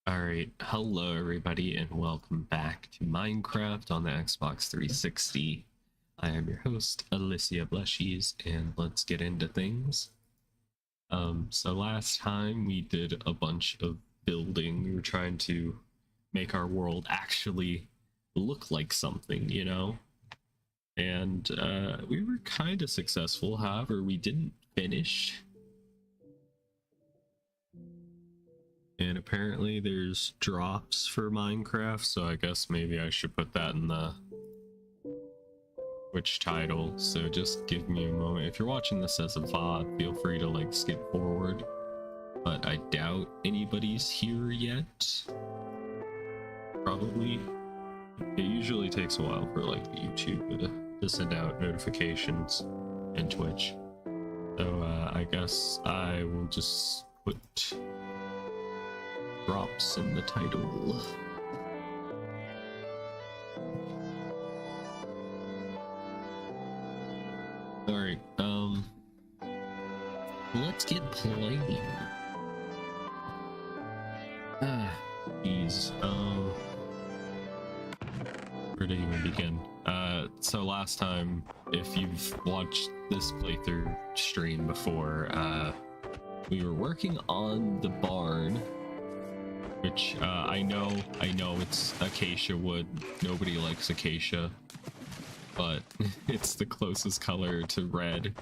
Alright, hello everybody and welcome back to Minecraft on the Xbox 360. I am your host, Alicia Blushies, and let's get into things. So last time we did a bunch of building. We were trying to make our world actually look like something, you know? And we were kind of successful, however, we didn't finish. And apparently there's drops for Minecraft, so I guess maybe I should put that in the Twitch title. So just give me a moment. If you're watching this as a VOD, feel free to like skip forward. But I doubt anybody's here yet. Probably. It usually takes a while for like YouTube to send out notifications and Twitch. So I guess I will just put drops in the title. Alright, let's get playing. Geez, where to even begin? So last time, if you've watched this playthrough stream before, we were working on the barn, which I know it's acacia wood. Nobody likes acacia, but it's the closest color to red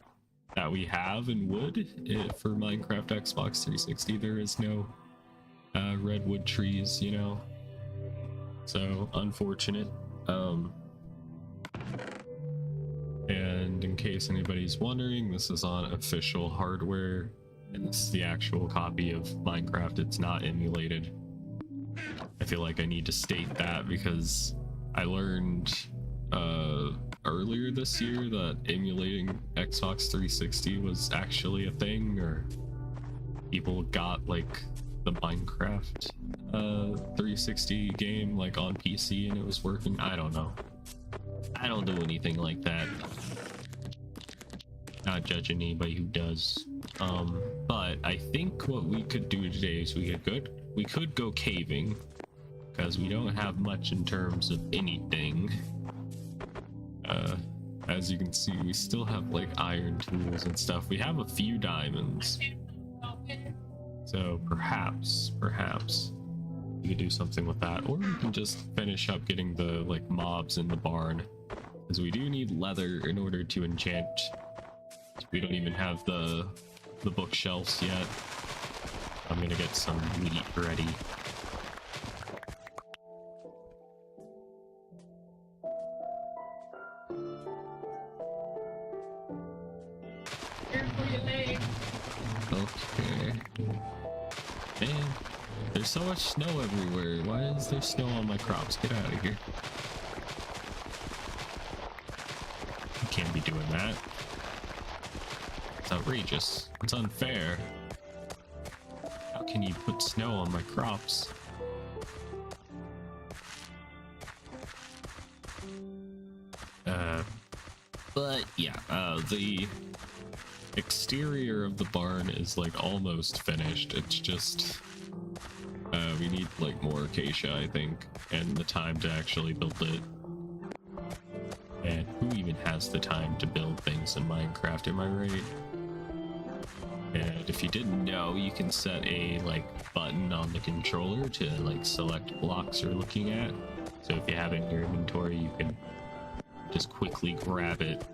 that we have in wood. For Minecraft Xbox 360, there is no redwood trees, you know, so unfortunate. And in case anybody's wondering, this is on official hardware, and this is the actual copy of Minecraft. It's not emulated. I feel like I need to state that because I learned earlier this year that emulating Xbox 360 was actually a thing, or people got like the Minecraft 360 game like on PC and it was working. I don't know. I don't do anything like that. Not judging anybody who does. But I think what we could do today is we could go caving, because we don't have much in terms of anything. As you can see, we still have like iron tools and stuff. We have a few diamonds, so perhaps we could do something with that, or we can just finish up getting the like mobs in the barn, because we do need leather in order to enchant. We don't even have the bookshelves yet. I'm gonna get some wheat ready. Okay. Man, there's so much snow everywhere. Why is there snow on my crops? Get out of here. You can't be doing that. It's outrageous. It's unfair. How can you put snow on my crops? But yeah, the exterior of the barn is like almost finished. It's just we need like more acacia, I think, and the time to actually build it. And who even has the time to build things in Minecraft, am I right? And if you didn't know, you can set a like button on the controller to like select blocks you're looking at. So if you have it in your inventory, you can just quickly grab it.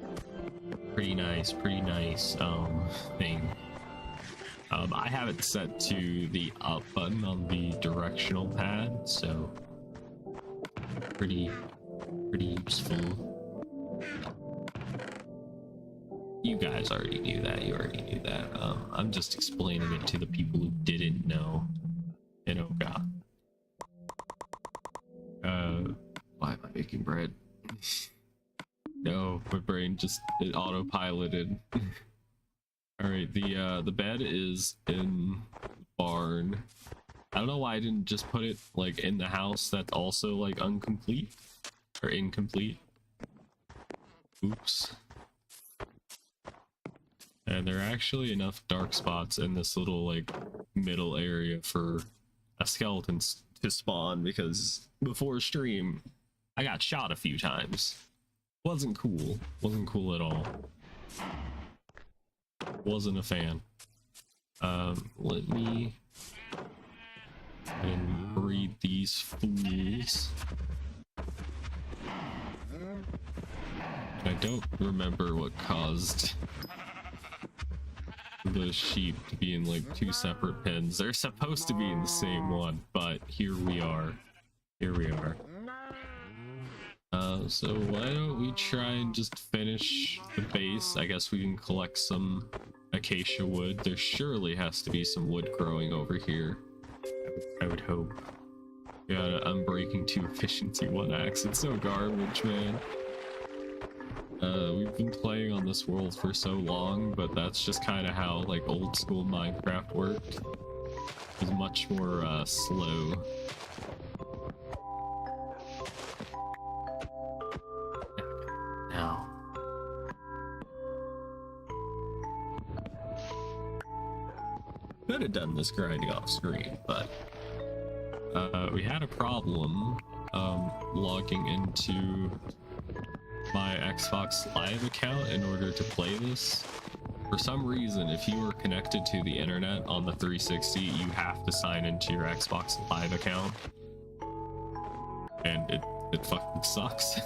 Pretty nice thing. I have it set to the up button on the directional pad, so pretty useful. You guys already knew that. You already knew that. I'm just explaining it to the people who didn't know. And oh god. Why am I making bread? No, my brain just it autopiloted. All right, the bed is in the barn. I don't know why I didn't just put it like in the house that's also like incomplete or incomplete. Oops. And there are actually enough dark spots in this little like middle area for a skeleton to spawn, because before stream I got shot a few times. Wasn't cool. Wasn't cool at all. Wasn't a fan. Let me breed these fools. I don't remember what caused the sheep to be in like two separate pens. They're supposed to be in the same one, but here we are. Here we are. So why don't we try and just finish the base? I guess we can collect some acacia wood. There surely has to be some wood growing over here. I would hope. Yeah, I'm breaking 2 efficiency 1 axe. It's so garbage, man. We've been playing on this world for so long, but that's just kind of how like old school Minecraft worked. It was much more slow. Now. Could have done this grinding off screen, but we had a problem logging into my Xbox Live account in order to play this. For some reason, if you were connected to the internet on the 360, you have to sign into your Xbox Live account. And it fucking sucks.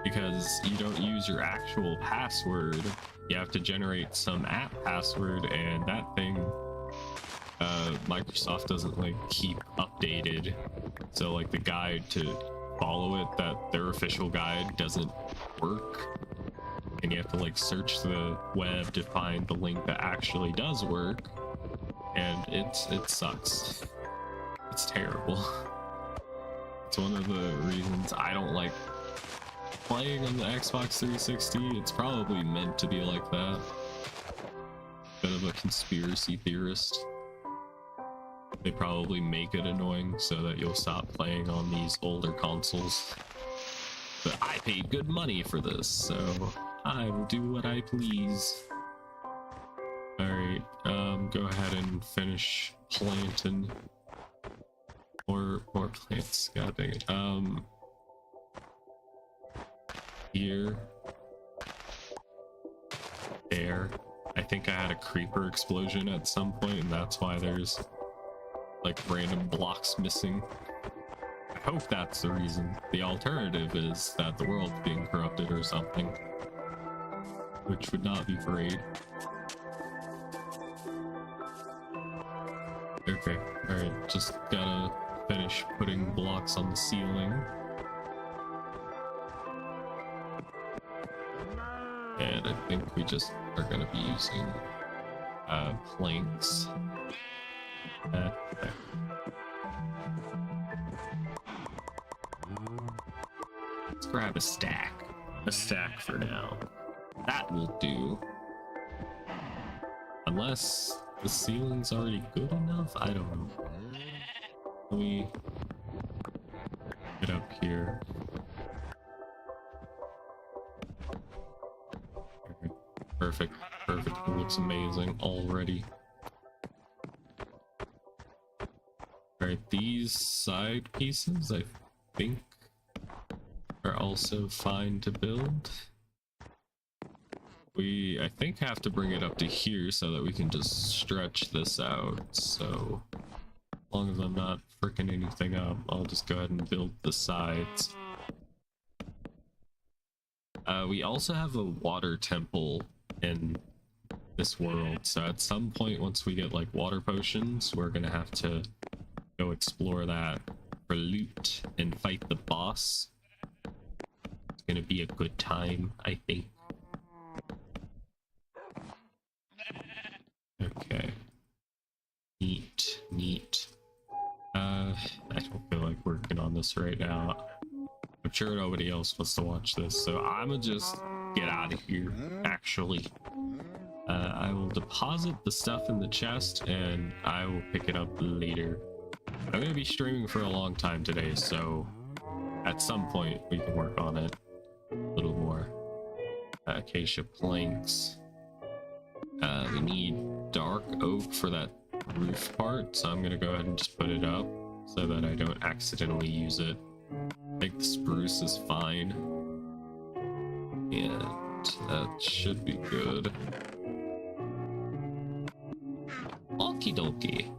Because you don't use your actual password. You have to generate some app password, and that thing Microsoft doesn't like keep updated. So like the guide to follow it, that their official guide doesn't work, and you have to like search the web to find the link that actually does work, and it sucks. It's terrible. It's one of the reasons I don't like playing on the Xbox 360. It's probably meant to be like that. Bit of a conspiracy theorist. They probably make it annoying so that you'll stop playing on these older consoles. But I paid good money for this, so I will do what I please. Alright, go ahead and finish planting more plants. God dang it. Here. There. I think I had a creeper explosion at some point, and that's why there's like random blocks missing. I hope that's the reason. The alternative is that the world's being corrupted or something, which would not be great. Okay, alright, just gotta finish putting blocks on the ceiling. And I think we just are gonna be using planks. Okay. Let's grab a stack for now. That will do. Unless the ceiling's already good enough? I don't know. Let me get up here. Perfect. It looks amazing already. Alright, these side pieces, I think, are also fine to build. We, I think, have to bring it up to here so that we can just stretch this out. So, as long as I'm not freaking anything up, I'll just go ahead and build the sides. We also have a water temple in this world, so at some point once we get like water potions, we're gonna have to go explore that for loot and fight the boss. It's gonna be a good time, I think. Okay. Neat. I don't feel like working on this right now. I'm sure nobody else wants to watch this, so I'ma just get out of here, actually. I will deposit the stuff in the chest, and I will pick it up later. I'm gonna be streaming for a long time today, so at some point we can work on it a little more. Acacia planks. We need dark oak for that roof part, so I'm gonna go ahead and just put it up so that I don't accidentally use it. I think the spruce is fine. And that should be good. Okie dokie.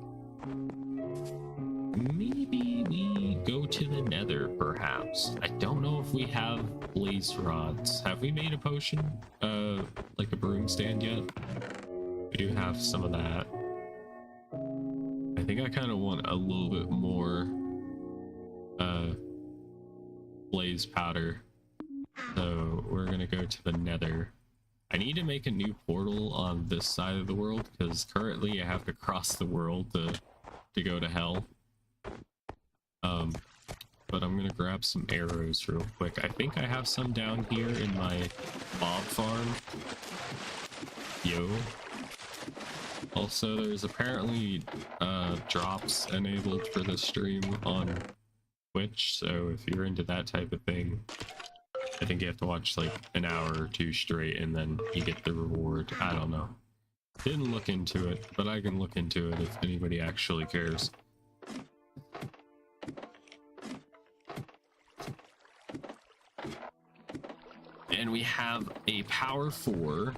Maybe we go to the nether, perhaps. I don't know if we have blaze rods. Have we made a potion? Like a broom stand yet? We do have some of that. I think I kind of want a little bit more blaze powder. So we're gonna go to the nether. I need to make a new portal on this side of the world because currently I have to cross the world to go to hell. But I'm gonna grab some arrows real quick. I think I have some down here in my mob farm. Yo. Also, there's apparently drops enabled for the stream on Twitch, so if you're into that type of thing, I think you have to watch like an hour or two straight and then you get the reward. I don't know. Didn't look into it, but I can look into it if anybody actually cares. And we have a power 4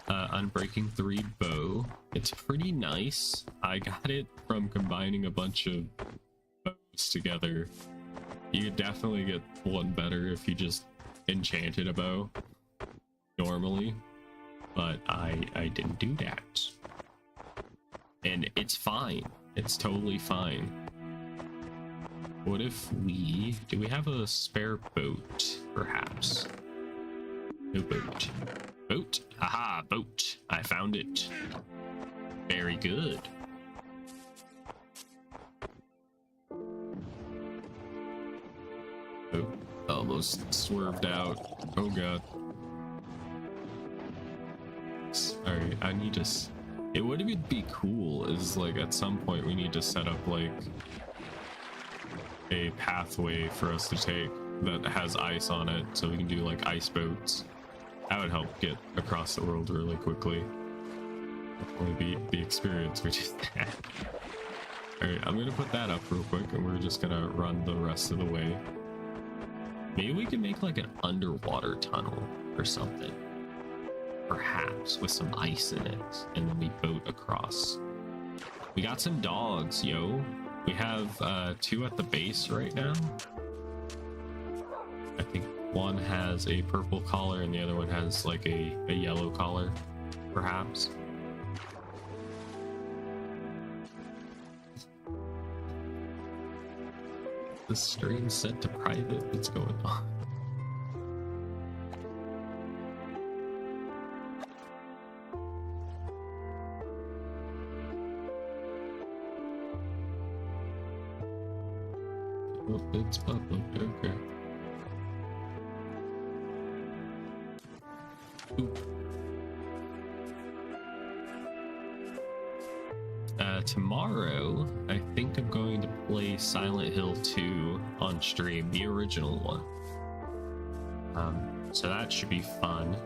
Unbreaking 3 bow. It's pretty nice. I got it from combining a bunch of bows together. You could definitely get one better if you just enchanted a bow normally, but I didn't do that. And it's fine. It's totally fine. What if do we have a spare boat, perhaps? No boat. Boat? Haha, boat. I found it. Very good. Oh, almost swerved out. Oh god. Sorry, I need to... It would be cool is like at some point we need to set up like a pathway for us to take that has ice on it so we can do like ice boats. That would help get across the world really quickly. Definitely be the experience which is that. Alright, I'm gonna put that up real quick and we're just gonna run the rest of the way. Maybe we can make like an underwater tunnel or something. Perhaps with some ice in it, and then we boat across. We got some dogs, yo. We have 2 at the base right now. I think one has a purple collar and the other one has like a yellow collar, perhaps. The stream's set to private. What's going on? Oh, it's public. Okay. Oop. Tomorrow, I think I'm going to play Silent Hill 2 on stream, the original one. So that should be fun.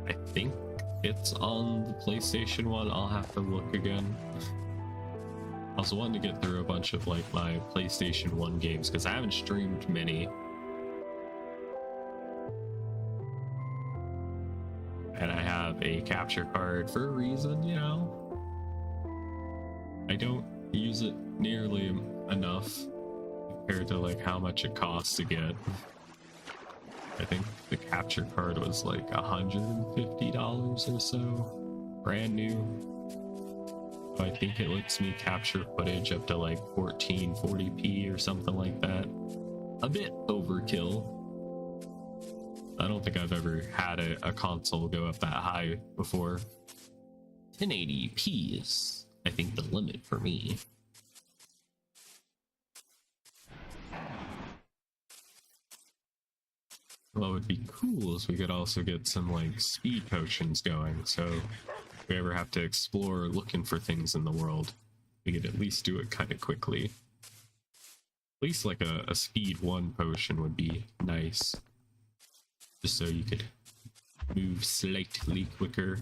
I think it's on the PlayStation 1. I'll have to look again. I also wanted to get through a bunch of like my PlayStation 1 games because I haven't streamed many. And I have a capture card for a reason, you know. I don't use it nearly enough compared to like how much it costs to get. I think the capture card was like $150 or so, brand new. I think it lets me capture footage up to like 1440p or something like that. A bit overkill. I don't think I've ever had a console go up that high before. 1080p is, I think, the limit for me. What would be cool is we could also get some like speed potions going, so if we ever have to explore looking for things in the world, we could at least do it kind of quickly. At least like a speed 1 potion would be nice, just so you could move slightly quicker.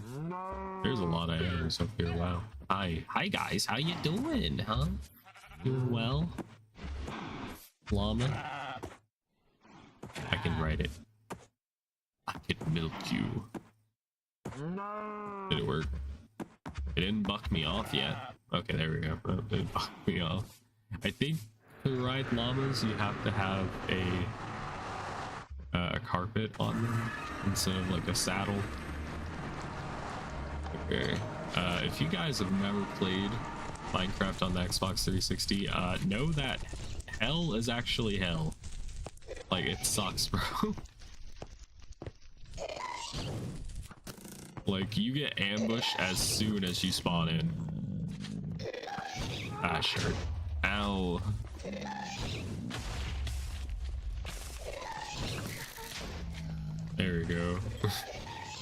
There's a lot of arrows up here. Wow. Hi guys, how you doing, huh? Doing well? Llama? I can write it. I can milk you. Did it work? It didn't buck me off yet. Okay, there we go. Oh, it bucked me off. I think to ride llamas, you have to have a carpet on them instead of like a saddle. Okay. If you guys have never played Minecraft on the Xbox 360, know that hell is actually hell. Like, it sucks, bro. Like, you get ambushed as soon as you spawn in. Ah, sure. Ow. There we go.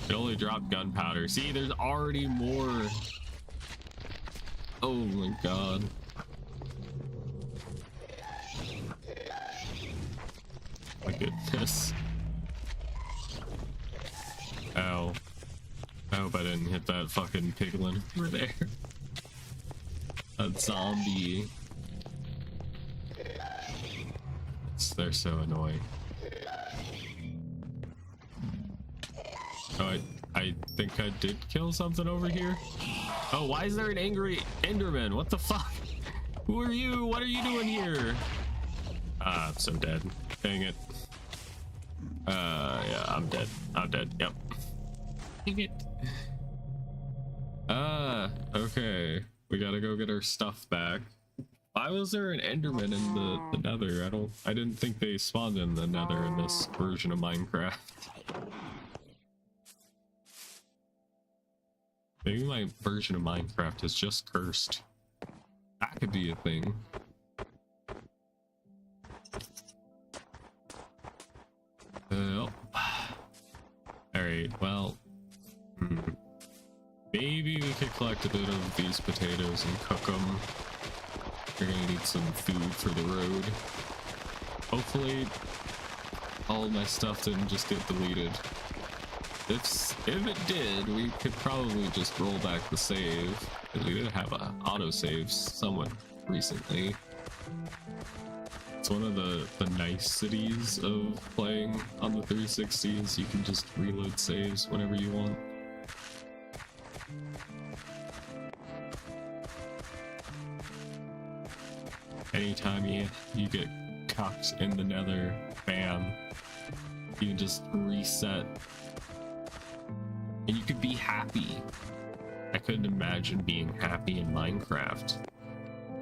It only dropped gunpowder. See, there's already more. Oh my god. My goodness. Ow. I hope I didn't hit that fucking piglin over there. That zombie. They're so annoying. Oh, I think I did kill something over here. Oh, why is there an angry Enderman? What the fuck? Who are you? What are you doing here? Ah, I'm so dead. Dang it. Yeah, I'm dead. I'm dead. Yep. Dang it. Okay. We gotta go get our stuff back. Why was there an Enderman in the Nether? I didn't think they spawned in the Nether in this version of Minecraft. Maybe my version of Minecraft is just cursed. That could be a thing. Alright, well... Maybe we could collect a bit of these potatoes and cook them. We're gonna need some food for the road. Hopefully, all of my stuff didn't just get deleted. If it did, we could probably just roll back the save, because we did have a autosave somewhat recently. It's one of the niceties of playing on the 360 is you can just reload saves whenever you want. Anytime you get cocked in the Nether, bam, you can just reset. And you could be happy. I couldn't imagine being happy in Minecraft.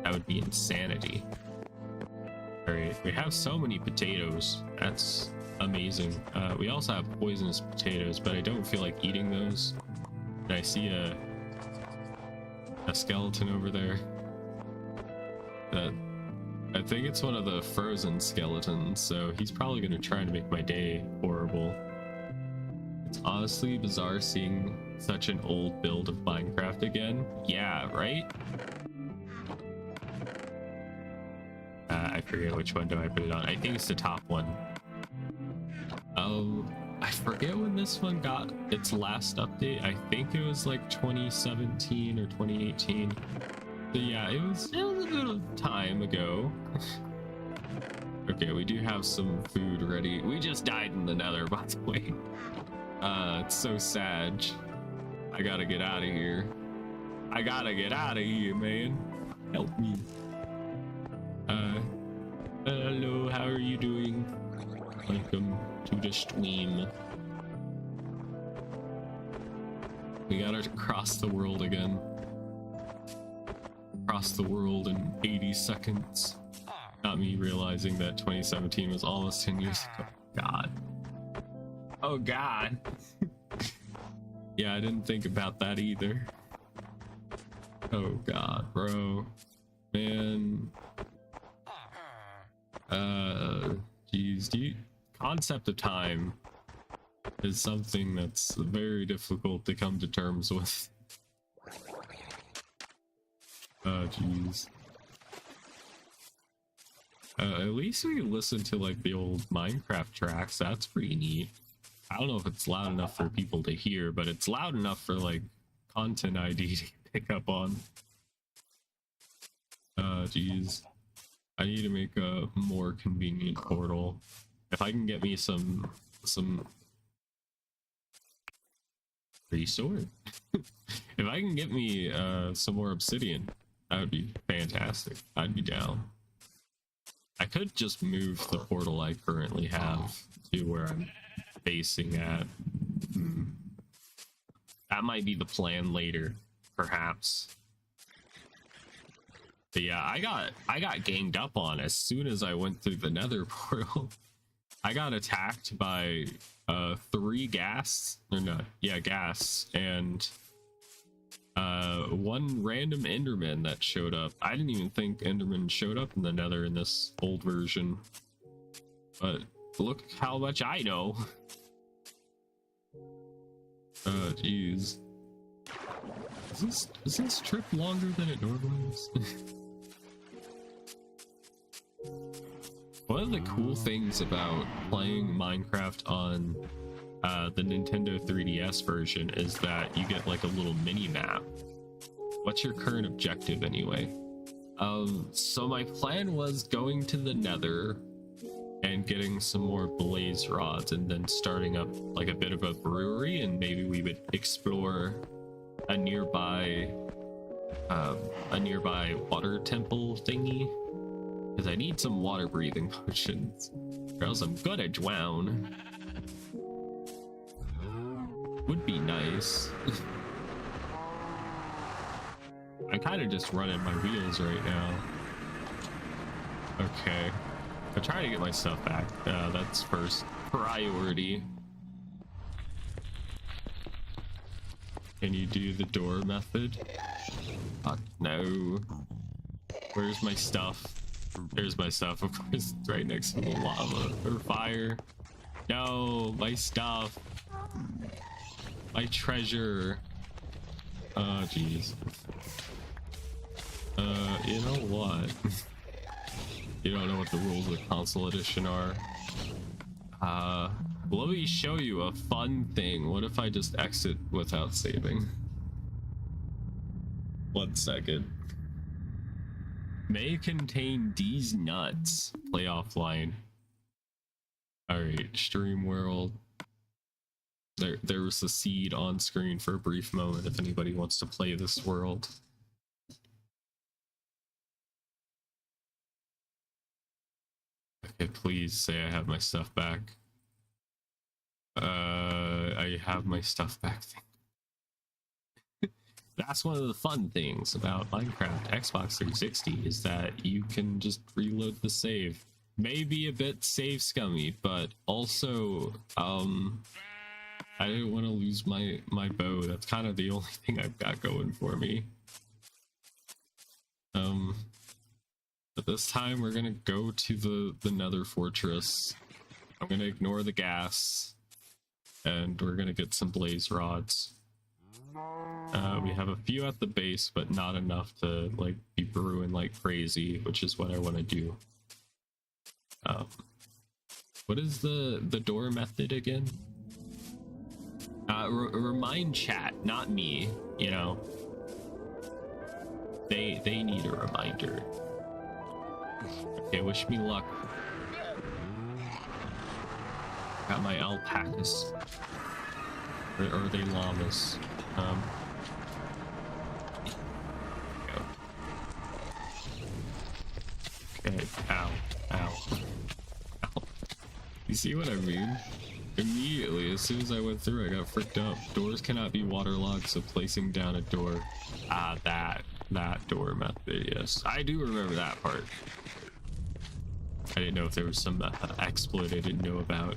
That would be insanity. Alright, we have so many potatoes. That's amazing. We also have poisonous potatoes, but I don't feel like eating those. And I see a skeleton over there. I think it's one of the frozen skeletons, so he's probably going to try to make my day horrible. It's honestly bizarre seeing such an old build of Minecraft again. Yeah, right? I forget which one do I put it on. I think it's the top one. Oh, I forget when this one got its last update. I think it was like 2017 or 2018. So yeah, it was a bit of time ago. Okay, we do have some food ready. We just died in the Nether, by the way. It's so sad. I gotta get out of here. I gotta get out of here, man. Help me. Hello, how are you doing? Welcome to the stream. We gotta cross the world again. Cross the world in 80 seconds. Not me realizing that 2017 was almost 10 years ago. God. Oh god. Yeah, I didn't think about that either. Oh god, bro. Man. Geez, concept of time is something that's very difficult to come to terms with. Oh jeez. At least we listen to like the old Minecraft tracks. That's pretty neat. I don't know if it's loud enough for people to hear, but it's loud enough for like content ID to pick up on. Geez. I need to make a more convenient portal. If I can get me some pretty sword. If I can get me some more obsidian, that would be fantastic. I'd be down. I could just move the portal I currently have to where I'm facing at. That might be the plan later, perhaps. But yeah, I got ganged up on as soon as I went through the nether portal. I got attacked by 3 gas, or no, yeah, gas, and one random enderman that showed up. I didn't even think enderman showed up in the nether in this old version, but look how much I know. Jeez. Is this trip longer than it normally is? One of the cool things about playing Minecraft on the Nintendo 3DS version is that you get like a little mini map. What's your current objective anyway? So my plan was going to the nether and getting some more blaze rods and then starting up like a bit of a brewery, and maybe we would explore a nearby water temple thingy, because I need some water breathing potions or else I'm gonna drown. Would be nice. I'm kind of just running my wheels right now. Okay, I'm trying to get my stuff back. That's first priority. Can you do the door method? No. Where's my stuff? There's my stuff, of course, right next to the lava or fire. No, my stuff. My treasure. Oh, jeez. You know what? You don't know what the rules of console edition are. Let me show you a fun thing. What if I just exit without saving? 1 second. May contain these nuts. Play offline. Alright, stream world. There was a seed on screen for a brief moment if anybody wants to play this world. Okay, please say I have my stuff back. I have my stuff back. That's one of the fun things about Minecraft Xbox 360 is that you can just reload the save. Maybe a bit save scummy, but also I didn't want to lose my bow. That's kind of the only thing I've got going for me. But this time we're gonna go to the nether fortress. I'm gonna ignore the gas, and we're gonna get some blaze rods. We have a few at the base, but not enough to like be brewing like crazy, which is what I want to do. What is the door method again? Remind chat, not me. You know, they need a reminder. Okay, wish me luck. Got my alpacas, or are they llamas? Go. Okay, ow, ow, ow. You see what I mean? Immediately, as soon as I went through, I got fricked up. Doors cannot be waterlogged, so placing down a door. That door method, yes. I do remember that part. I didn't know if there was some exploit I didn't know about.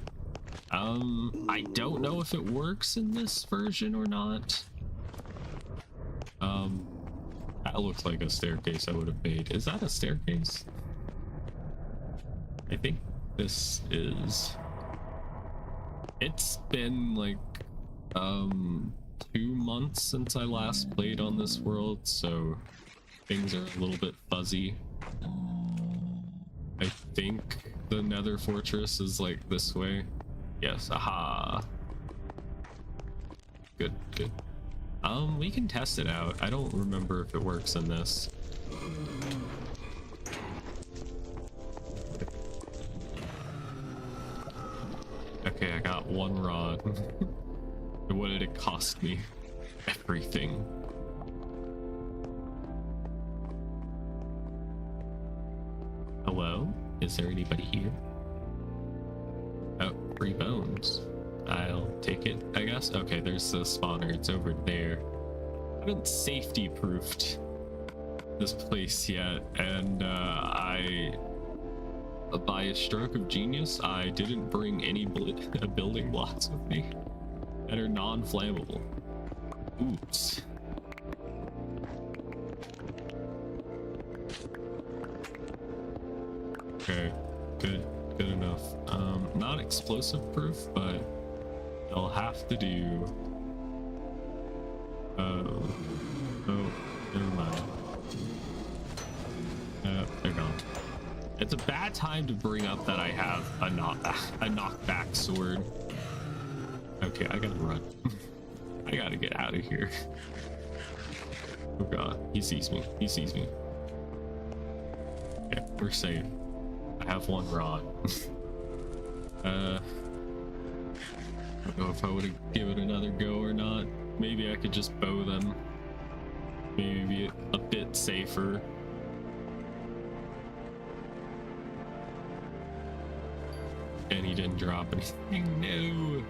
I don't know if it works in this version or not. That looks like a staircase I would have made. Is that a staircase? I think this is. It's been like 2 months since I last played on this world, so things are a little bit fuzzy. I think the nether fortress is like this way. Yes, aha. good, good. We can test it out. I don't remember if it works in this. Okay, I got one rod. What did it cost me? Everything. Hello? Is there anybody here? Oh, 3 bones. I'll take it, I guess. Okay, there's the spawner. It's over there. I haven't safety proofed this place yet, and by a stroke of genius, I didn't bring any building blocks with me that are non-flammable. Oops. Okay, good enough. Not explosive proof, but I'll have to do. Oh, never mind. They're gone. It's a bad time to bring up that I have a knockback sword. Okay, I gotta run. I gotta get out of here. Oh god, he sees me. He sees me. Okay, we're safe. I have 1 rod. I don't know if I would give it another go or not. Maybe I could just bow them. Maybe a bit safer. And he didn't drop anything. No.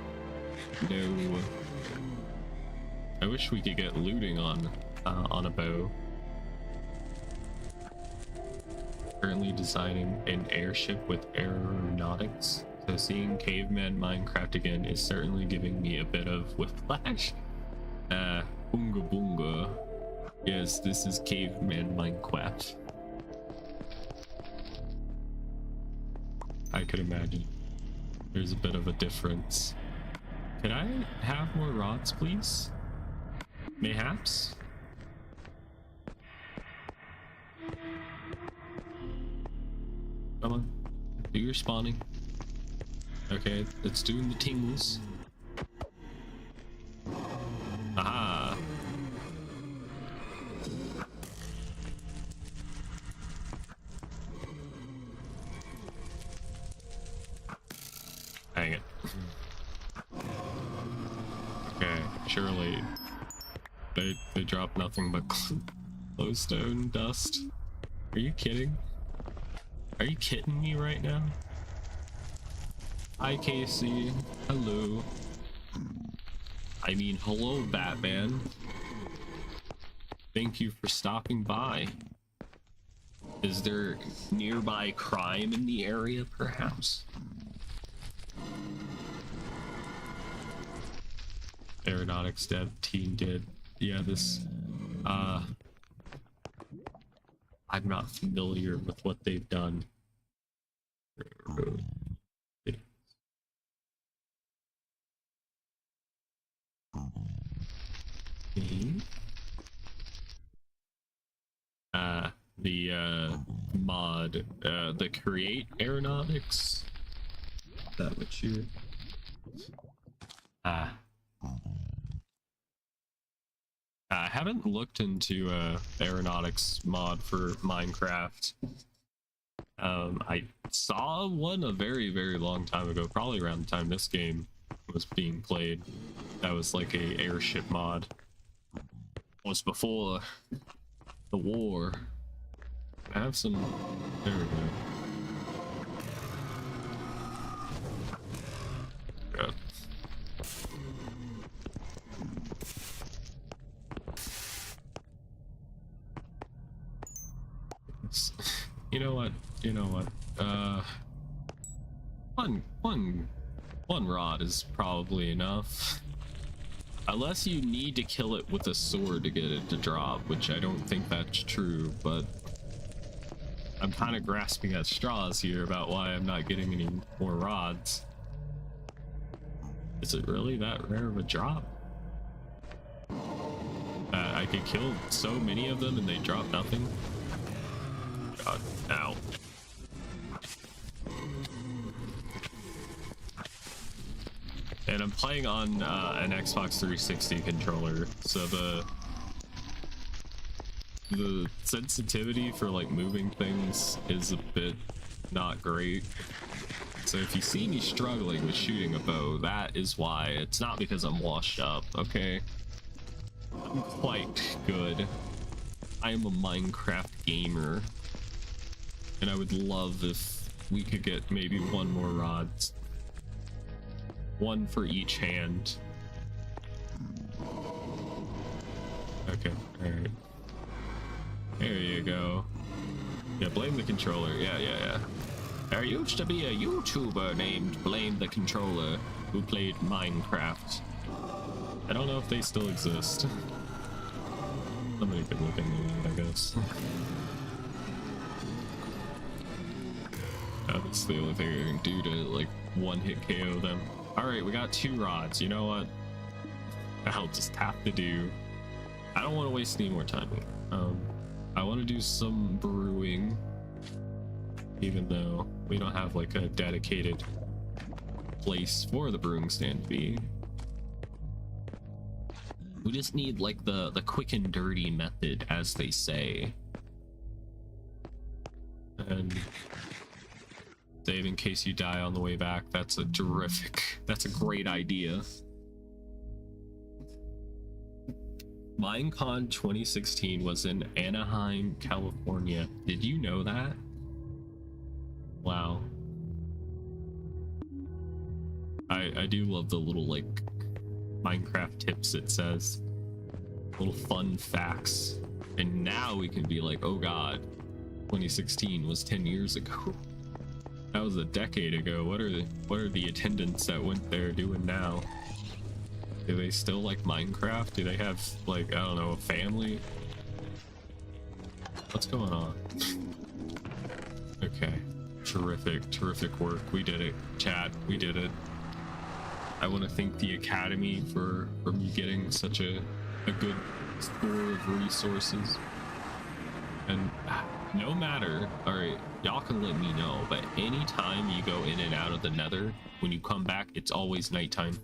I wish we could get looting on a bow. Currently designing an airship with aeronautics. So seeing caveman Minecraft again is certainly giving me a bit of whiplash. Boonga boonga. Yes, this is caveman Minecraft. I could imagine. There's a bit of a difference. Could I have more rods, please? Mayhaps? Come on. Do your spawning. Okay, it's doing the tingles. Aha! Hang it. Okay, surely they drop nothing but glowstone dust. Are you kidding? Are you kidding me right now? Hi Casey. Hello. I mean, hello Batman. Thank you for stopping by. Is there nearby crime in the area, perhaps? Aeronautics dev team did. Yeah, this I'm not familiar with what they've done. The mod, the create aeronautics. Is that what you? I haven't looked into aeronautics mod for Minecraft. I saw one a very long time ago, probably around the time this game was being played. That was like a airship mod. It was before the war. I have some. There we go. Yeah. You know what? You know what? One rod is probably enough. Unless you need to kill it with a sword to get it to drop, which I don't think that's true, but I'm kind of grasping at straws here about why I'm not getting any more rods. Is it really that rare of a drop? I could kill so many of them and they drop nothing? God, ow. and I'm playing on an Xbox 360 controller, so the sensitivity for like moving things is a bit not great. So if you see me struggling with shooting a bow, that is why. It's not because I'm washed up, okay? I'm quite good. I am a Minecraft gamer, and I would love if we could get maybe one more rod. One for each hand. Okay, alright. There you go. Yeah, blame the controller. Yeah. There used to be a YouTuber named Blame the Controller who played Minecraft. I don't know if they still exist. Somebody could look into it, I guess. That's the only thing I can do to like one-hit KO them. Alright, we got 2 rods. You know what? I'll just have to do. I don't want to waste any more time. I want to do some brewing, even though we don't have like a dedicated place for the brewing stand to be. We just need like the quick and dirty method, as they say. And save in case you die on the way back. That's a great idea. Minecon 2016 was in Anaheim, California. Did you know that? Wow. I do love the little like Minecraft tips it says. Little fun facts. And now we can be like, oh god, 2016 was 10 years ago. That was a decade ago. What are the attendants that went there doing now? Do they still like Minecraft? Do they have like, I don't know, a family? What's going on? Okay. Terrific work. We did it, chat. We did it. I want to thank the Academy for me getting such a good score of resources. And no matter, alright, y'all can let me know, but anytime you go in and out of the nether, when you come back, it's always nighttime.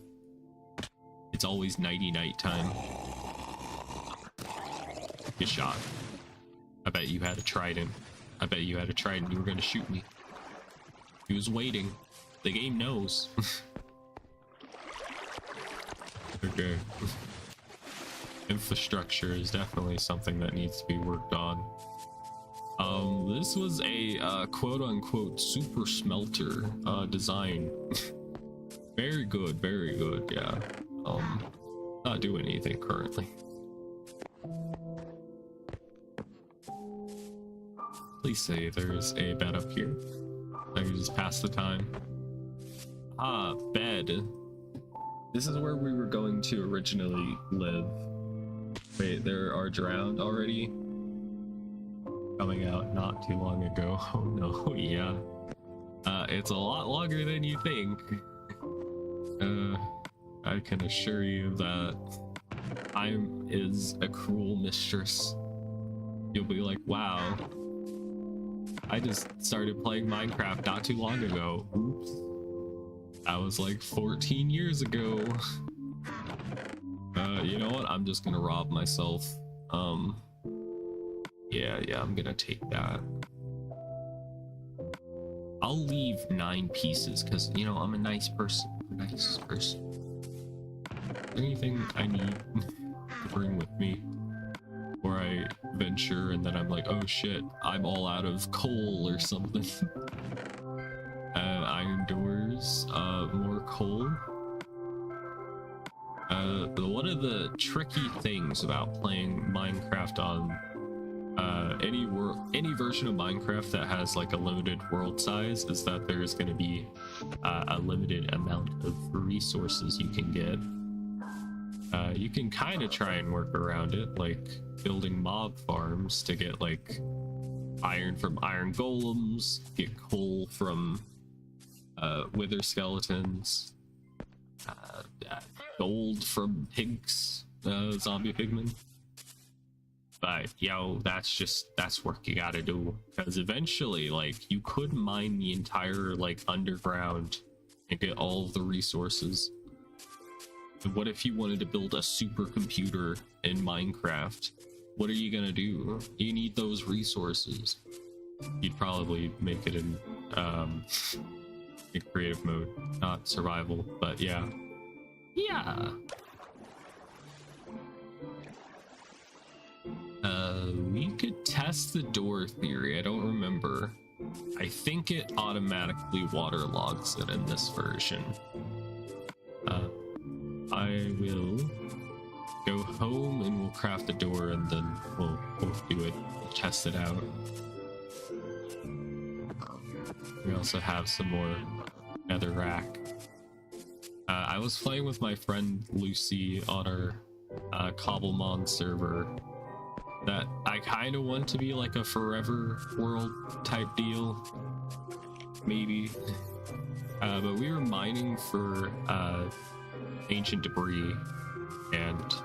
It's always night time. Good shot. I bet you had a trident. You were gonna shoot me. He was waiting. The game knows. Okay. Infrastructure is definitely something that needs to be worked on. This was a quote-unquote super smelter design. Very good, yeah. Not doing anything currently. Please say there's a bed up here. I can just pass the time. Ah, bed. This is where we were going to originally live. Wait, there are drowned already? Coming out not too long ago. Oh no, yeah. It's a lot longer than you think. I can assure you that time is a cruel mistress. You'll be like, wow, I just started playing Minecraft not too long ago. Oops. That was like 14 years ago. You know what? I'm just gonna rob myself. Yeah, I'm gonna take that. I'll leave 9 pieces because, you know, I'm a nice person. Anything I need to bring with me, or I venture and then I'm like, oh shit, I'm all out of coal or something. Iron doors, more coal. One of the tricky things about playing Minecraft on any version of Minecraft that has like a limited world size is that there's going to be a limited amount of resources you can get. You can kind of try and work around it, like building mob farms to get like iron from iron golems, get coal from wither skeletons, gold from pigs, zombie pigmen. But yo, that's work you gotta do, because eventually like you could mine the entire like underground and get all of the resources. What if you wanted to build a supercomputer in Minecraft? What are you gonna do? You need those resources. You'd probably make it in creative mode, not survival, but yeah. Yeah. We could test the door theory. I don't remember. I think it automatically waterlogs it in this version. I will go home and we'll craft the door and then we'll do it. We'll test it out. We also have some more netherrack. I was playing with my friend Lucy on our Cobblemon server. That I kind of want to be like a forever world type deal, maybe. But we were mining for ancient debris, and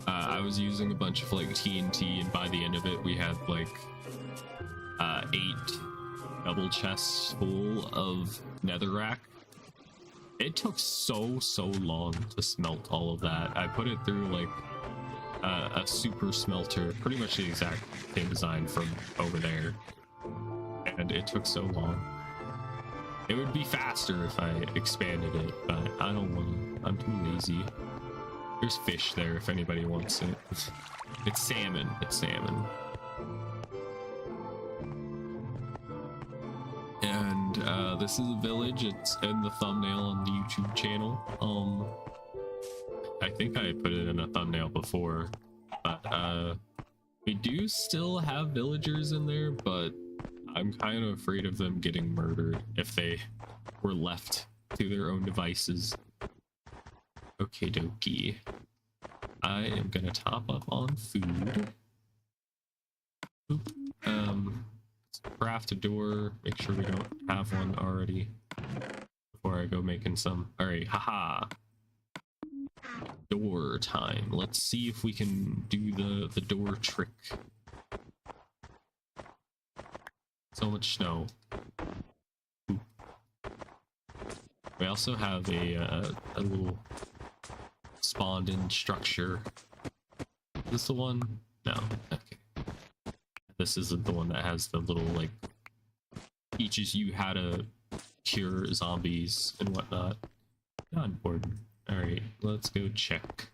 I was using a bunch of like TNT, and by the end of it, we had like 8 double chests full of netherrack. It took so long to smelt all of that. I put it through like a super smelter, pretty much the exact same design from over there, and it took so long. It would be faster if I expanded it, but I don't want to. I'm too lazy. There's fish there if anybody wants it. It's salmon. It's salmon. And this is a village. It's in the thumbnail on the YouTube channel. I think I put it in a thumbnail before, but we do still have villagers in there, but I'm kind of afraid of them getting murdered if they were left to their own devices. Okay, dokie. I am gonna top up on food. Oop. Let's craft a door. Make sure we don't have one already before I go making some. All right, haha. Door time. Let's see if we can do the door trick. So much snow. Ooh. We also have a little spawned in structure. Is this the one? No. Okay. This isn't the one that has the little like teaches you how to cure zombies and whatnot. Not important. Alright, let's go check.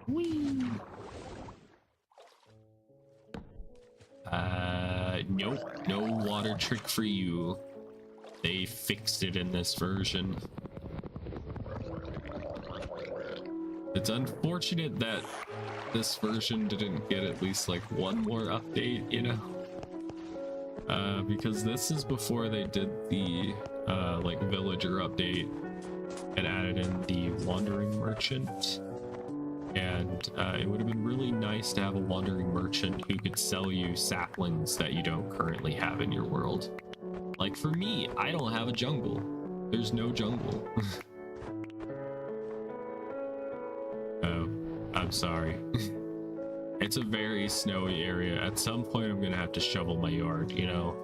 Whee! Nope, no water trick for you. They fixed it in this version. It's unfortunate that this version didn't get at least like one more update, you know? Because this is before they did the like villager update and added in the wandering merchant, and it would have been really nice to have a wandering merchant who could sell you saplings that you don't currently have in your world. Like for me, I don't have a jungle. There's no jungle. Oh, I'm sorry. It's a very snowy area. At some point I'm gonna have to shovel my yard, you know?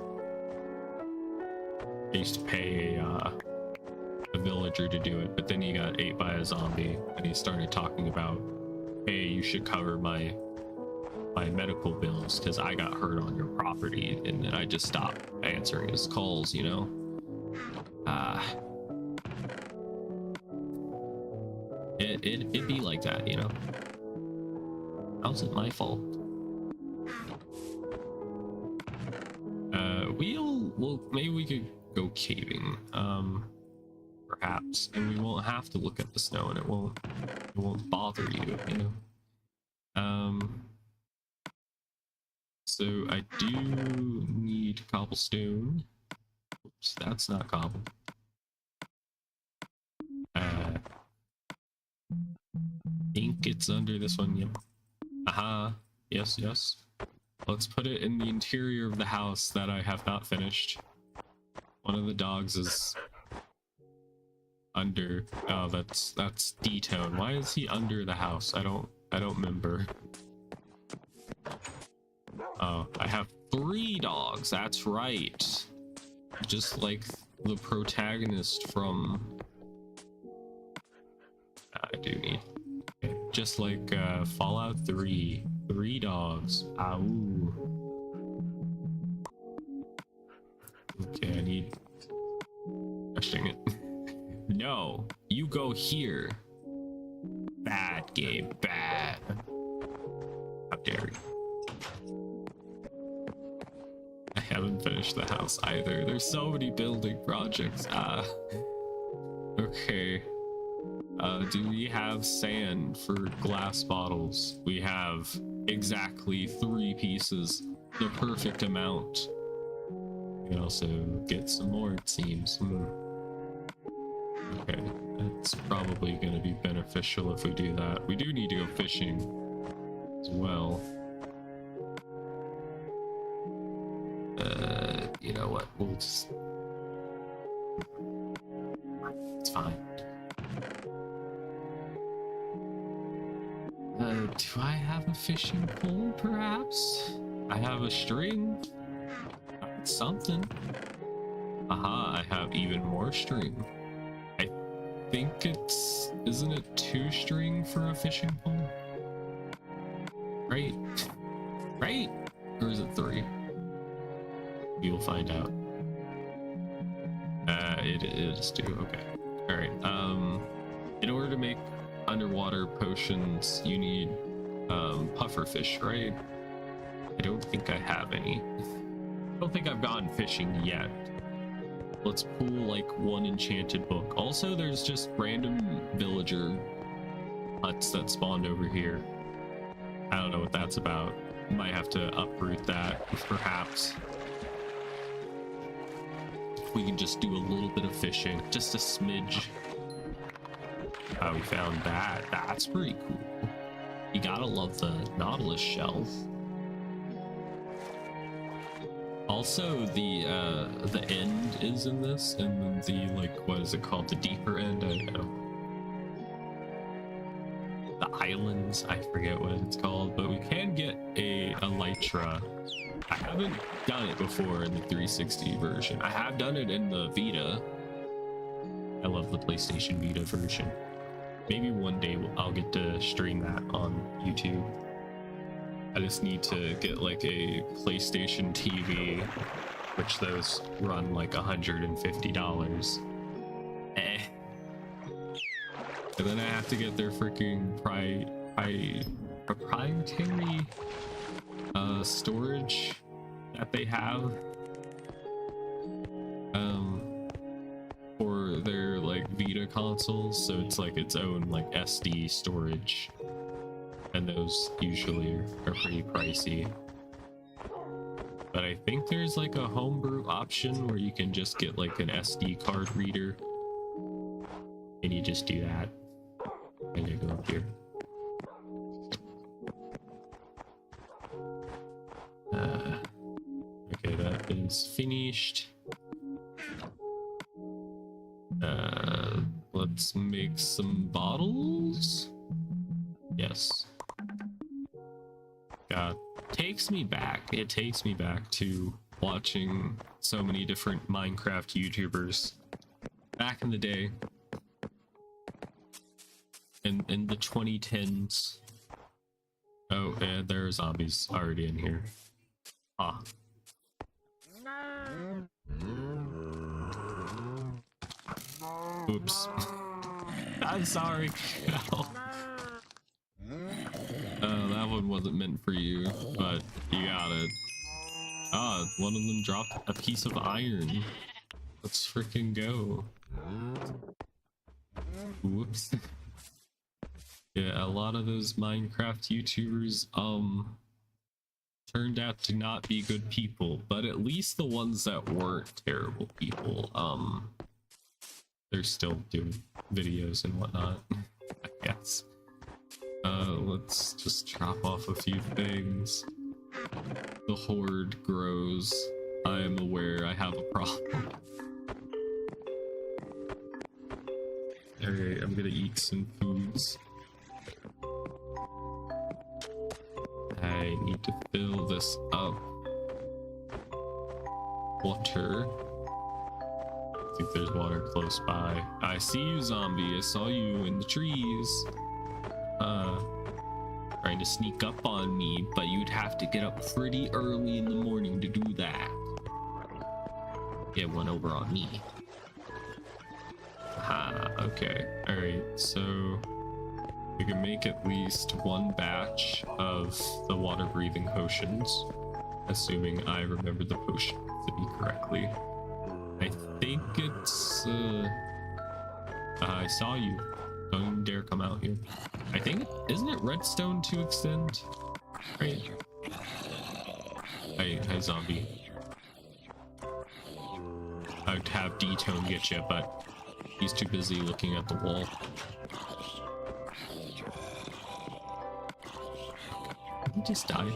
I used to pay a villager to do it, but then he got ate by a zombie and he started talking about, hey, you should cover my medical bills because I got hurt on your property, and then I just stopped answering his calls, you know? It'd be like that, you know? How's it my fault? Well, maybe we could go caving, perhaps, and we won't have to look at the snow, and it won't bother you, you know? So I do need cobblestone. Oops, that's not cobble. Think it's under this one. Yep. Aha. Yes, yes. Let's put it in the interior of the house that I have not finished. One of the dogs is under. Oh, that's D-Tone. Why is he under the house? I don't remember. Oh, I have 3 dogs. That's right. Just like the protagonist from... I do need... Okay. Just like Fallout 3. 3 dogs. Ow. Okay, I need... Gosh dang it. No, you go here. Bad game, bad. How dare you. I haven't finished the house either. There's so many building projects. Okay. Do we have sand for glass bottles? We have exactly 3 pieces, the perfect amount. We can also get some more, it seems. Okay, that's probably going to be beneficial if we do that. We do need to go fishing as well. You know what? We'll just... It's fine. Do I have a fishing pole, perhaps? I have a string. Something. Aha, I have even more string. I think it's... Isn't it 2 string for a fishing pole? Right? Right? Or is it 3? You'll find out. It is 2. Okay. Alright. In order to make underwater potions, you need pufferfish, right? I don't think I have any. I don't think I've gone fishing yet. Let's pull like 1 enchanted book. Also, there's just random villager huts that spawned over here. I don't know what that's about. Might have to uproot that, perhaps. We can just do a little bit of fishing, just a smidge. Oh, we found that. That's pretty cool. You gotta love the Nautilus shell. Also, the end is in this, and then the, like, what is it called? The deeper end? I don't know. The islands, I forget what it's called, but we can get a elytra. I haven't done it before in the 360 version. I have done it in the Vita. I love the PlayStation Vita version. Maybe one day I'll get to stream that on YouTube. I just need to get like a PlayStation TV, which those run like $150. And then I have to get their freaking proprietary storage that they have for their like Vita consoles, so it's like its own like SD storage, and those usually are pretty pricey. But I think there's like a homebrew option where you can just get like an SD card reader and you just do that. I'm gonna go up here. Okay, that is finished. Let's make some bottles. Yes. God, takes me back. It takes me back to watching so many different Minecraft YouTubers back in the day. In the 2010s. Oh, and there are zombies already in here. Ah. Oops. I'm sorry. That one wasn't meant for you, but you got it. Ah, one of them dropped a piece of iron. Let's freaking go. Whoops. Yeah, a lot of those Minecraft YouTubers, turned out to not be good people, but at least the ones that weren't terrible people, they're still doing videos and whatnot, I guess. Let's just chop off a few things. The horde grows. I am aware I have a problem. Alright, I'm gonna eat some foods. I need to fill this up. Water. I think there's water close by. I see you, zombie. I saw you in the trees. Trying to sneak up on me, but you'd have to get up pretty early in the morning to do that. Get one over on me. Ah, okay. Alright, so we can make at least one batch of the water-breathing potions, assuming I remember the potion recipe correctly. I think it's, I saw you. Don't even dare come out here. I think, isn't it redstone to extend? Right. Hi, zombie. I'd have D-Tone get you, but he's too busy looking at the wall. Did he just die?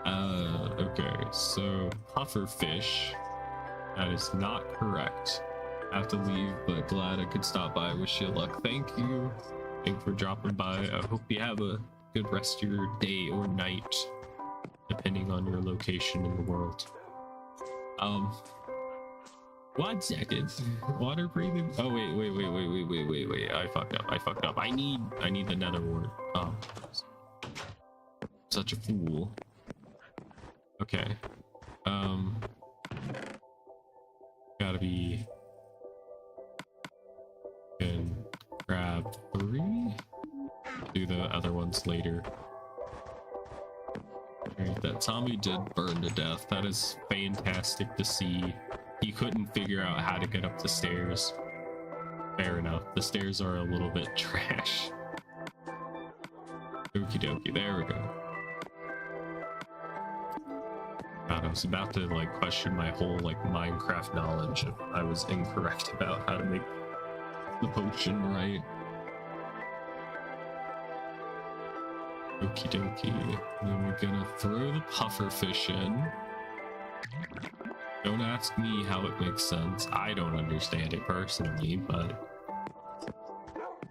Okay, so pufferfish. That is not correct. I have to leave, but glad I could stop by. Wish you luck. Thank you. Thanks for dropping by. I hope you have a good rest of your day or night, depending on your location in the world. 1 second. Water breathing. Oh wait. I fucked up. I need the nether wart. Oh, such a fool. Okay. Gotta be. Can grab 3. Do the other ones later. Alright, that zombie did burn to death. That is fantastic to see. He couldn't figure out how to get up the stairs. Fair enough. The stairs are a little bit trash. Okie dokie, there we go. God, I was about to like question my whole like Minecraft knowledge if I was incorrect about how to make the potion right. Okie dokie. Then we're gonna throw the pufferfish in. Don't ask me how it makes sense. I don't understand it personally, but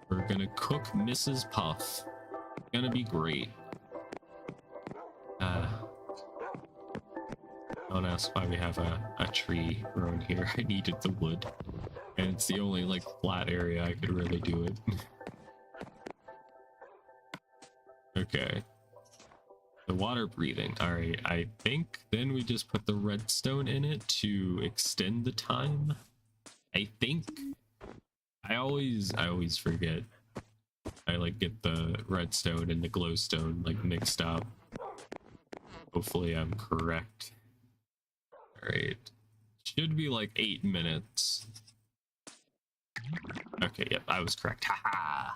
we're gonna cook Mrs. Puff. Gonna be great. Don't ask why we have a tree grown here. I needed the wood. And it's the only like flat area I could really do it. Okay. The water breathing. Alright, I think then we just put the redstone in it to extend the time. I think. I always forget. I like get the redstone and the glowstone like mixed up. Hopefully I'm correct. Alright. Should be like 8 minutes. Okay, yep, I was correct. Haha.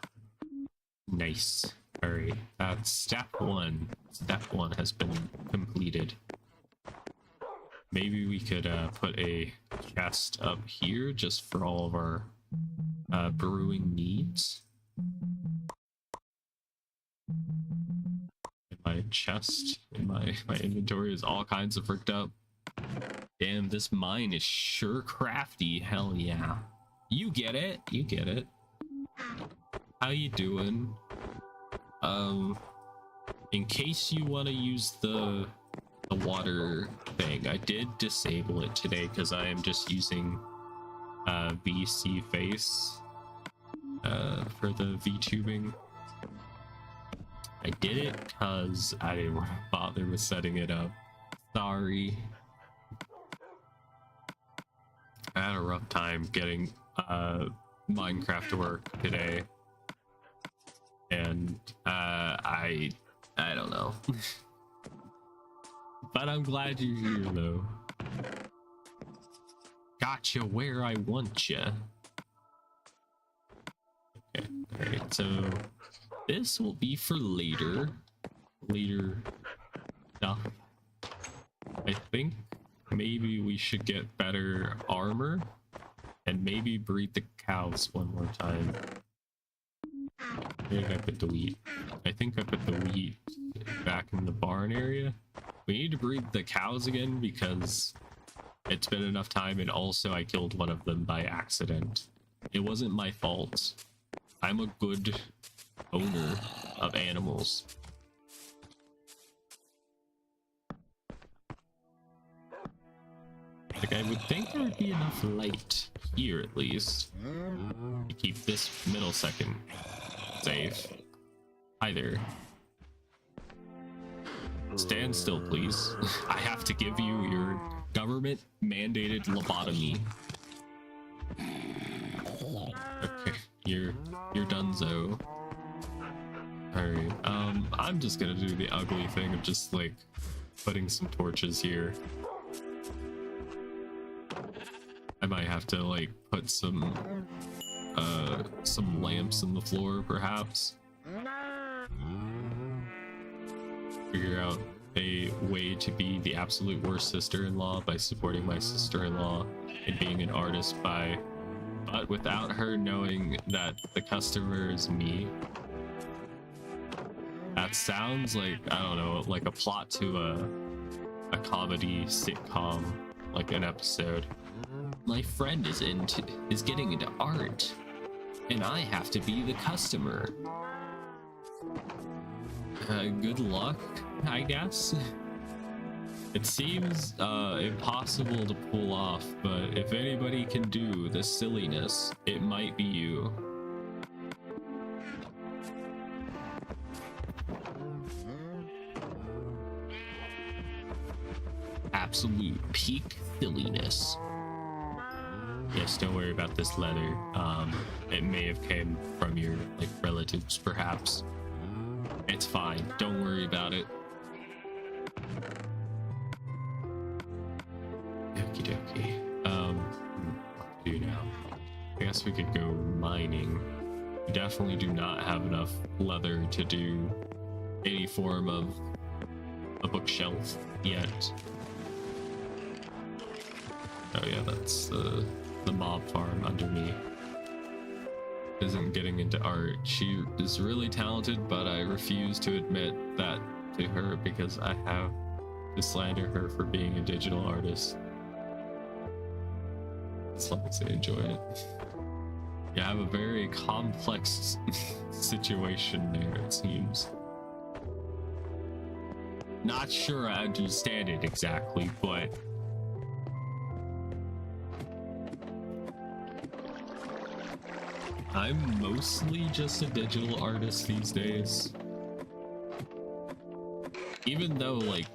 Nice. Alright, that's step 1. Step 1 has been completed. Maybe we could put a chest up here just for all of our brewing needs. My chest in my inventory is all kinds of fricked up. Damn, this mine is sure crafty. Hell yeah. You get it. You get it. How you doing? In case you want to use the water thing, I did disable it today because I am just using VC face for the VTubing. I did it because I didn't want to bother with setting it up. Sorry. I had a rough time getting Minecraft to work today. And I don't know. But I'm glad you're here though. Gotcha where I want ya. Okay, alright, so this will be for later stuff. I think maybe we should get better armor and maybe breed the cows one more time. Where did I put the wheat? I think I put the wheat back in the barn area. We need to breed the cows again because it's been enough time, and also I killed one of them by accident. It wasn't my fault. I'm a good owner of animals. Like, I would think there would be enough light here at least to keep this middle second safe. Hi there. Stand still, please. I have to give you your government mandated lobotomy. Okay, you're donezo. Alright, I'm just gonna do the ugly thing of just like putting some torches here. I might have to like put some lamps in the floor perhaps. Figure out a way to be the absolute worst sister-in-law by supporting my sister-in-law and being an artist but without her knowing that the customer is me. That sounds like, I don't know, like a plot to a comedy sitcom, like an episode. My friend is getting into art, and I have to be the customer. Good luck, I guess. It seems impossible to pull off, but if anybody can do this silliness, it might be you. Absolute peak silliness. Yes, don't worry about this leather. It may have came from your like relatives, perhaps. It's fine. Don't worry about it. Okie dokie. What to do now? I guess we could go mining. We definitely do not have enough leather to do any form of a bookshelf yet. Oh yeah, that's the mob farm under me. Isn't getting into art. She is really talented, but I refuse to admit that to her because I have to slander her for being a digital artist. As long as I enjoy it. Yeah, I have a very complex situation there, it seems. Not sure I understand it exactly, but I'm mostly just a digital artist these days. Even though, like,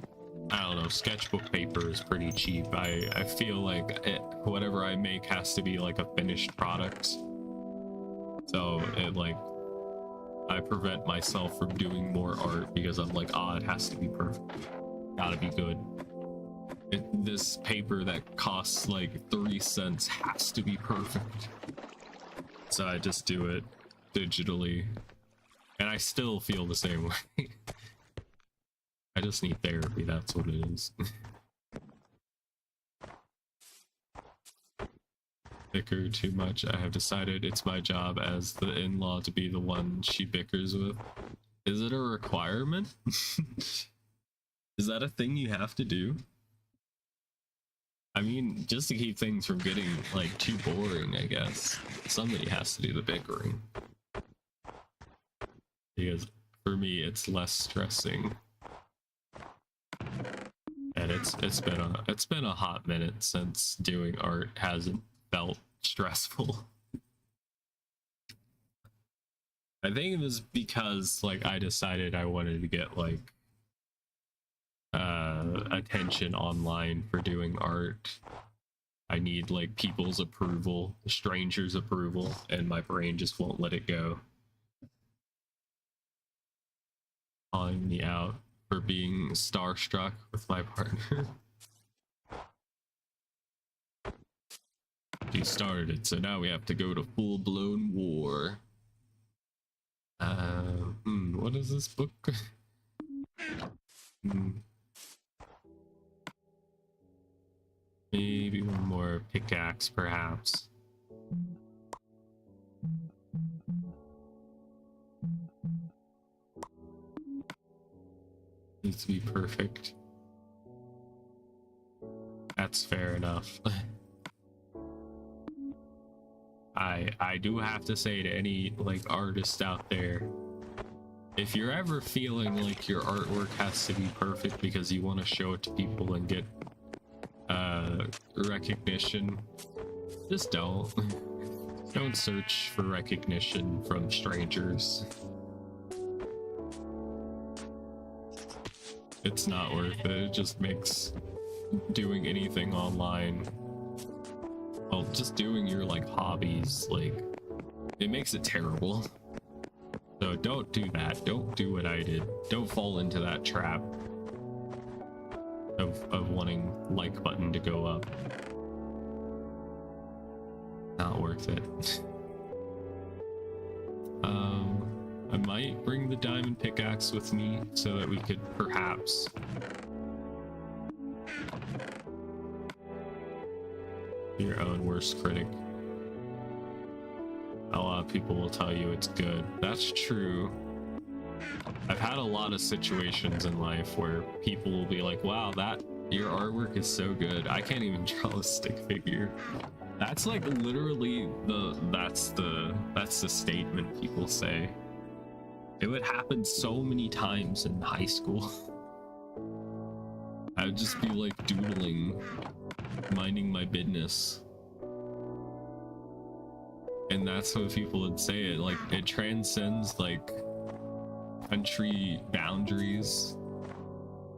I don't know, sketchbook paper is pretty cheap, I feel like whatever I make has to be like a finished product. So it like, I prevent myself from doing more art because I'm like, it has to be perfect. Gotta be good. This paper that costs like 3 cents has to be perfect. So I just do it digitally, and I still feel the same way. I just need therapy, that's what it is. Bicker too much. I have decided it's my job as the in-law to be the one she bickers with. Is it a requirement? Is that a thing you have to do? I mean, just to keep things from getting, like, too boring, I guess. Somebody has to do the bickering. Because, for me, it's less stressing. And it's been a hot minute since doing art hasn't felt stressful. I think it was because, like, I decided I wanted to get, like, attention online for doing art. I need like people's approval, strangers' approval, and my brain just won't let it go. Calling me out for being starstruck with my partner. She started it, so now we have to go to full-blown war. What is this book? Maybe one more pickaxe, perhaps. Needs to be perfect. That's fair enough. I do have to say to any like artist out there, if you're ever feeling like your artwork has to be perfect because you want to show it to people and get recognition, just don't. Don't search for recognition from strangers. It's not worth it. It just makes doing anything online, well, just doing your like hobbies, like, it makes it terrible. So don't do that. Don't do what I did. Don't fall into that trap of wanting like button to go up. Not worth it. I might bring the diamond pickaxe with me so that we could perhaps be your own worst critic. A lot of people will tell you it's good. That's true. I've had a lot of situations in life where people will be like, wow, that your artwork is so good. I can't even draw a stick figure. That's like literally that's the statement people say. It would happen so many times in high school. I would just be like doodling, minding my business. And that's what people would say. It like, it transcends like country boundaries,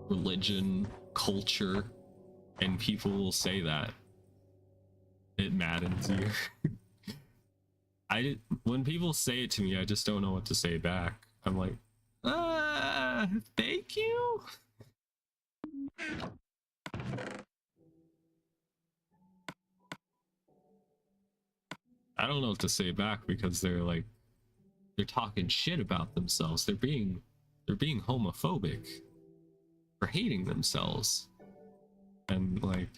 religion, culture, and people will say that. It maddens you. When people say it to me, I just don't know what to say back. I'm like, thank you. I don't know what to say back because they're talking shit about themselves. They're being homophobic for hating themselves. And like,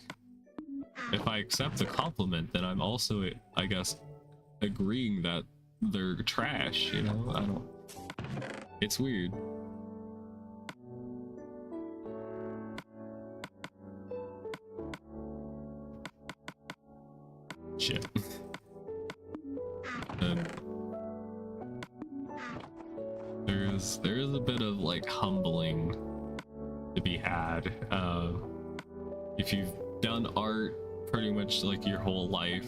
if I accept a compliment, then I'm also, I guess, agreeing that they're trash, you know? It's weird. Shit. And there is a bit of like humbling to be had. If you've done art pretty much like your whole life,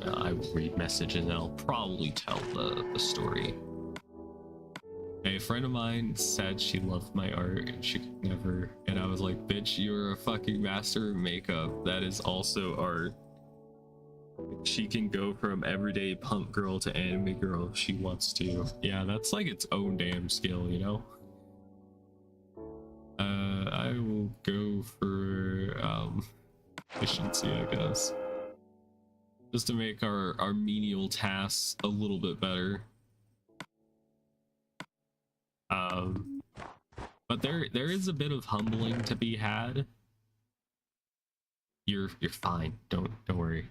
I will read messages and I'll probably tell the story. A friend of mine said she loved my art and she could never, and I was like, bitch, you're a fucking master of makeup. That is also art. She can go from everyday punk girl to anime girl if she wants to. Yeah, that's like its own damn skill, you know? I will go for efficiency, I guess. Just to make our menial tasks a little bit better. But there is a bit of humbling to be had. You're fine. Don't worry.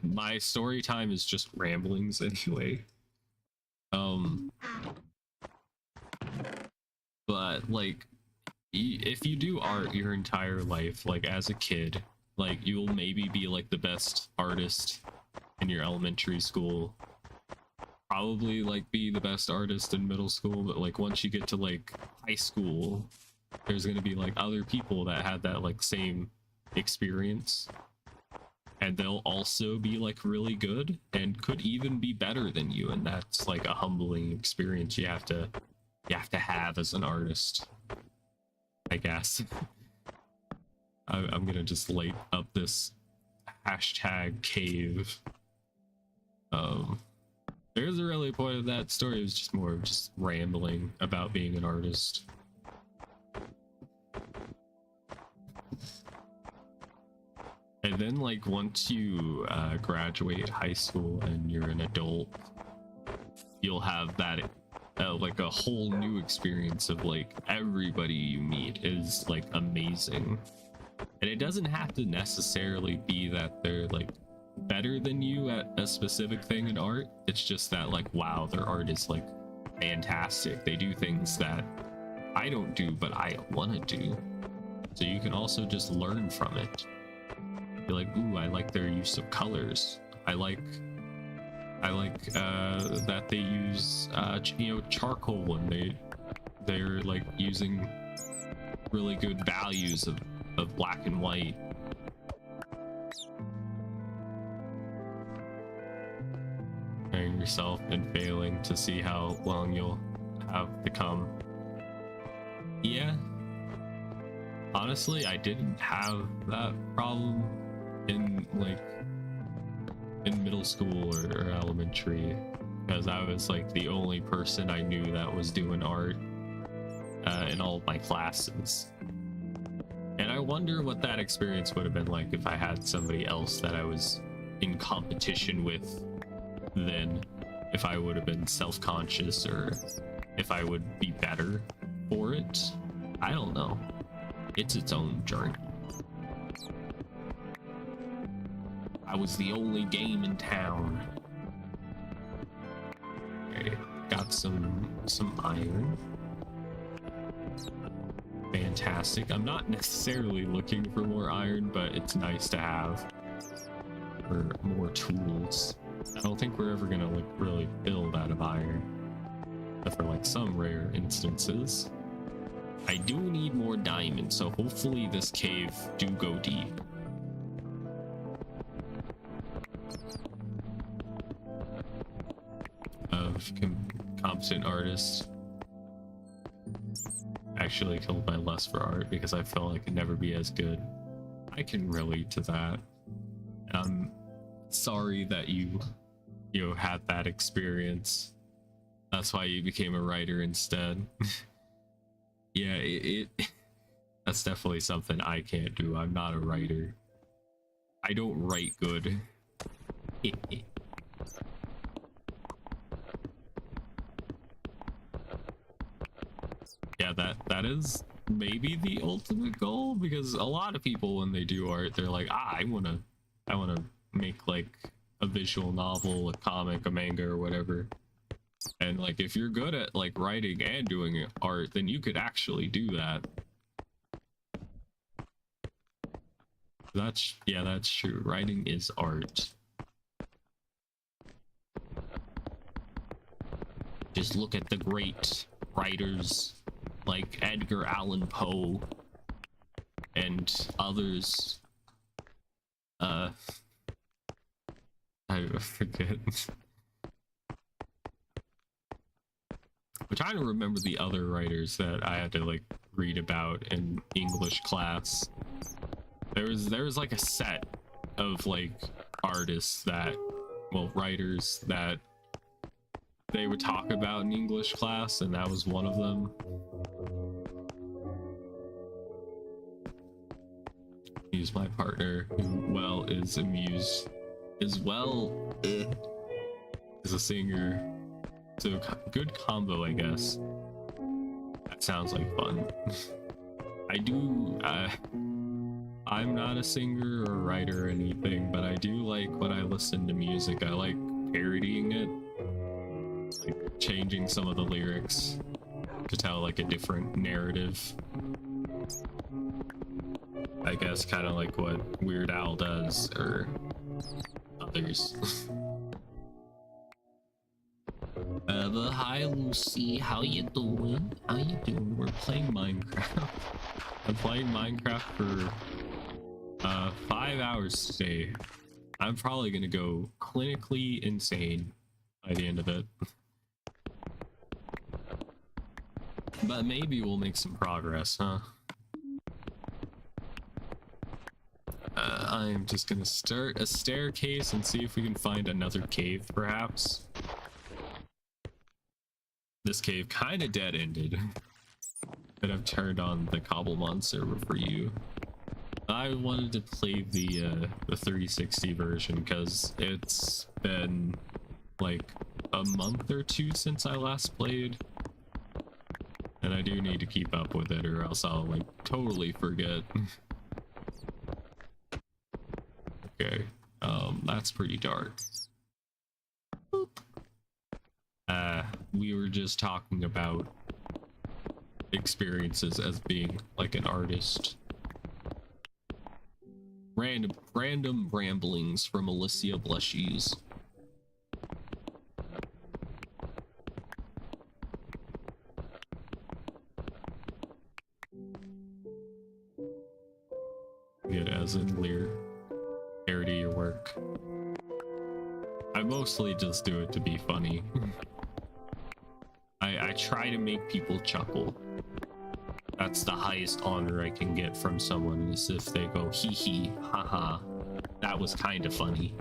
My story time is just ramblings anyway. But like, if you do art your entire life, like as a kid, like you'll maybe be like the best artist in your elementary school, probably like be the best artist in middle school, but like once you get to like high school, there's gonna be like other people that had that like same experience, and they'll also be like really good and could even be better than you, and that's like a humbling experience you have to have as an artist, I guess. I'm gonna just light up this hashtag cave. There isn't really a point of that story. It was just more of just rambling about being an artist. And then like once you graduate high school and you're an adult, you'll have that like a whole new experience of like everybody you meet is like amazing. And it doesn't have to necessarily be that they're like better than you at a specific thing in art. It's just that like, wow, their art is like fantastic. They do things that I don't do, but I want to do. So you can also just learn from it. Be like, ooh, I like their use of colors. I like that they use you know, charcoal when they're like using really good values of black and white. Comparing yourself and failing to see how long you'll have to come. Yeah. Honestly, I didn't have that problem in middle school or elementary, because I was like the only person I knew that was doing art in all of my classes. And I wonder what that experience would have been like if I had somebody else that I was in competition with then, if I would have been self-conscious or if I would be better for it. I don't know. It's its own journey. I was the only game in town. Okay, got some iron. Fantastic. I'm not necessarily looking for more iron, but it's nice to have for more tools. I don't think we're ever gonna like really build out of iron, but for like some rare instances. I do need more diamonds, so hopefully this cave do go deep. Of competent artists. Actually killed my lust for art because I felt I could never be as good. I can relate to that. And I'm sorry that you had that experience. That's why you became a writer instead. Yeah, that's definitely something I can't do. I'm not a writer. I don't write good. Yeah, that is maybe the ultimate goal, because a lot of people when they do art, they're like, I wanna make like a visual novel, a comic, a manga, or whatever. And like if you're good at like writing and doing art, then you could actually do that. That's true. Writing is art. Just look at the great writers like Edgar Allan Poe and others. I forget. I'm trying to remember the other writers that I had to like read about in English class. There was like a set of like artists that, well, writers that they would talk about in English class, and that was one of them. He's my partner, who, well, is amused, as well is a singer. So good combo, I guess. That sounds like fun. I do, I'm not a singer or writer or anything, but I do like when I listen to music, I like parodying it. Like changing some of the lyrics to tell like a different narrative. I guess kind of like what Weird Al does, or others. But hi Lucy, how you doing? How you doing? We're playing Minecraft. I'm playing Minecraft for 5 hours today. I'm probably gonna go clinically insane by the end of it. But maybe we'll make some progress, huh? I'm just gonna start a staircase and see if we can find another cave, perhaps. This cave kind of dead-ended. But I've turned on the Cobblemon server for you. I wanted to play the 360 version because it's been like a month or two since I last played. And I do need to keep up with it, or else I'll like totally forget. Okay, that's pretty dark. Boop. We were just talking about experiences as being like an artist. Random ramblings from Alicia Blushies. Get as in Lear. Parody your work. I mostly just do it to be funny. I try to make people chuckle. That's the highest honor I can get from someone, is if they go hee hee, haha. That was kind of funny.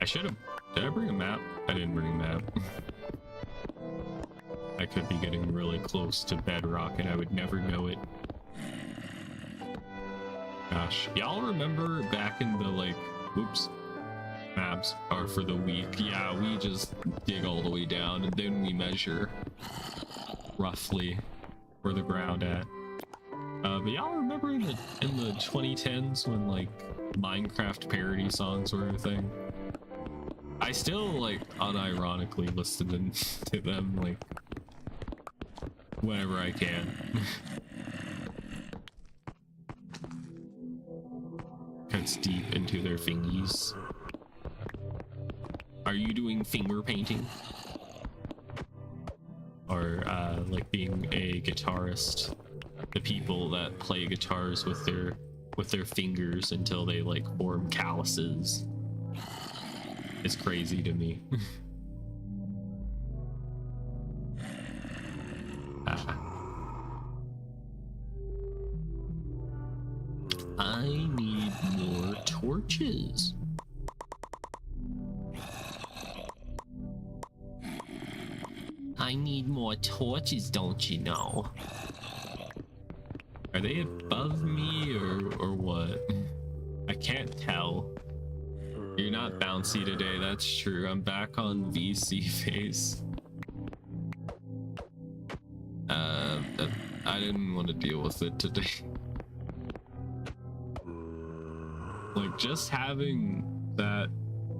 I should have. Did I bring a map? I didn't bring a map. I could be getting really close to bedrock and I would never know it. Gosh, y'all remember back in the like, whoops, maps are for the week. Yeah, we just dig all the way down and then we measure roughly where the ground at. But y'all remember in the 2010s when like Minecraft parody songs were a thing? I still like unironically listen to them like whenever I can. Cuts deep into their fingies. Are you doing finger painting? Or like being a guitarist? The people that play guitars with their fingers until they like form calluses. It's crazy to me. I need more torches. I need more torches, don't you know? Are they above me or what? I can't tell. You're not bouncy today, that's true. I'm back on VC phase. I didn't want to deal with it today. Like, just having that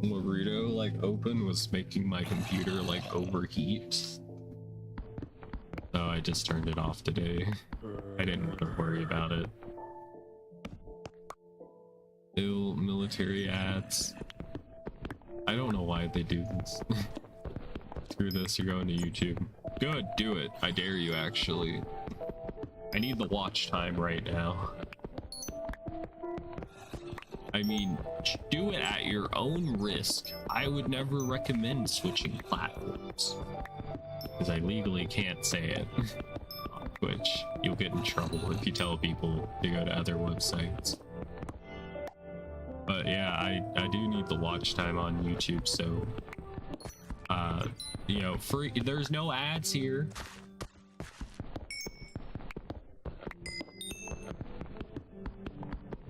Laredo like open was making my computer like overheat. So I just turned it off today. I didn't want to worry about it. Ill military ads. I don't know why they do this. Screw this, you're going to YouTube. Good, do it. I dare you, actually. I need the watch time right now. I mean, do it at your own risk. I would never recommend switching platforms. Because I legally can't say it on Twitch. You'll get in trouble if you tell people to go to other websites. But yeah, I do need the watch time on YouTube, so you know, free. There's no ads here.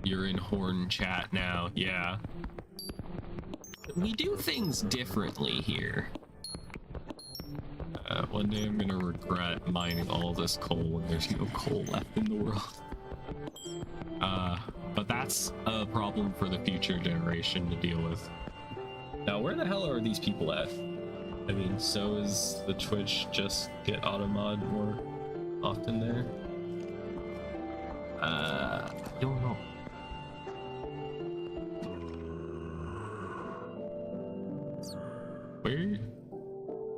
You're in Horn chat now, yeah. We do things differently here. One day I'm gonna regret mining all this coal when there's no coal left in the world. But that's a problem for the future generation to deal with. Now, where the hell are these people at? I mean, so is the Twitch just get automod more often there? I don't know.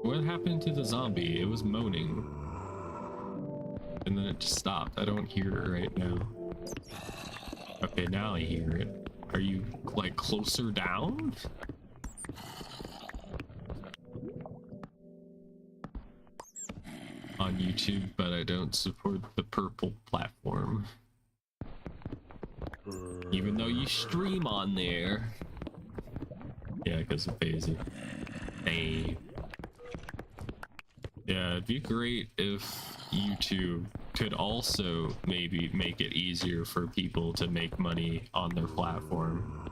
What happened to the zombie? It was moaning. And then it just stopped. I don't hear it right now. Okay, now I hear it. Are you, like, closer down? On YouTube, but I don't support the purple platform. Even though you stream on there. Yeah, because of Phasey. Hey. Yeah, it'd be great if YouTube could also maybe make it easier for people to make money on their platform.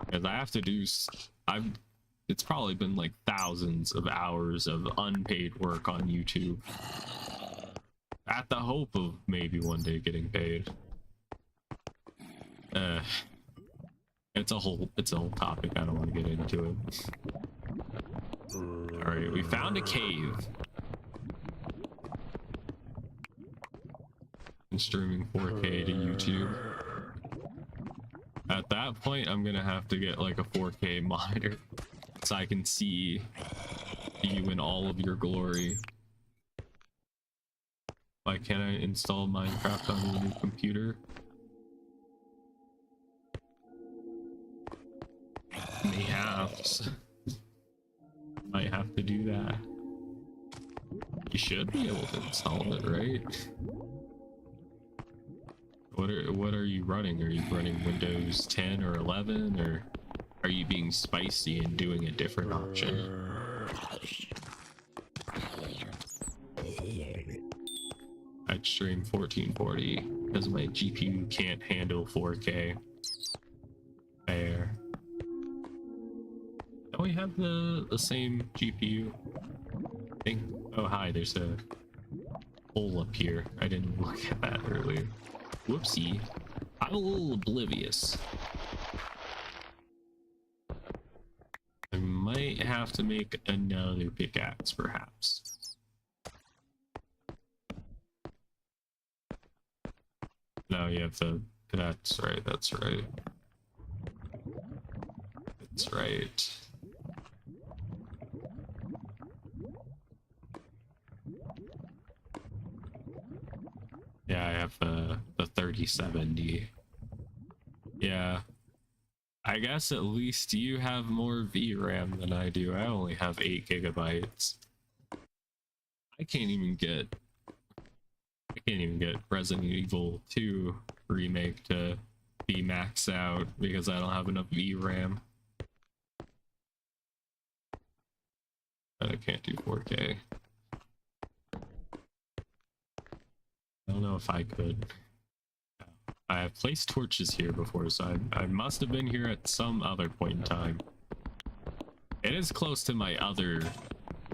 Because I have to do, it's probably been like thousands of hours of unpaid work on YouTube. At the hope of maybe one day getting paid. It's a whole topic, I don't want to get into it. Alright, we found a cave. I'm streaming 4K to YouTube. At that point, I'm gonna have to get like a 4K monitor so I can see you in all of your glory. Why can't I install Minecraft on your new computer? Mayhaps. Might have to do that. You should be able to install it, right? What are you running? Are you running Windows 10 or 11, or are you being spicy and doing a different option? I'd stream 1440 because my GPU can't handle 4K. Fair. Don't we have the same GPU? I think. Oh hi, there's a hole up here. I didn't look at that earlier. Whoopsie. I'm a little oblivious. I might have to make another pickaxe, perhaps. No, you have the... That's right, that's right. That's right. Yeah, I have the 3070. Yeah. I guess at least you have more VRAM than I do. I only have 8 gigabytes. I can't even get Resident Evil 2 remake to be maxed out because I don't have enough VRAM. And I can't do 4K. I don't know if I could. I have placed torches here before, so I must have been here at some other point in time. It is close to my other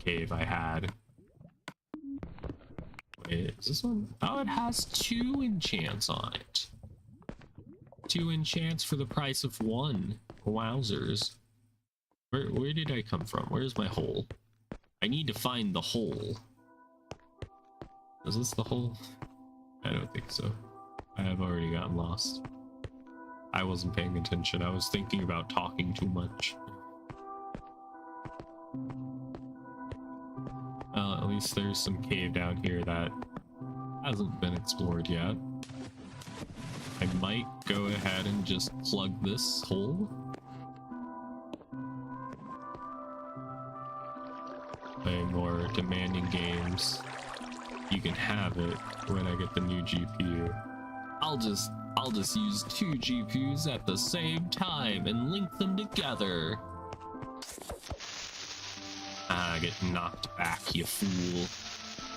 cave I had. Wait, is this one? Oh, it has 2 enchants on it. 2 enchants for the price of 1. Wowzers. Where did I come from? Where's my hole? I need to find the hole. Is this the hole? I don't think so. I have already gotten lost. I wasn't paying attention. I was thinking about talking too much. At least there's some cave down here that hasn't been explored yet. I might go ahead and just plug this hole. Playing more demanding games. You can have it when I get the new GPU. I'll just use 2 GPUs at the same time and link them together. Ah, get knocked back, you fool.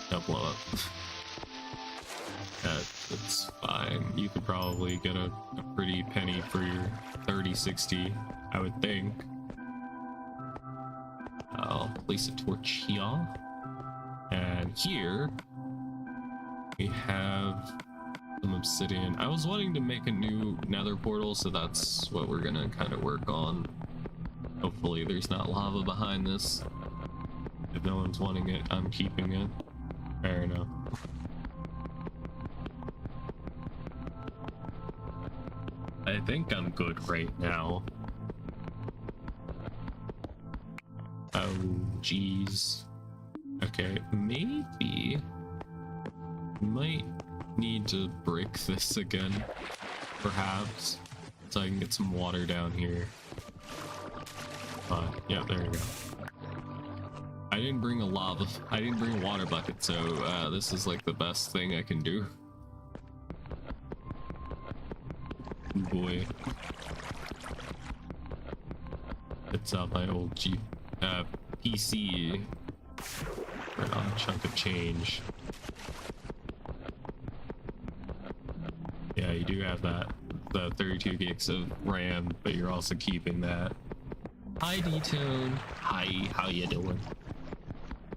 Don't blow up. That's fine. You could probably get a pretty penny for your 3060, I would think. I'll place a torch here. And here we have some obsidian. I was wanting to make a new nether portal, so that's what we're gonna kind of work on. Hopefully there's not lava behind this. If no one's wanting it, I'm keeping it. Fair enough. I think I'm good right now. Oh, jeez. Okay, maybe might need to break this again, perhaps, so I can get some water down here. Yeah, there we go. I didn't bring a water bucket, so this is like the best thing I can do. Boy. It's my old PC for a chunk of change. Yeah, you do have the 32 gigs of RAM, but you're also keeping that. Hi, D-Tone. Hi, how you doing?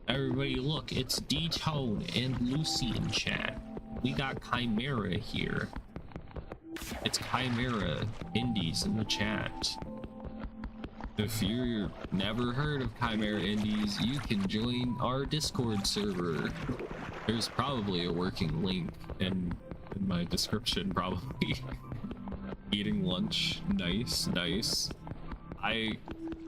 Everybody look, it's D-Tone and Lucy in chat. We got Chimera here. It's Chimera Indies in the chat. If you've never heard of Chimera Indies, you can join our Discord server. There's probably a working link in my description, probably. Eating lunch. Nice, nice. I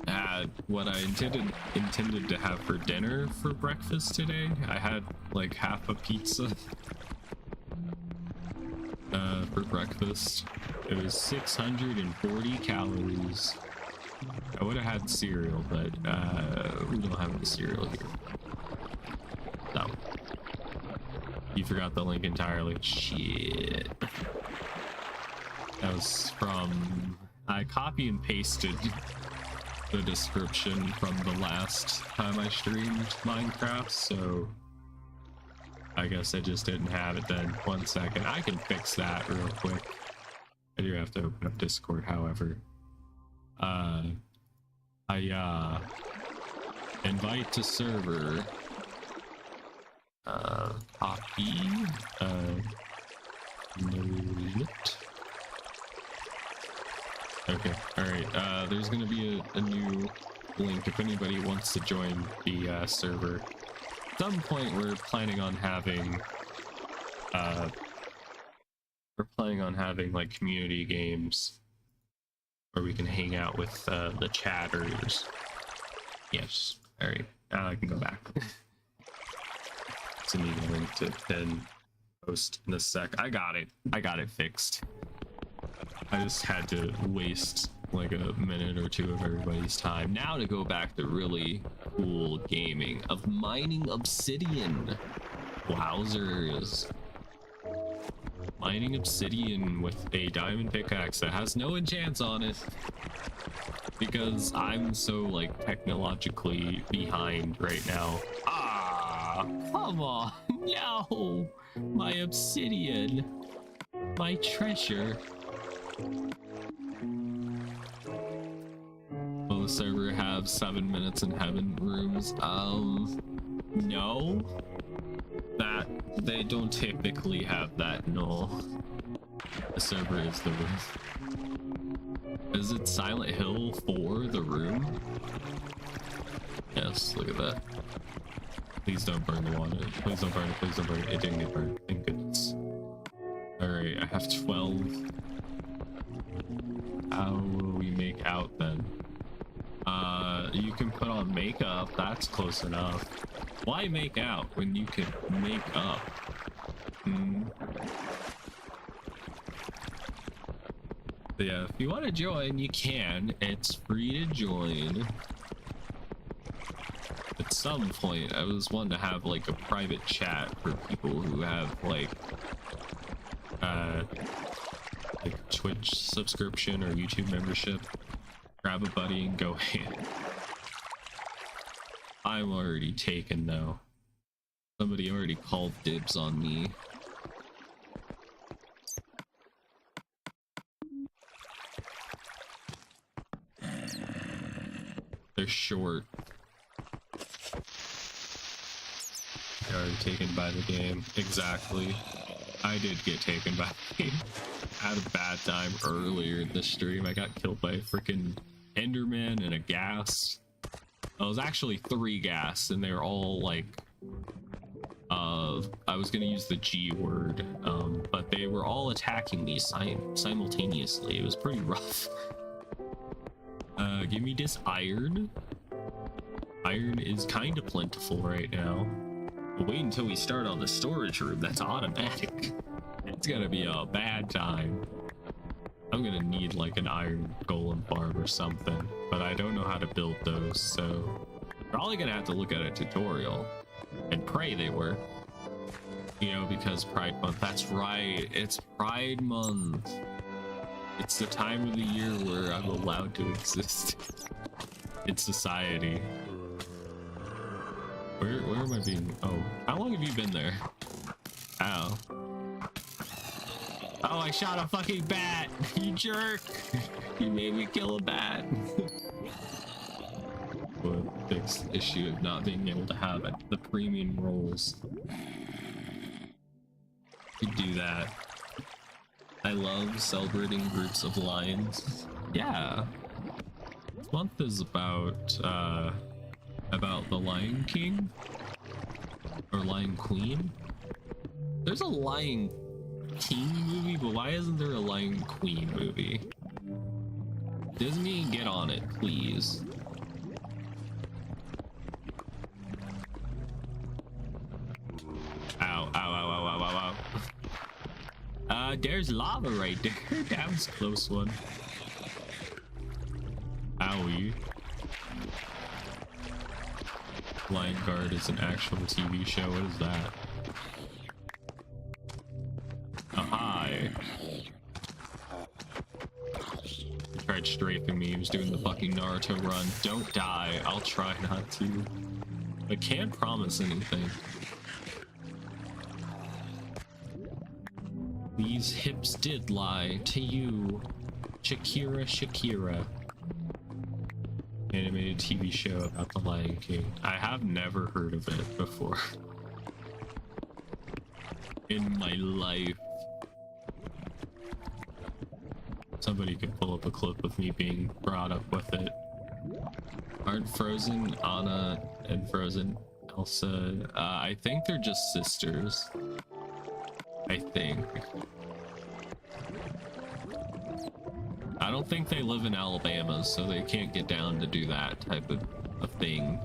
had what I intended to have for dinner for breakfast today. I had like half a pizza for breakfast. It was 640 calories. I would have had cereal, but we don't have any cereal here. No. You forgot the link entirely. Shit. That was from... I copy and pasted the description from the last time I streamed Minecraft, so I guess I just didn't have it then. 1 second. I can fix that real quick. I do have to open up Discord, however. Invite to server. Copy. Note. Okay, alright. There's gonna be a new link if anybody wants to join the server. At some point we're planning on having like community games where we can hang out with the chatters. Yes. Alright, now I can go back. It's a new link to then post in a sec. I got it fixed. I just had to waste like a minute or two of everybody's time. Now to go back to really cool gaming of mining obsidian. Wowzers. Mining obsidian with a diamond pickaxe that has no enchants on it. Because I'm so like technologically behind right now. Ah, come on. No. My obsidian. My treasure. Will the server have 7 minutes in heaven rooms? No. That they don't typically have that, no. The server is the room. Is it Silent Hill 4 the room? Yes, look at that. Please don't burn the water. Please don't burn it, please don't burn it. It didn't get burned, thank goodness. Alright, I have 12. How will we make out then? You can put on makeup, that's close enough. Why make out when you can make up? But yeah, if you want to join, you can. It's free to join. At some point, I was wanting to have like a private chat for people who have like Twitch subscription or YouTube membership. Grab a buddy and go ham. I'm already taken though. Somebody already called dibs on me. They're short. They're already taken by the game. Exactly. I did get taken by the game. I had a bad time earlier in the stream. I got killed by a freaking Enderman and a ghast. Well, it was actually 3 ghasts, and they were all like, I was gonna use the G word, but they were all attacking me simultaneously. It was pretty rough. Give me this iron. Iron is kind of plentiful right now. But wait until we start on the storage room. That's automatic. It's gonna be a bad time. I'm gonna need like an iron golem farm or something, but I don't know how to build those, so probably gonna have to look at a tutorial and pray they work. You know, because Pride Month. That's right, it's Pride Month. It's the time of the year where I'm allowed to exist in society. Where am I being? Oh, how long have you been there? Ow. Oh, I shot a fucking bat! You jerk! You made me kill a bat! Would fix the issue of not being able to have the premium rolls. You do that. I love celebrating groups of lions. Yeah. This month is about the Lion King? Or Lion Queen? There's a Lion King movie, but why isn't there a Lion Queen movie? Disney, get on it, please. Ow, ow, ow, ow, ow, ow, ow. There's lava right there. That was a close one. Owie. Lion Guard is an actual TV show. What is that? A hi. He tried strafing me. He was doing the fucking Naruto run. Don't die. I'll try not to. I can't promise anything. These hips did lie to you. Shakira, Shakira. Animated TV show about the Lion King. I have never heard of it before. In my life. Somebody could pull up a clip of me being brought up with it. Aren't Frozen Anna and Frozen Elsa? I think they're just sisters. I think. I don't think they live in Alabama, so they can't get down to do that type of thing.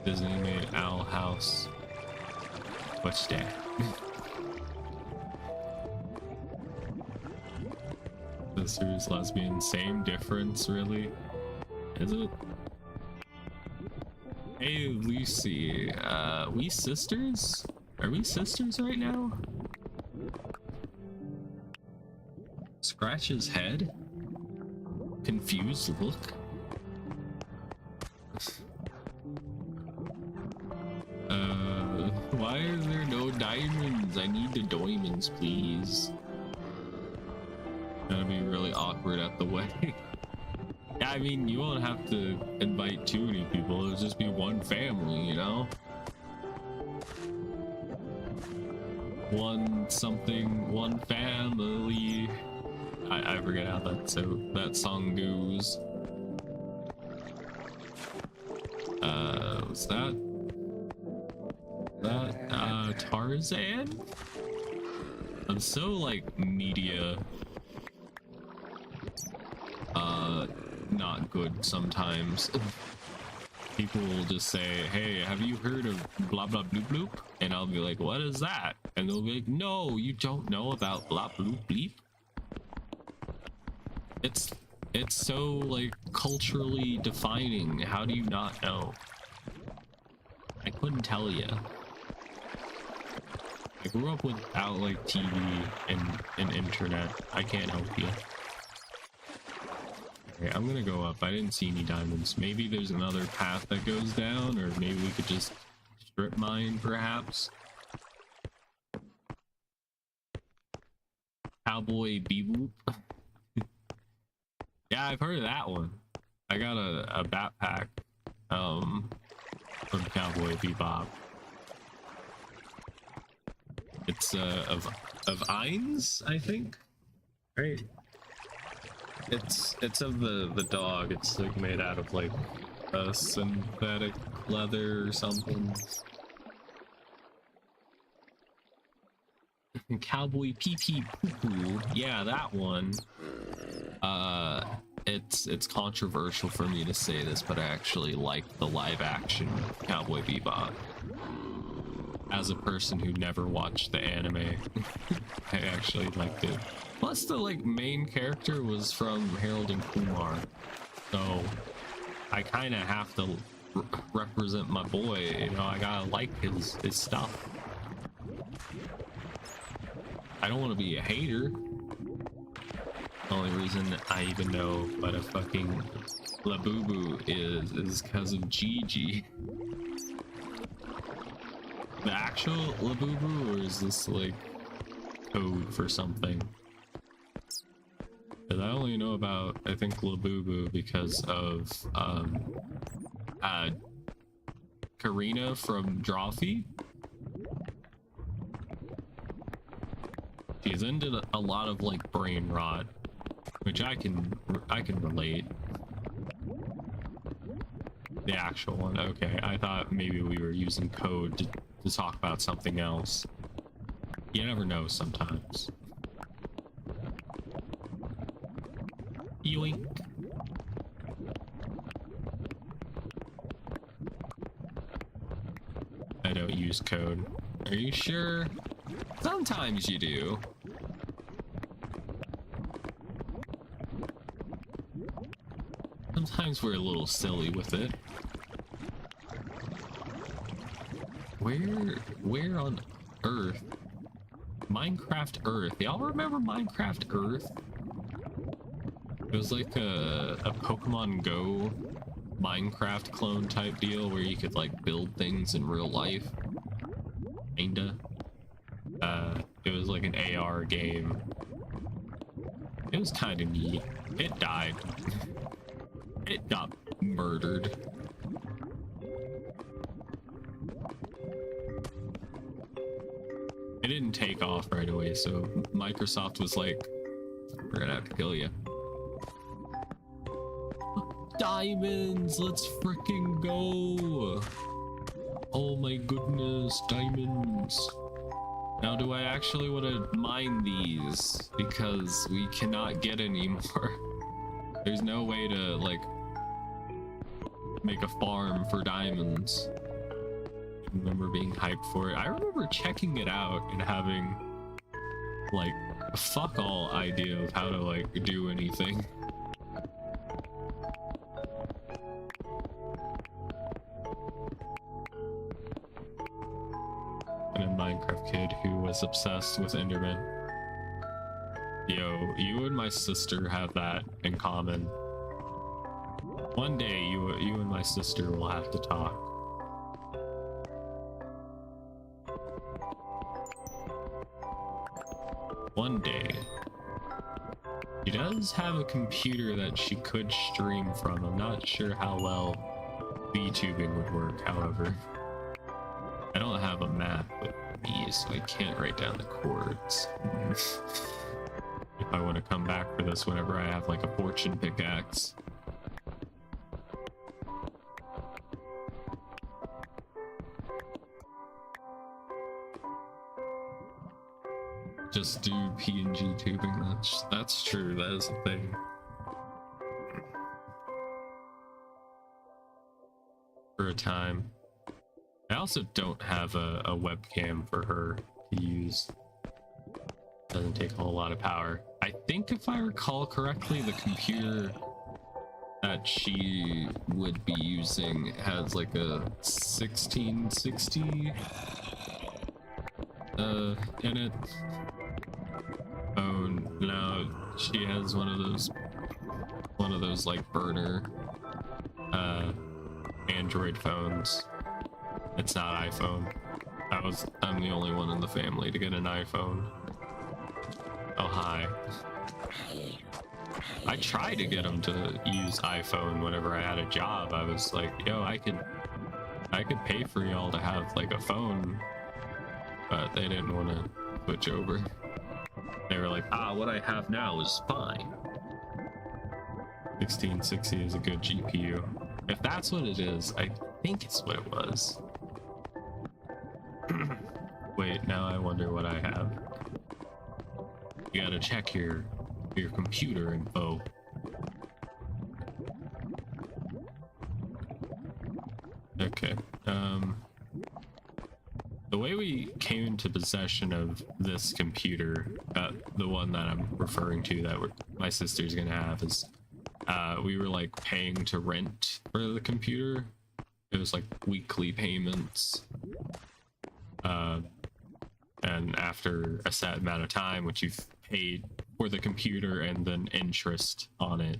Disney made Owl House. What's that? Sisters, lesbian, same difference, really? Is it? Hey, Lucy, we sisters? Are we sisters right now? Scratch his head? Confused look? Why is there no diamonds? I need the diamonds, please. Gonna be really awkward at the wedding. Yeah, I mean, you won't have to invite too many people. It'll just be one family, you know? One something, one family. I forget how that song goes. Was that Tarzan? I'm so like media not good sometimes. People will just say, hey, have you heard of blah blah bloop bloop? And I'll be like, what is that? And they'll be like, no, you don't know about blah bloop bleep. It's so like culturally defining. How do you not know? I couldn't tell you. I grew up without like TV and internet. I can't help you. Okay, I'm gonna go up. I didn't see any diamonds. Maybe there's another path that goes down, or maybe we could just strip mine, perhaps. Cowboy Bebop. Yeah, I've heard of that one. I got a backpack from Cowboy Bebop. It's of Ainz, I think. Right? It's of the dog. It's like made out of like a synthetic leather or something. Cowboy Pee Pee Poo Poo. Yeah, that one. It's controversial for me to say this, but I actually like the live action Cowboy Bebop. As a person who never watched the anime, I actually liked it. Plus the like main character was from Harold and Kumar, so I kind of have to represent my boy. You know, I gotta like his stuff. I don't want to be a hater. The only reason I even know what a fucking Labubu is because of Gigi. The actual Labubu, or is this like code for something? Because I only know about, I think, Labubu because of Karina from Drawfee. She's into a lot of like brain rot, which I can relate. The actual one, okay. I thought maybe we were using code to talk about something else. You never know sometimes. Yoink. I don't use code. Are you sure? Sometimes you do. Sometimes we're a little silly with it. Where on Earth? Minecraft Earth. Y'all remember Minecraft Earth? It was like a Pokemon Go Minecraft clone type deal where you could like build things in real life. Kinda. It was like an AR game. It was kind of neat. It died. It got murdered. It didn't take off right away, so Microsoft was like, we're gonna have to kill you. Diamonds! Let's freaking go! Oh my goodness, diamonds. Now, do I actually want to mine these? Because we cannot get any more. There's no way to, like, make a farm for diamonds. I remember being hyped for it. I remember checking it out and having, like, a fuck all idea of how to, like, do anything. And a Minecraft kid who was obsessed with Enderman. Yo, you and my sister have that in common. One day, you and my sister will have to talk. One day. She does have a computer that she could stream from. I'm not sure how well Vtubing would work, however. I don't have a map with me, so I can't write down the chords. If I want to come back for this whenever I have like a fortune pickaxe. Just do PNG tubing. That's true. That is a thing. For a time. I also don't have a webcam for her to use. Doesn't take a whole lot of power. I think if I recall correctly, the computer that she would be using has like a 1660 in it. Oh no, she has one of those like burner Android phones. It's not iPhone. I'm the only one in the family to get an iPhone. Oh, hi. I tried to get them to use iPhone whenever I had a job. I was like, yo, I could pay for y'all to have like a phone, but they didn't want to switch over. They were like, what I have now is fine. 1660 is a good GPU. If that's what it is, I think it's what it was. Wait, now I wonder what I have. You gotta check your computer info. Okay. The way we came into possession of this computer, the one that I'm referring to that my sister's gonna have, is we were like paying to rent for the computer. It was like weekly payments. And after a set amount of time, which you've paid for the computer and then interest on it,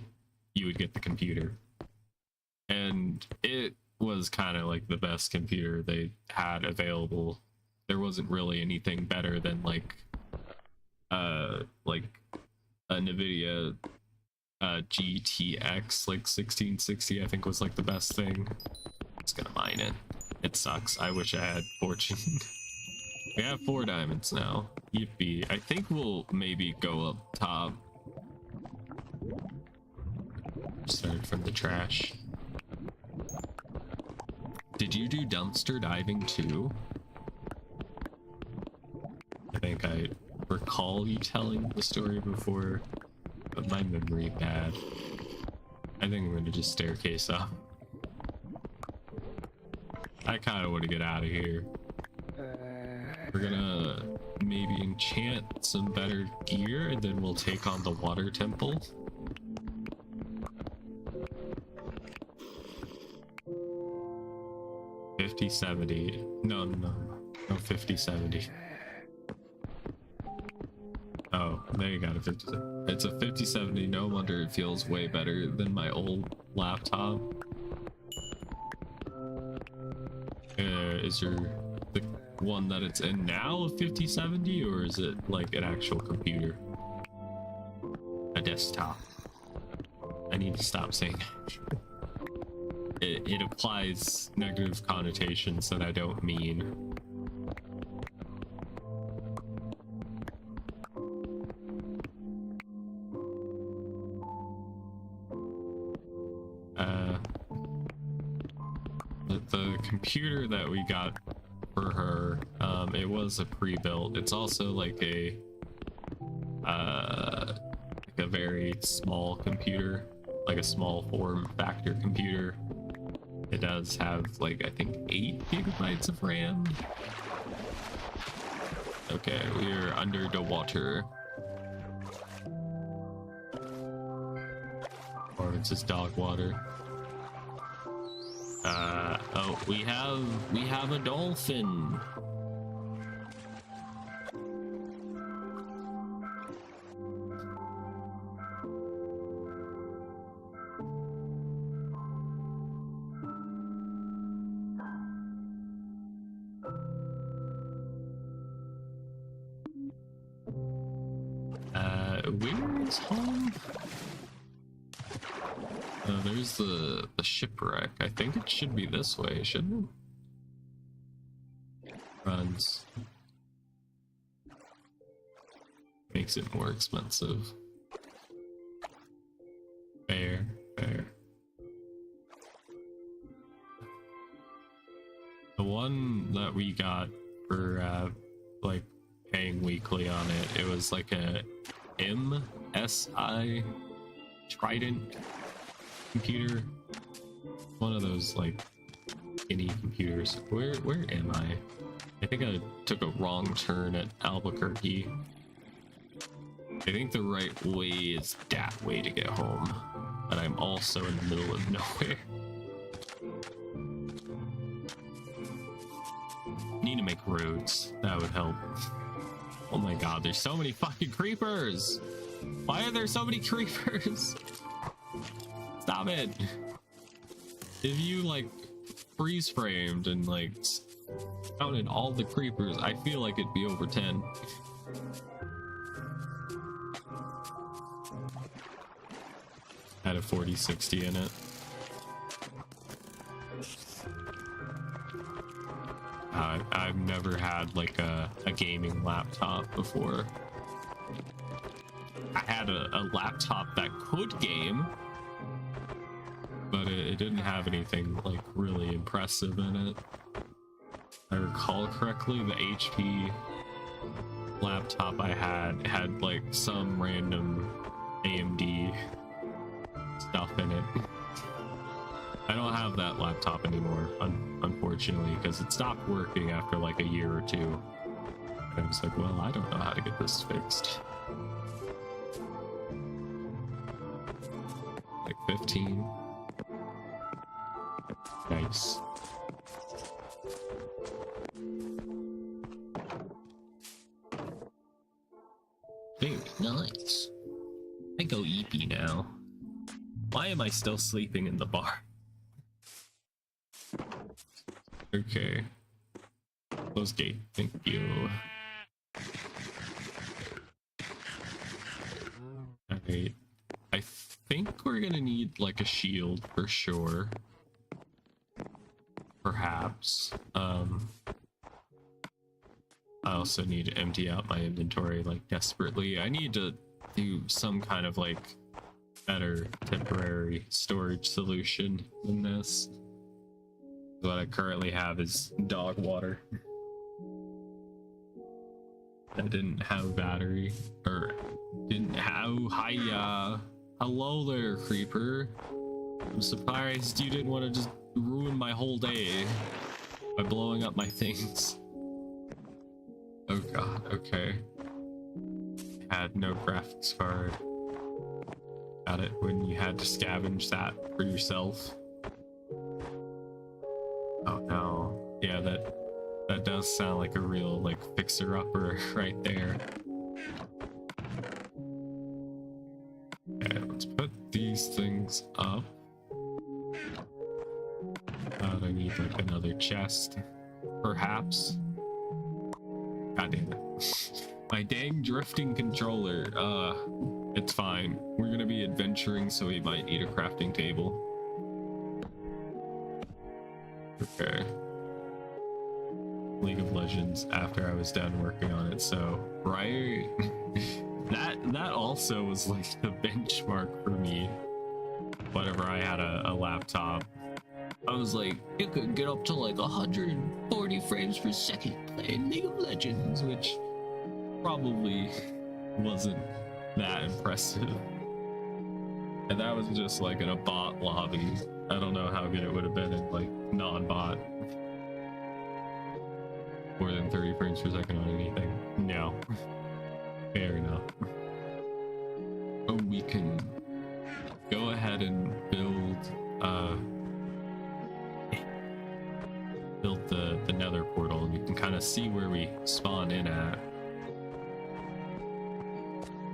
you would get the computer. And it was kind of like the best computer they had available. There wasn't really anything better than like a NVIDIA GTX like 1660, I think was like the best thing. It's gonna mine it. It sucks. I wish I had fortune. We have 4 diamonds now. Yippee. I think we'll maybe go up top. Started from the trash. Did you do dumpster diving too? I think I recall you telling the story before, but my memory bad. I think I'm gonna just staircase up. I kind of want to get out of here. We're gonna maybe enchant some better gear, and then we'll take on the water temple. $50.70. No, 50.70. Oh, there you got a 50. It's a 50.70. No wonder it feels way better than my old laptop. Is your the one that it's in now a 5070, or is it like an actual computer? A desktop. I need to stop saying it applies negative connotations that I don't mean. The computer that we got for her, it was a pre-built. It's also like a very small computer, like a small form factor computer. It does have like, I think 8 gigabytes of RAM. Okay, we're under the water. Or it's just dog water. Oh, we have a dolphin. Where is home? There's the shipwreck. I think it should be this way, shouldn't it? Runs. Makes it more expensive. Fair. The one that we got for like paying weekly on it, it was like a MSI Trident computer, one of those like skinny computers. Where am I think I took a wrong turn at Albuquerque. I think the right way is that way to get home, but I'm also in the middle of nowhere. Need to make roads, that would help. Oh my god, there's so many fucking creepers. Why are there so many creepers? Stop it. If you like freeze framed and like counted all the creepers, I feel like it'd be over 10. Had a 4060 in it. I've never had like a gaming laptop before. I had a laptop that could game, but it didn't have anything like really impressive in it. If I recall correctly, the HP laptop I had like some random AMD stuff in it. I don't have that laptop anymore, unfortunately, because it stopped working after like a year or two. And I was like, well, I don't know how to get this fixed. Like 15. Nice. Very nice. I go eepy now. Why am I still sleeping in the bar? Okay. Close gate. Thank you. Alright. I think we're gonna need like a shield for sure. Perhaps. I also need to empty out my inventory like desperately. I need to do some kind of like better temporary storage solution than this. What I currently have is dog water. I didn't have battery, or didn't have. Hiya, hello there, creeper. I'm surprised you didn't want to just ruin my whole day by blowing up my things. Oh god, okay. Had no graphics card. Got it when you had to scavenge that for yourself. Oh no. Yeah, that does sound like a real like fixer-upper right there. Okay, let's put these things up. I need like another chest, perhaps. God damn it. My dang drifting controller. It's fine. We're gonna be adventuring, so we might need a crafting table. Okay. League of Legends after I was done working on it, so right. that also was like the benchmark for me. Whenever I had a laptop, I was like, you could get up to like 140 frames per second playing League of Legends, which probably wasn't that impressive. And that was just like in a bot lobby. I don't know how good it would have been in like non-bot. More than 30 frames per second on anything. No. Fair enough. Oh, we can go ahead and build the nether portal, and you can kind of see where we spawn in at.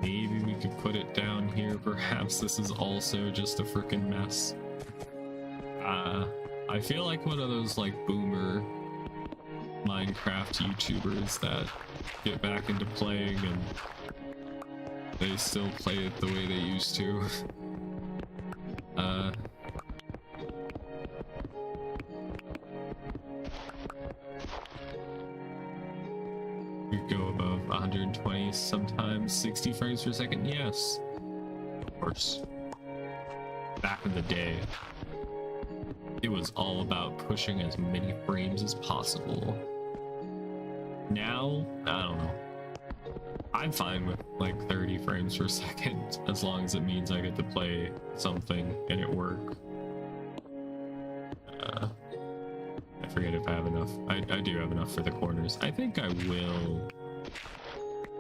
Maybe we could put it down here. Perhaps this is also just a freaking mess. I feel like one of those like boomer Minecraft YouTubers that get back into playing and they still play it the way they used to. We go above 120, sometimes 60 frames per second. Yes, of course. Back in the day, it was all about pushing as many frames as possible. Now, I don't know. I'm fine with like 30 frames per second as long as it means I get to play something and it work. I forget if I have enough. I do have enough for the corners. I think I will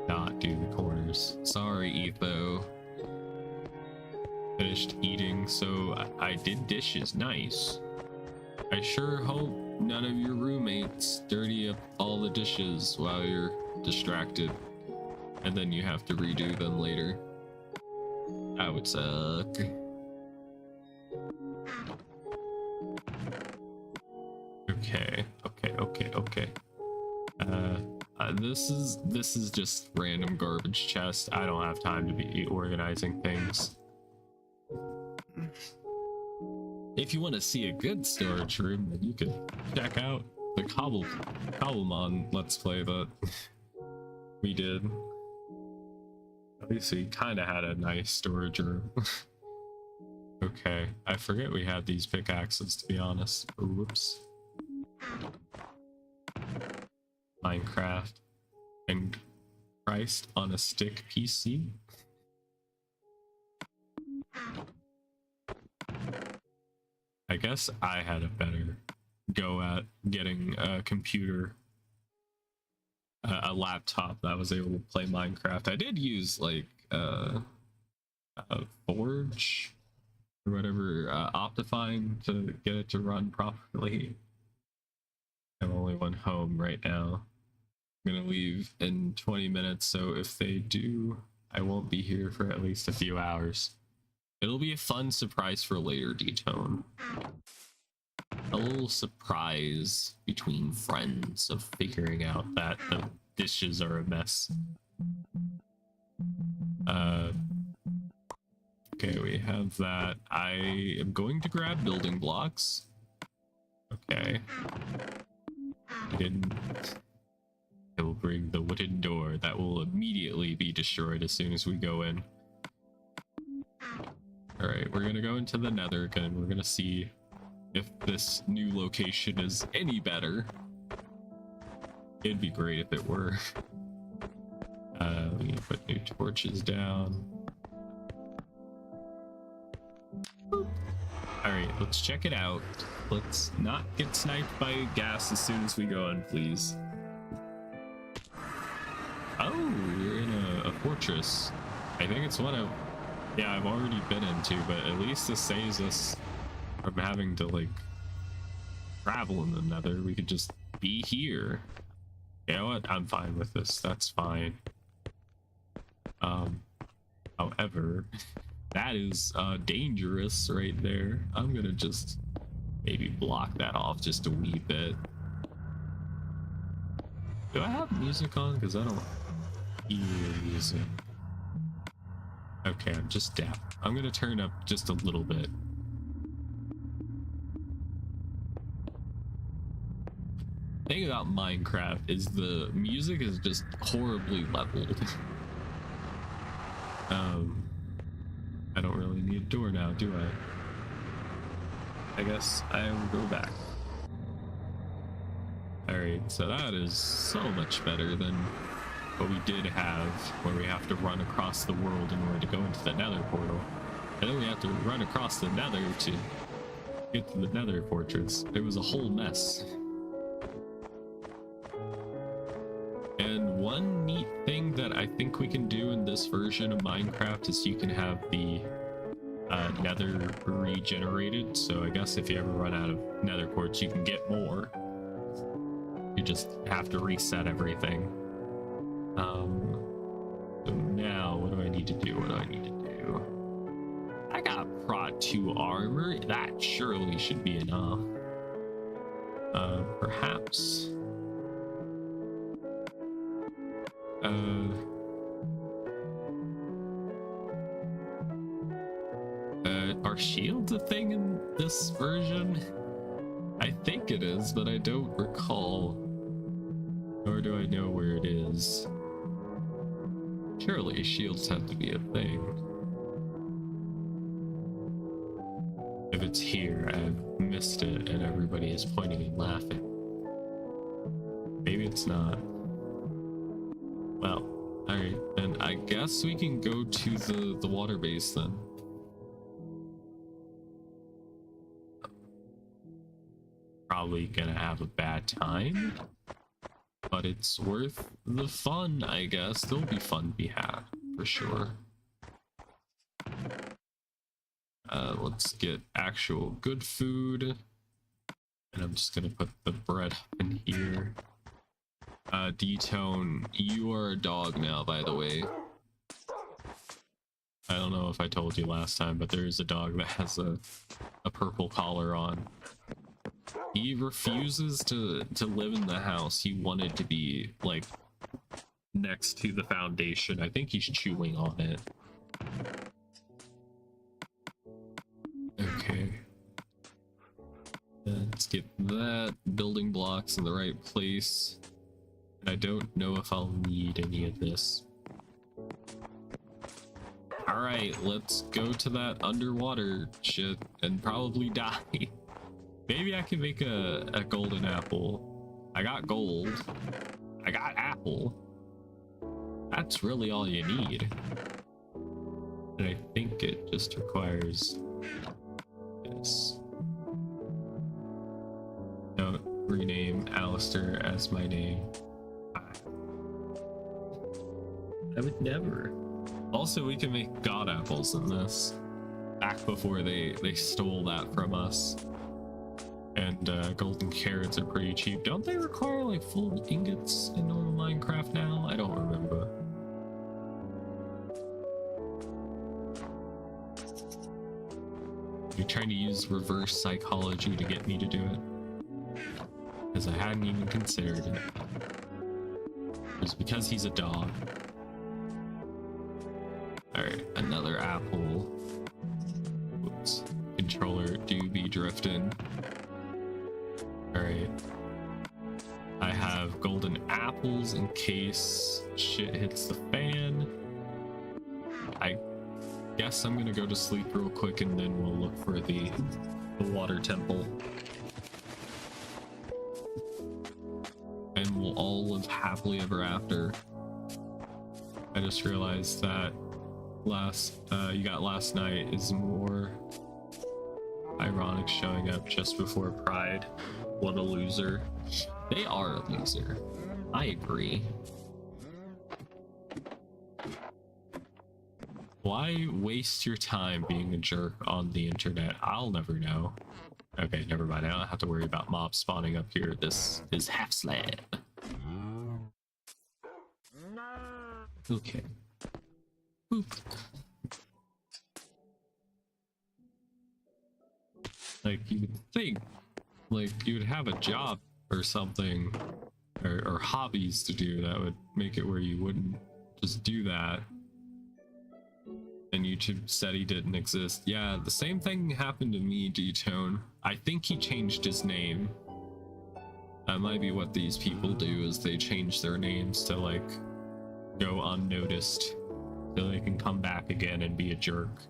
not do the corners. Sorry, Etho. Finished eating, so I did dishes. Nice. I sure hope none of your roommates dirty up all the dishes while you're distracted, and then you have to redo them later. That would suck. Okay. This is just random garbage chest. I don't have time to be organizing things. If you want to see a good storage room, then you can check out the Cobblemon Let's Play that we did. At least we kind of had a nice storage room. Okay, I forget we had these pickaxes, to be honest. Whoops. Minecraft and Christ on a stick PC. I guess I had a better go at getting a computer, a laptop that was able to play Minecraft. I did use like a Forge or whatever, Optifine to get it to run properly. I'm only one home right now. I'm gonna leave in 20 minutes, so if they do, I won't be here for at least a few hours. It'll be a fun surprise for later, D-Tone. A little surprise between friends of figuring out that the dishes are a mess. Okay, we have that. I am going to grab building blocks. Okay. I didn't. I will bring the wooden door that will immediately be destroyed as soon as we go in. Alright, we're gonna go into the nether again. We're gonna see if this new location is any better. It'd be great if it were. We need to put new torches down. Alright, let's check it out. Let's not get sniped by gas as soon as we go in, please. Oh, you're in a fortress. I think it's one of, yeah, I've already been into, but at least this saves us from having to like travel in the nether. We could just be here. You know what? I'm fine with this. That's fine. However, that is dangerous right there. I'm gonna just maybe block that off just a wee bit. Do I have music on? Because I don't hear music. Okay, I'm just deaf. I'm gonna turn up just a little bit. The thing about Minecraft is the music is just horribly leveled. I don't really need a door now, do I? I guess I will go back. Alright, so that is so much better than what we did have, where we have to run across the world in order to go into the nether portal. And then we have to run across the nether to get to the nether fortress. It was a whole mess. And one neat thing that I think we can do in this version of Minecraft is you can have the nether regenerated. So I guess if you ever run out of nether quartz, you can get more. You just have to reset everything. So now what do I need to do? What do I need to do? I got prot 2 armor. That surely should be enough. Perhaps. Are shields a thing in this version? I think it is, but I don't recall. Nor do I know where it is. Surely shields have to be a thing. If it's here, I've missed it and everybody is pointing and laughing. Maybe it's not. Well, alright, and I guess we can go to the water base then. Probably gonna have a bad time, but it's worth the fun, I guess. There'll be fun to be had, for sure. Let's get actual good food. And I'm just gonna put the bread in here. D-Tone, you are a dog now, by the way. I don't know if I told you last time, but there is a dog that has a purple collar on. He refuses to live in the house. He wanted to be, like, next to the foundation. I think he's chewing on it. Okay. Let's get that building blocks in the right place. I don't know if I'll need any of this. Alright, let's go to that underwater shit and probably die. Maybe I can make a golden apple. I got gold. I got apple. That's really all you need. And I think it just requires this. Don't rename Alistair as my name. I would never. Also, we can make god apples in this. Back before they stole that from us. And golden carrots are pretty cheap. Don't they require like full ingots in normal Minecraft now? I don't remember. You're trying to use reverse psychology to get me to do it. Because I hadn't even considered it. It was because he's a dog. Alright, another apple. Whoops. Controller do be drifting. Alright. I have golden apples in case shit hits the fan. I guess I'm gonna go to sleep real quick and then we'll look for the water temple. And we'll all live happily ever after. I just realized that you got last night is more ironic, showing up just before Pride. What a loser. They are a loser. I agree. Why waste your time being a jerk on the internet? I'll never know. Okay, never mind. I don't have to worry about mobs spawning up here. This is half slab. Okay. Boop. Like, you would think, like, you would have a job or something, or hobbies to do that would make it where you wouldn't just do that. And YouTube said he didn't exist. Yeah, the same thing happened to me, D-Tone. I think he changed his name. That might be what these people do, is they change their names to, like, go unnoticed so they can come back again and be a jerk.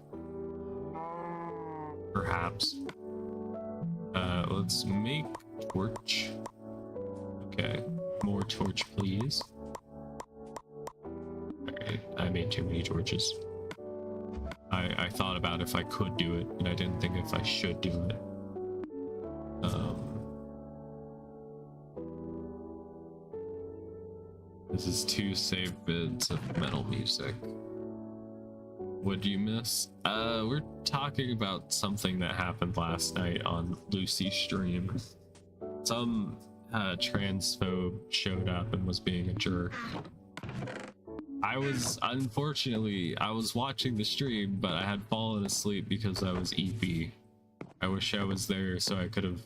Perhaps. Let's make torch. Okay, more torch, please. Alright, I made too many torches. I thought about if I could do it, and I didn't think if I should do it. This is 2 saved bits of metal music. What'd you miss? We're talking about something that happened last night on Lucy's stream. Some transphobe showed up and was being a jerk. Unfortunately, I was watching the stream, but I had fallen asleep because I was EP. I wish I was there so I could have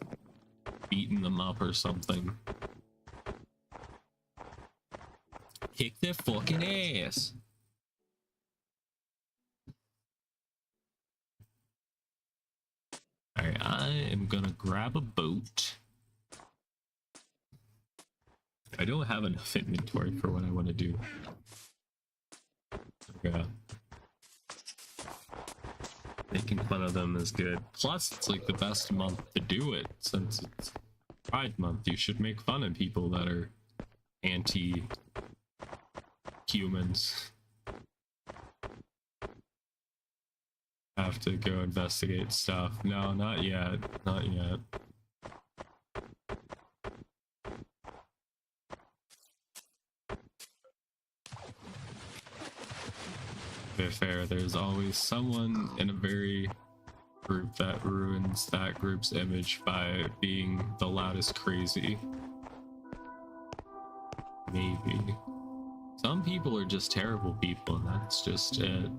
beaten them up or something. Kick their fucking ass. Alright, I am gonna grab a boat. I don't have enough inventory for what I want to do. Okay. Making fun of them is good. Plus, it's like the best month to do it, since it's Pride Month. You should make fun of people that are anti-humans. Have to go investigate stuff. No, not yet. Not yet. To be fair, there's always someone in a very group that ruins that group's image by being the loudest crazy. Maybe. Some people are just terrible people, and that's just it.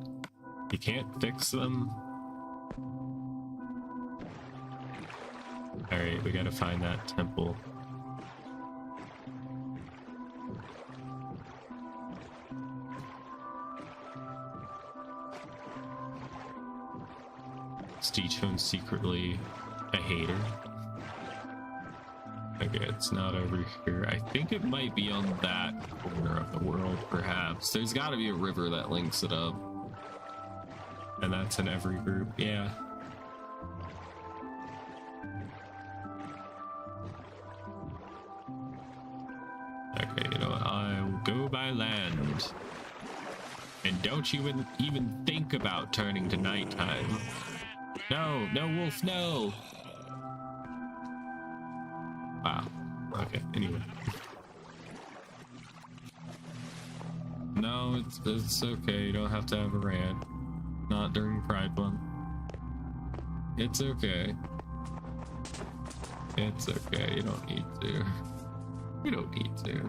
You can't fix them. Alright, we gotta find that temple. T-Tone's secretly a hater. Okay, it's not over here. I think it might be on that corner of the world, perhaps. There's gotta be a river that links it up. And that's in every group, yeah. Okay, you know what? I will go by land. And don't you even think about turning to nighttime. No, no, wolf, no! Wow. Okay, anyway. No, it's okay. You don't have to have a rant. Not during Pride Month. It's okay. It's okay. You don't need to. You don't need to.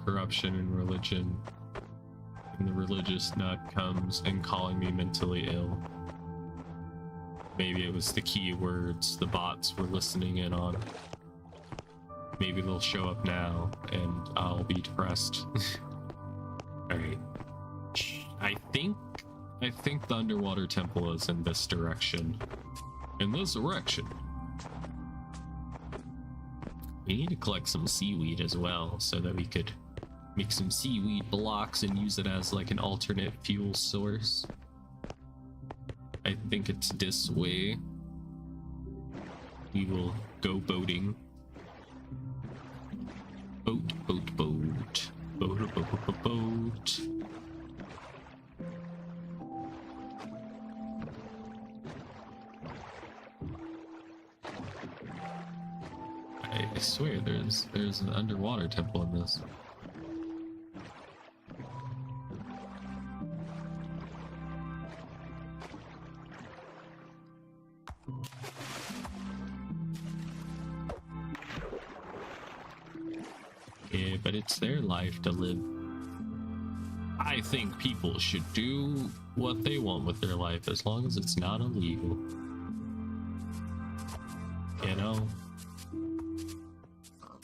Corruption in religion. And the religious nut comes and calling me mentally ill. Maybe it was the keywords the bots were listening in on. Maybe they'll show up now and I'll be depressed. Alright. I think the underwater temple is in this direction. In this direction. We need to collect some seaweed as well so that we could make some seaweed blocks and use it as like an alternate fuel source. I think it's this way. We will go boating. Boat, boat, boat. Boat, boat, boat, boat, boat. I swear there's an underwater temple in this. Yeah, but it's their life to live. I think people should do what they want with their life as long as it's not illegal. You know?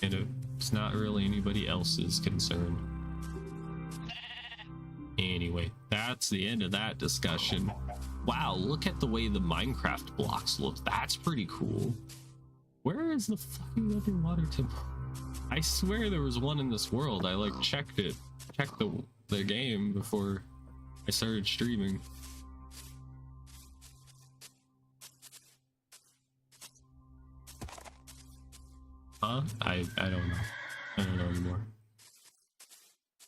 And it's not really anybody else's concern. Anyway, that's the end of that discussion. Wow, look at the way the Minecraft blocks look. That's pretty cool. Where is the fucking underwater temple? I swear there was one in this world. I like checked the game before I started streaming. Huh? I don't know. I don't know anymore.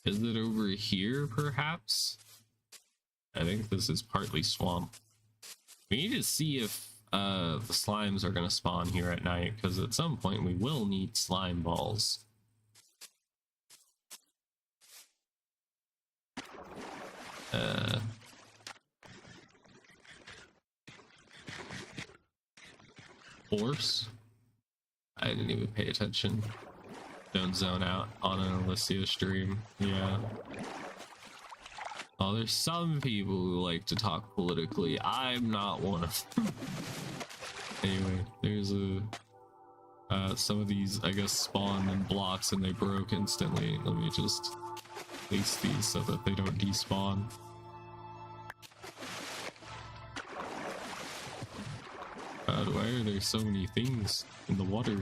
Is it over here, perhaps? I think this is partly swamp. We need to see if the slimes are going to spawn here at night, because at some point we will need slime balls. Horse? I didn't even pay attention. Don't zone out on an Alicia stream. Yeah. Oh, there's some people who like to talk politically. I'm not one of them. Anyway, there's some of these, I guess, spawned in blocks and they broke instantly. Let me just place these so that they don't despawn. God, why are there so many things in the water?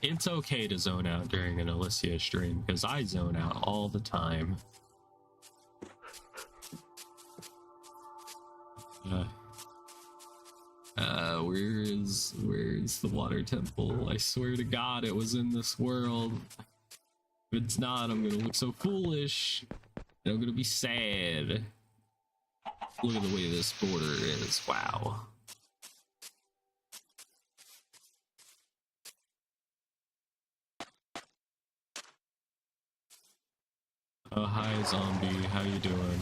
It's okay to zone out during an Alicia stream, because I zone out all the time. Where is the water temple? I swear to God it was in this world. If it's not, I'm gonna look so foolish. And I'm gonna be sad. Look at the way this border is. Wow. Oh, hi zombie, how you doing?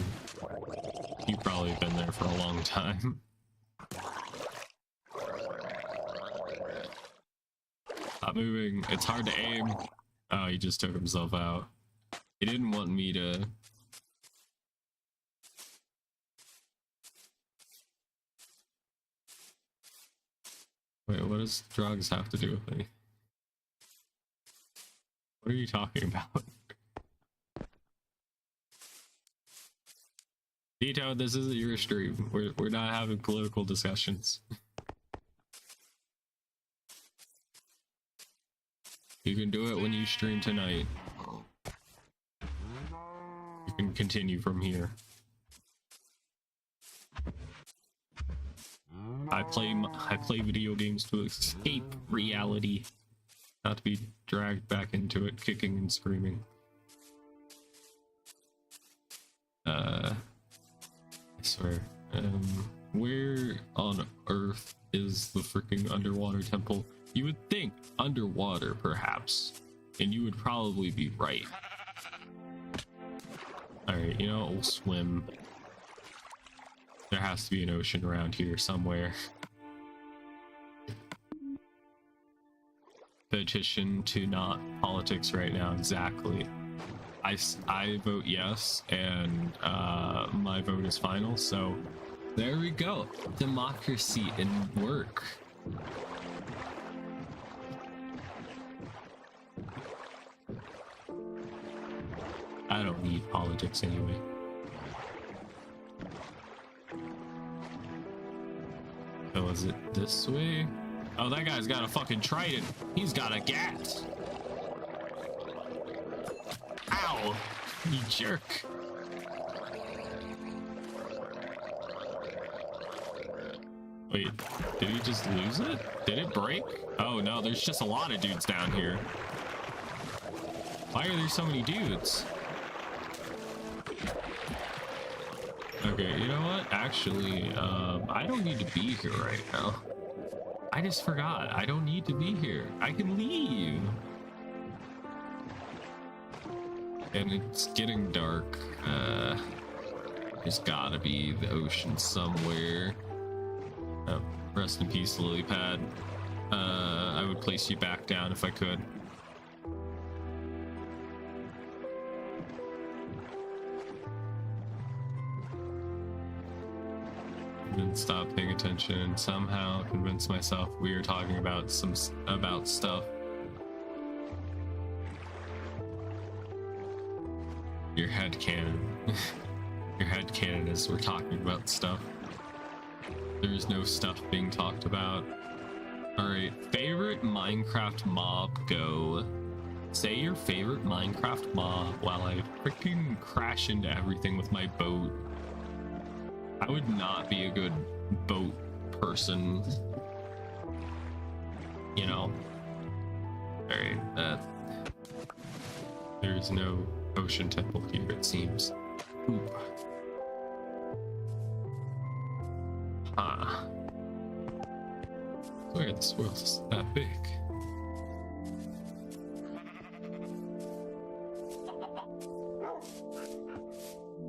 You've probably been there for a long time. Stop moving, it's hard to aim. Oh, he just took himself out. He didn't want me to... Wait, what does drugs have to do with me? What are you talking about? Dito, this isn't your stream. We're not having political discussions. You can do it when you stream tonight. You can continue from here. I play video games to escape reality, not to be dragged back into it, kicking and screaming. I swear. Where on earth is the freaking underwater temple? You would think underwater, perhaps, and you would probably be right. Alright, you know, we'll swim. There has to be an ocean around here somewhere. Petition to not politics right now, exactly. I vote yes, and my vote is final, so there we go. Democracy in work. I don't need politics anyway. Oh, is it this way? Oh, that guy's got a fucking trident. He's got a gat. Ow! You jerk. Wait, did he just lose it? Did it break? Oh no, there's just a lot of dudes down here. Why are there so many dudes? Okay, you know what? Actually, I don't need to be here right now. I just forgot. I don't need to be here. I can leave. And it's getting dark. There's gotta be the ocean somewhere. Oh, rest in peace, lily pad. I would place you back down if I could. Then stop paying attention and somehow convince myself we are talking about stuff. Your headcanon. Your headcanon is we're talking about stuff. There is no stuff being talked about. Alright, favorite Minecraft mob, go. Say your favorite Minecraft mob while I freaking crash into everything with my boat. I would not be a good boat person. You know? Alright, there's no ocean temple here, it seems. Oop. Ah. Swear this world is that big.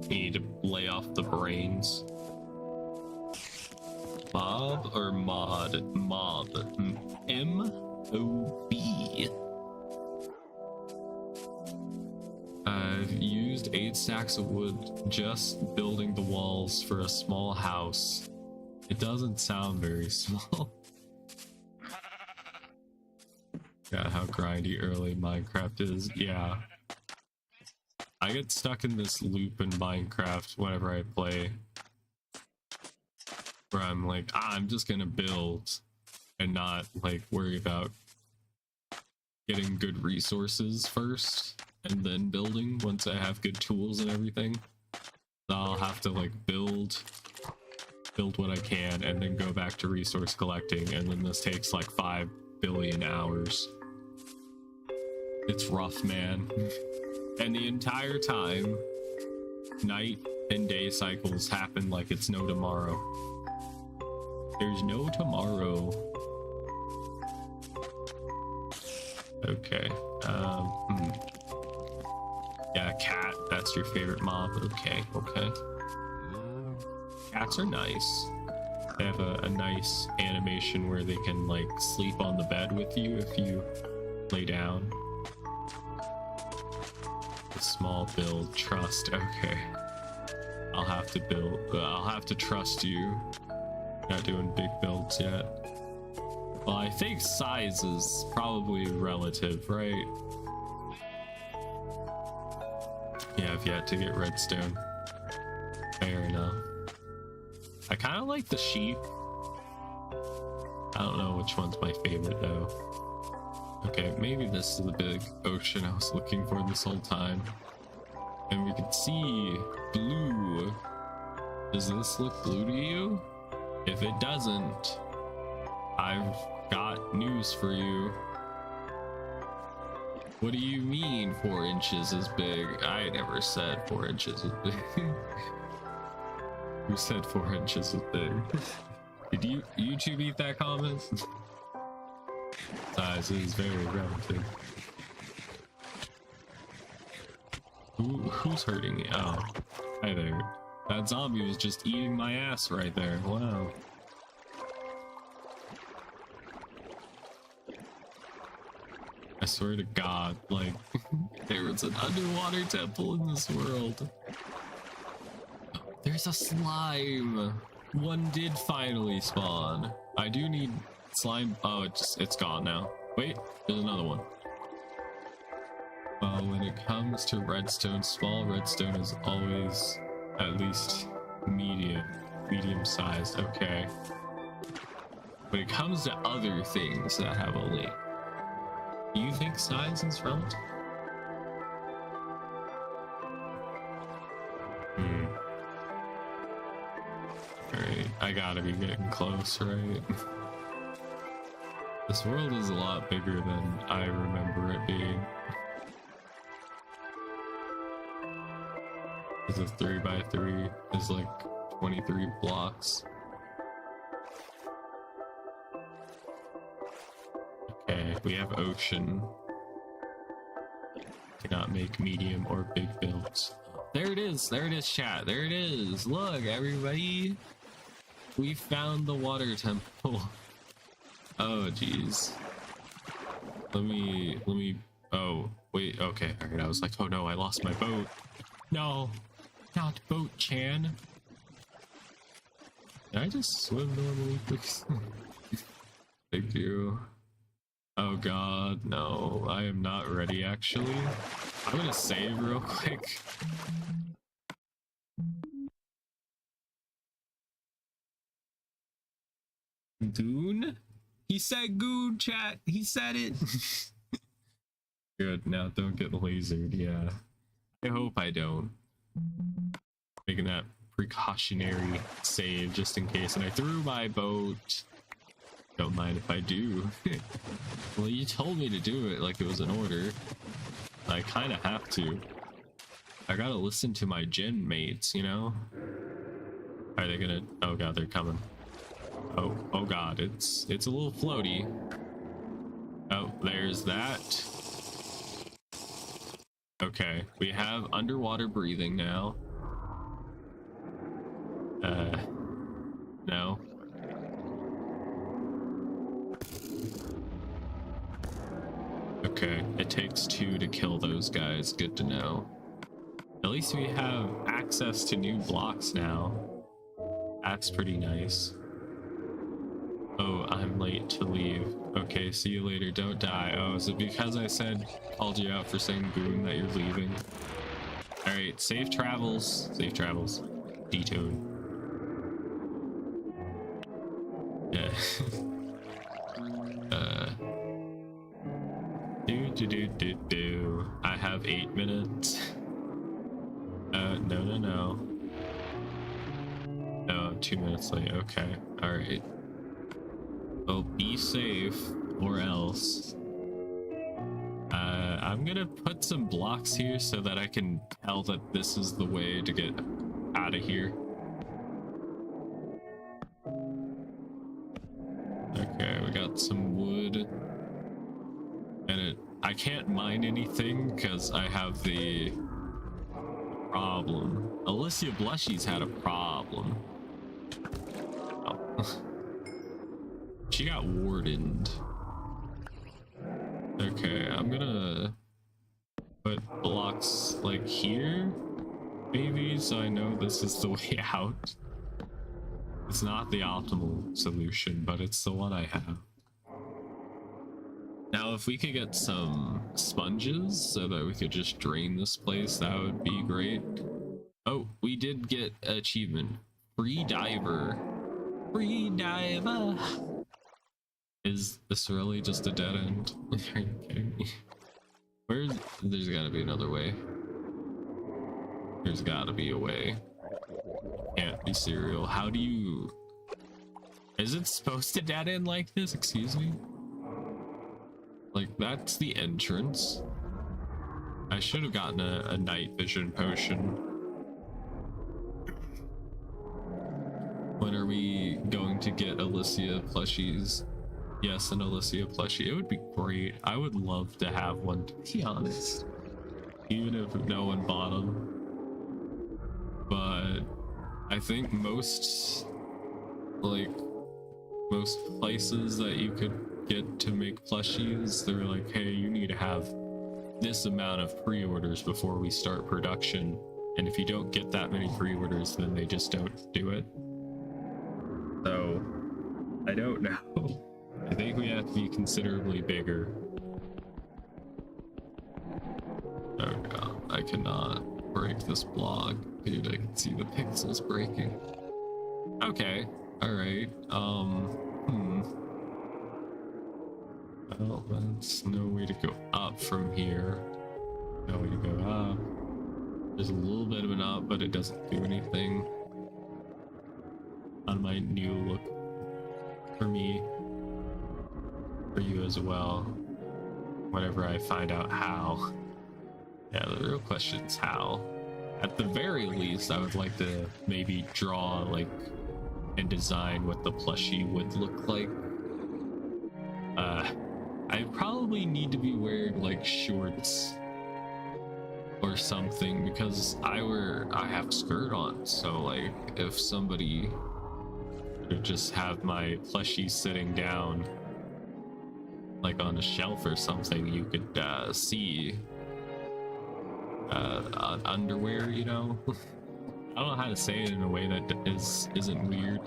Need to lay off the brains. Mob or mod? Mob. M-O-B. I've used 8 stacks of wood just building the walls for a small house. It doesn't sound very small. Yeah, how grindy early Minecraft is. Yeah. I get stuck in this loop in Minecraft whenever I play. Where I'm like, I'm just gonna build and not like worry about getting good resources first and then building once I have good tools and everything. So I'll have to like build what I can and then go back to resource collecting, and then this takes like 5 billion hours. It's rough, man. And the entire time, night and day cycles happen like it's no tomorrow. There's no tomorrow. Okay. Yeah, cat. That's your favorite mob. Okay, okay. Cats are nice. They have a nice animation where they can like sleep on the bed with you if you lay down. A small build, trust. Okay. I'll have to build. I'll have to trust you. Not doing big builds yet. Well, I think size is probably relative, right? Yeah, I've yet to get redstone. Fair enough. I kind of like the sheep. I don't know which one's my favorite though. Okay, maybe this is the big ocean I was looking for this whole time. And we can see blue. Does this look blue to you? If it doesn't, I've got news for you. What do you mean 4 inches is big? I never said 4 inches is big. Who said 4 inches is big? Did you YouTube eat that comment? Size is very relative. Who's hurting me? Oh, hi there. That zombie was just eating my ass right there. Wow. I swear to God, like, there was an underwater temple in this world. There's a slime. One did finally spawn. I do need slime. Oh, it's gone now. Wait, there's another one. When it comes to redstone, small redstone is always at least medium sized. Okay. When it comes to other things that have a link, do you think size is relative? Alright, I gotta be getting close, right? This world is a lot bigger than I remember it being. This is 3x3 is like 23 blocks. Okay, we have ocean. Cannot make medium or big builds. There it is, chat. There it is. Look, everybody. We found the water temple. Oh, jeez. Let me, oh, wait, okay, alright, I was like, oh no, I lost my boat. No, not boat, Chan. Can I just swim normally, please? Thank you. Oh god, no, I am not ready, actually. I'm gonna save real quick. Goon? He said goon, chat. He said it. Good, now don't get lasered, yeah. I hope I don't. Making that precautionary save just in case. And I threw my boat. Don't mind if I do. Well, you told me to do it like it was an order. I kind of have to. I gotta listen to my gen mates, you know? Are they gonna... Oh god, they're coming. Oh god, it's a little floaty. Oh, there's that. Okay, we have underwater breathing now. No. Okay, it takes 2 to kill those guys. Good to know. At least we have access to new blocks now. That's pretty nice. Oh, I'm late to leave. Okay, see you later. Don't die. Oh, is it because I called you out for saying goon that you're leaving? Alright, safe travels. Safe travels. Detone. Yeah. I have 8 minutes. No. Oh, 2 minutes late. Okay. Alright. Well, be safe, or else. I'm gonna put some blocks here so that I can tell that this is the way to get out of here. Okay, we got some wood. And I can't mine anything because I have the problem. Alicia Blushy's had a problem. Oh. She got wardened. Okay, I'm gonna put blocks like here, maybe, so I know this is the way out. It's not the optimal solution, but it's the one I have. Now, if we could get some sponges so that we could just drain this place, that would be great. Oh, we did get an achievement. Free diver. Free diver. Is this really just a dead end? Are you kidding me? There's gotta be another way. There's gotta be a way. Can't be serial. How do you... Is it supposed to dead end like this? Excuse me? Like, that's the entrance. I should have gotten a night vision potion. When are we going to get Alicia plushies? Yes, an Alicia plushie. It would be great. I would love to have one, to be honest. Even if no one bought them. But I think most places that you could get to make plushies, they're like, hey, you need to have this amount of pre-orders before we start production. And if you don't get that many pre-orders, then they just don't do it. So, I don't know. I think we have to be considerably bigger. Oh god, I cannot break this block. Dude, I can see the pixels breaking. Okay, alright, Well, that's no way to go up from here. No way to go up. There's a little bit of an up, but it doesn't do anything on my new look for me. For you as well. Whenever I find out how. Yeah, the real question is how. At the very least, I would like to maybe draw, like, and design what the plushie would look like. I probably need to be wearing, like, shorts or something, because I have skirt on, so, like, if somebody Or just have my plushie sitting down like on a shelf or something. You could see underwear, you know. I don't know how to say it in a way that isn't weird.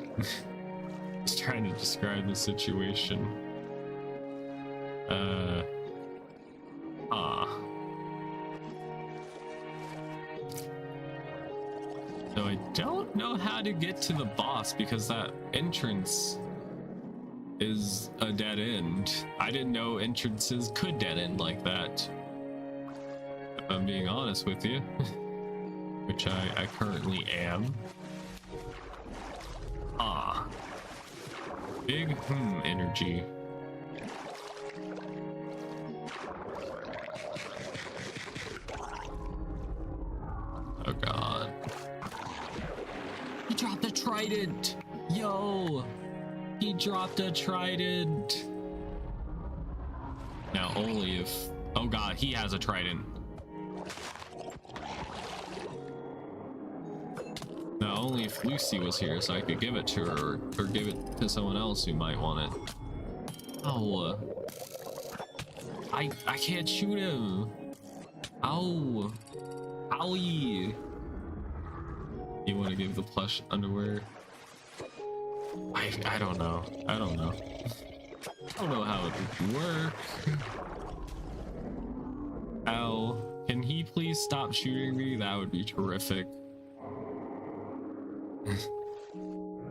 Just trying to describe the situation. So I don't know how to get to the boss because that entrance is a dead end. I didn't know entrances could dead end like that, if I'm being honest with you. Which I currently am. Big energy. Oh god. He dropped a trident! Yo! He dropped a trident! Now only if... Oh god, he has a trident. Now only if Lucy was here so I could give it to her or give it to someone else who might want it. Oh. I can't shoot him. Ow. Owie. You want to give the plush underwear? I don't know. I don't know. I don't know how it would work. Ow. Can he please stop shooting me? That would be terrific.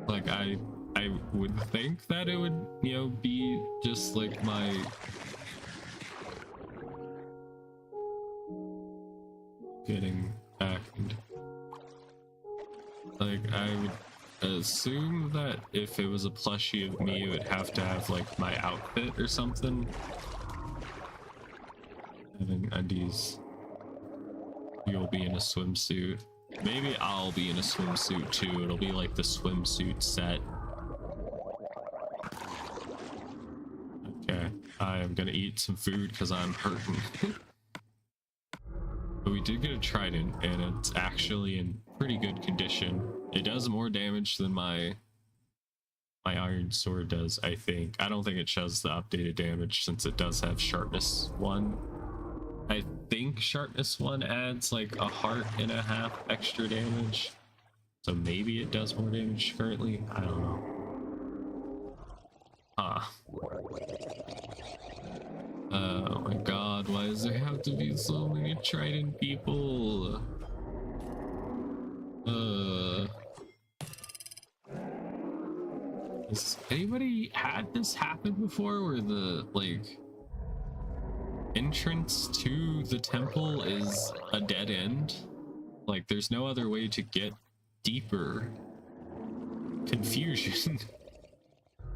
Like I would think that it would, you know, be just like my getting back. Like I would assume that if it was a plushie of me, it would have to have like my outfit or something. Having undies. You'll be in a swimsuit. Maybe I'll be in a swimsuit too. It'll be like the swimsuit set. Okay, I am gonna eat some food because I'm hurting. But we did get a trident and it's actually in pretty good condition. It does more damage than my iron sword does, I think. I don't think it shows the updated damage since it does have sharpness 1. I think sharpness 1 adds like a heart and a half extra damage. So maybe it does more damage currently. I don't know. Oh my god, why does there have to be so many trident people? Has anybody had this happen before where the like entrance to the temple is a dead end? Like there's no other way to get deeper. Confusion.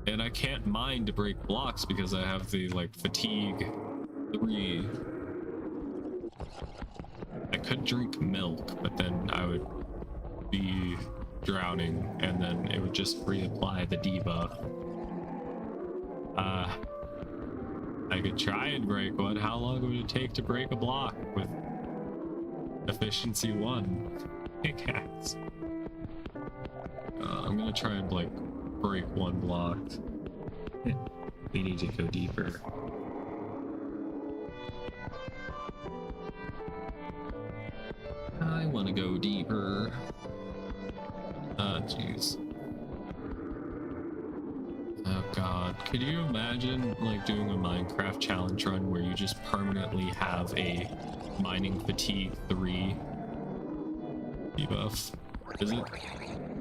And I can't mine to break blocks because I have the like fatigue 3. I could drink milk, but then I would be drowning and then it would just reapply the debuff. I could try and break one. How long would it take to break a block with efficiency 1 pickaxe? I'm gonna try and like break one block. We need to go deeper. I want to go deeper. Jeez. Oh god, could you imagine like doing a Minecraft challenge run where you just permanently have a mining fatigue 3 debuff? Is it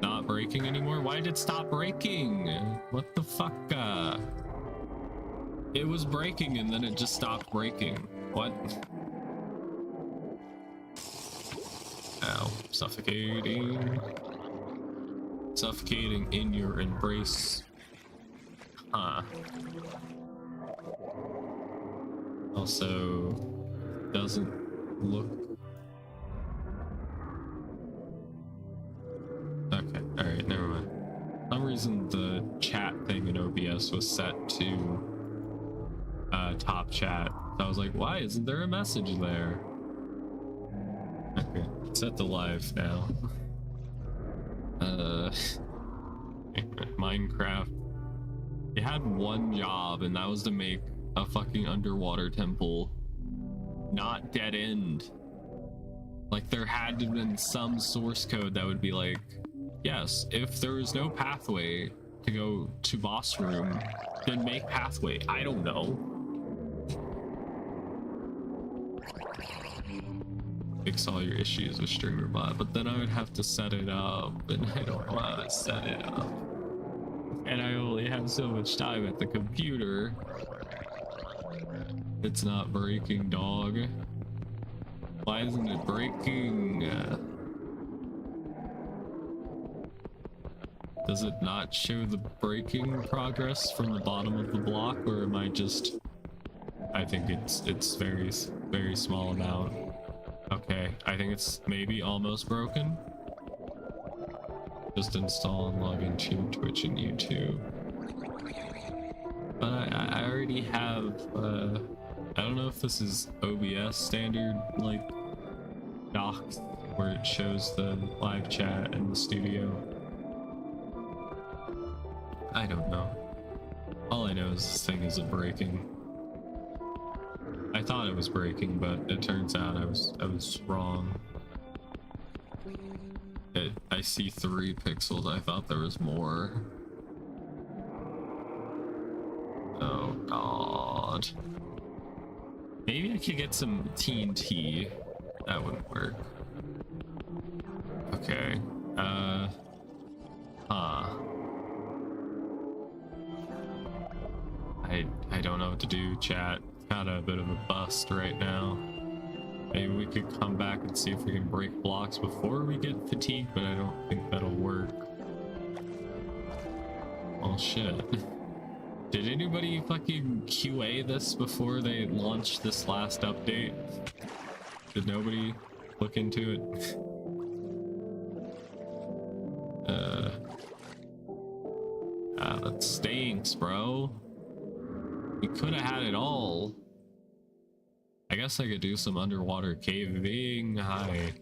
not breaking anymore? Why did it stop breaking? What the fuck? It was breaking and then it just stopped breaking. What? Ow, suffocating. Suffocating in your embrace. Huh. Also, doesn't look... Okay, alright, never mind. For some reason the chat thing in OBS was set to top chat. So I was like, why isn't there a message there? Okay, it's set to live now. Minecraft, it had one job, and that was to make a fucking underwater temple not dead end. Like, there had to have been some source code that would be like, yes, if there is no pathway to go to boss room, then make pathway. I don't know. Fix all your issues with StreamerBot, but then I would have to set it up, and I don't want to set it up. And I only have so much time at the computer. It's not breaking, dog. Why isn't it breaking? Does it not show the breaking progress from the bottom of the block, or am I just... I think it's very small amount. Okay, I think it's maybe almost broken. Just install and log into Twitch and YouTube. But I already have, I don't know if this is OBS standard, like, docs, where it shows the live chat in the studio. I don't know. All I know is this thing isn't breaking. I thought it was breaking, but it turns out I was wrong. I see 3 pixels. I thought there was more. Oh god. Maybe I could get some TNT. That wouldn't work. Okay. I don't know what to do, chat. Kind of a bit of a bust right now. Maybe we could come back and see if we can break blocks before we get fatigued, but I don't think that'll work. Oh shit. Did anybody fucking QA this before they launched this last update? Did nobody look into it? That stinks, bro. We could have had it all. I guess I could do some underwater caving. Hi.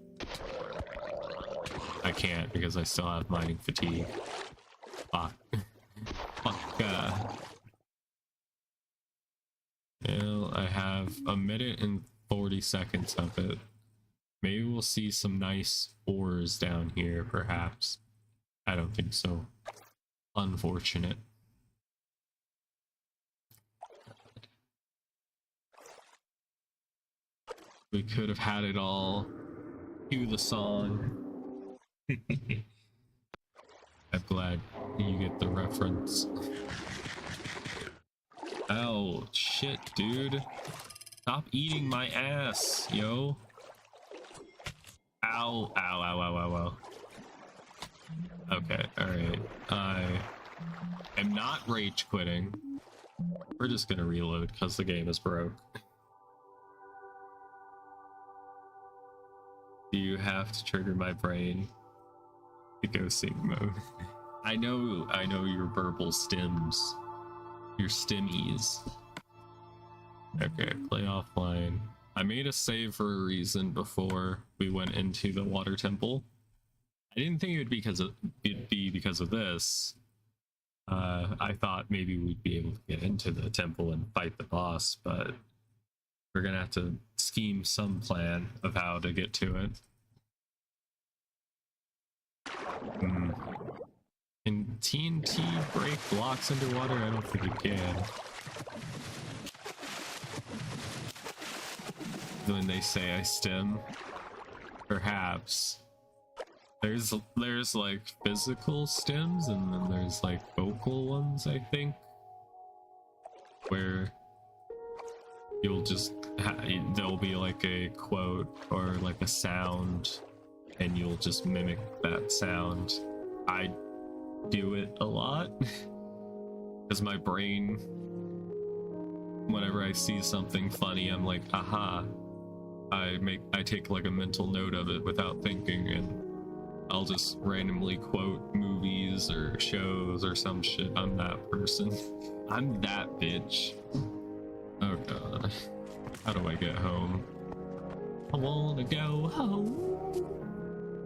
I can't because I still have mining fatigue. Fuck. Fuck. Well, I have 1 minute and 40 seconds of it. Maybe we'll see some nice ores down here, perhaps. I don't think so. Unfortunate. We could have had it all. Cue the song. I'm glad you get the reference. Oh, shit, dude. Stop eating my ass, yo. Ow, ow, ow, ow, ow, ow. Okay, alright. I am not rage quitting. We're just gonna reload because the game is broke. Do you have to trigger my brain to go sync mode? I know your verbal stems. Your stimmies. Okay, play offline. I made a save for a reason before we went into the water temple. I didn't think it'd be because of this. I thought maybe we'd be able to get into the temple and fight the boss, but we're gonna have to scheme some plan of how to get to it. Can TNT break blocks underwater? I don't think it can. When they say I stim, perhaps. There's like physical stims, and then there's like vocal ones, I think, where you'll just there'll be like a quote or like a sound, and you'll just mimic that sound. I do it a lot because my brain, whenever I see something funny, I'm like, aha. I take like a mental note of it without thinking, and I'll just randomly quote movies or shows or some shit. I'm that person. I'm that bitch. Oh god. How do I get home? I wanna go home.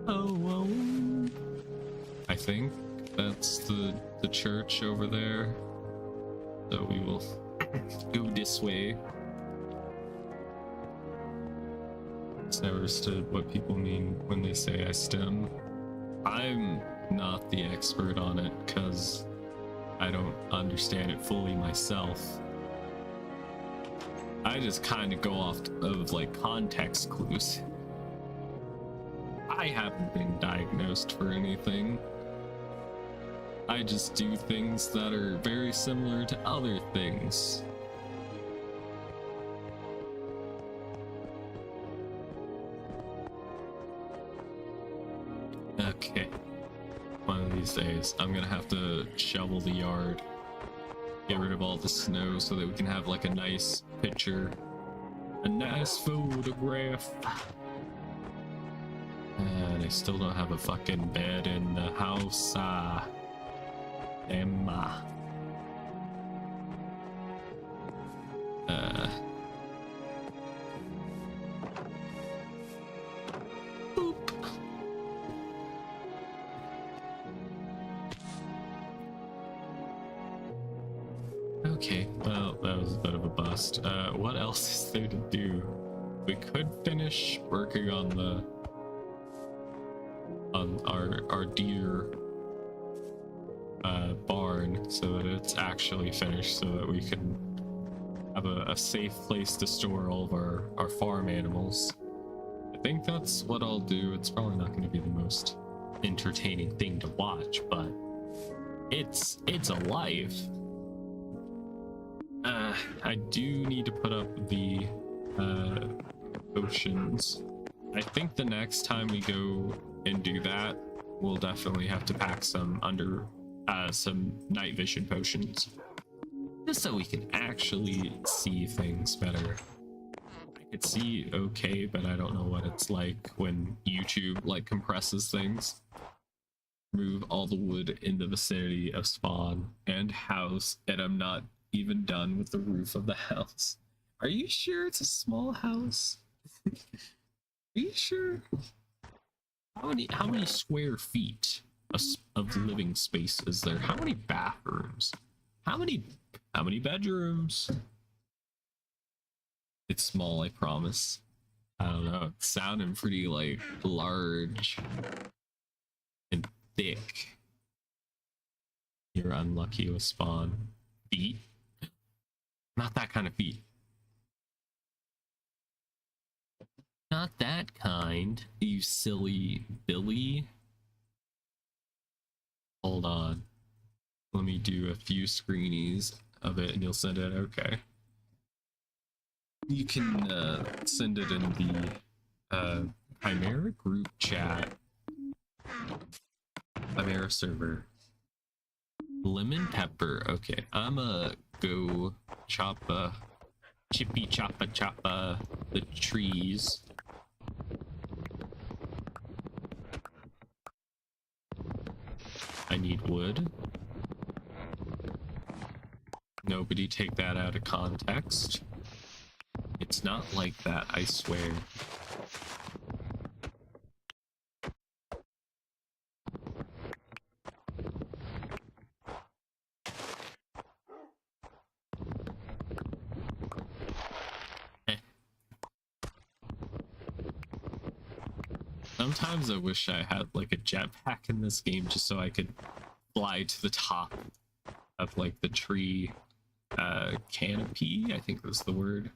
Oh, oh. I think that's the church over there. So we will go this way. It's never understood what people mean when they say I stem. I'm not the expert on it because I don't understand it fully myself. I just kind of go off of like context clues. I haven't been diagnosed for anything. I just do things that are very similar to other things. Okay. One of these days, I'm gonna have to shovel the yard. Get rid of all the snow so that we can have like a nice picture. A nice photograph. And I still don't have a fucking bed in the house. Emma. Boop. Okay, well, that was a bit of a bust. What else is there to do? We could finish working on our deer barn so that it's actually finished, so that we can have a safe place to store all of our farm animals. I think that's what I'll do. It's probably not going to be the most entertaining thing to watch, but it's alive. I do need to put up the potions. I think the next time we go and do that, we'll definitely have to pack some night vision potions, just so we can actually see things better. I could see okay, but I don't know what it's like when YouTube like compresses things. Remove all the wood in the vicinity of spawn and house, and I'm not even done with the roof of the house. Are you sure it's a small house? Are you sure? How many square feet of living space is there? How many bathrooms? How many bedrooms? It's small, I promise. I don't know. It's sounding pretty like large and thick. You're unlucky with spawn. Feet? Not that kind of feet. Not that kind, you silly Billy. Hold on. Let me do a few screenies of it and you'll send it. Okay. You can send it in the Chimera group chat. Chimera server. Lemon pepper. Okay, I'ma go choppa the trees. I need wood. Nobody take that out of context. It's not like that, I swear. Sometimes I wish I had like a jetpack in this game just so I could fly to the top of like the tree canopy, I think that's the word,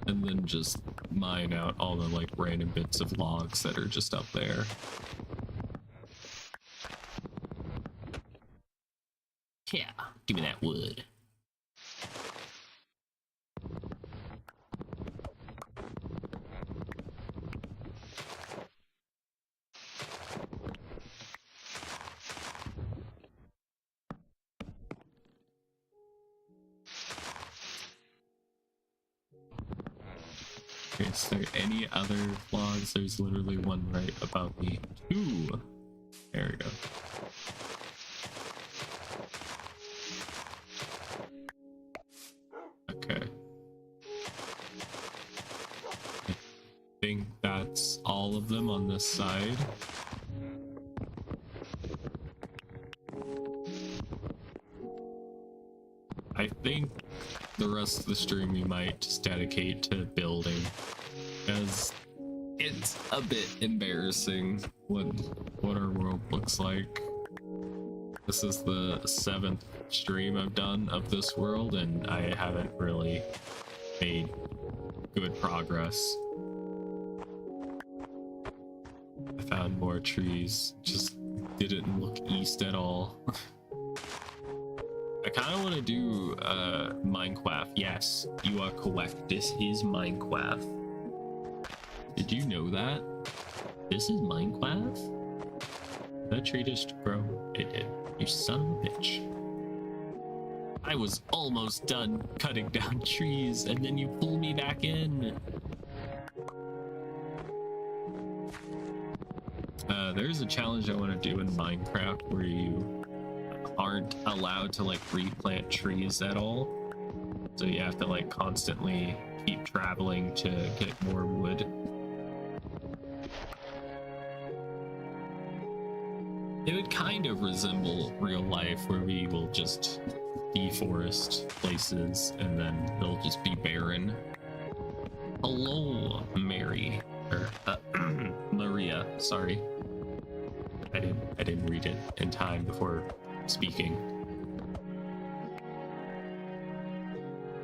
and then just mine out all the like random bits of logs that are just up there. Yeah, give me that wood. Okay, is there any other logs? There's literally one right above me. Two. There we go. Okay. I think that's all of them on this side. I think the rest of the stream we might just dedicate to building, because it's a bit embarrassing what our world looks like. This is the 7th stream I've done of this world, and I haven't really made good progress. I found more trees, just didn't look east at all. I kind of want to do Minecraft. Yes, you are correct. This is Minecraft. Did you know that? This is Minecraft? That tree just grow? It did. You son of a bitch. I was almost done cutting down trees, and then you pull me back in. There's a challenge I want to do in Minecraft where you aren't allowed to like replant trees at all. So you have to like constantly keep traveling to get more wood. It would kind of resemble real life where we will just deforest places and then they'll just be barren. Hello, Mary. Or, Maria, sorry. I didn't read it in time before speaking.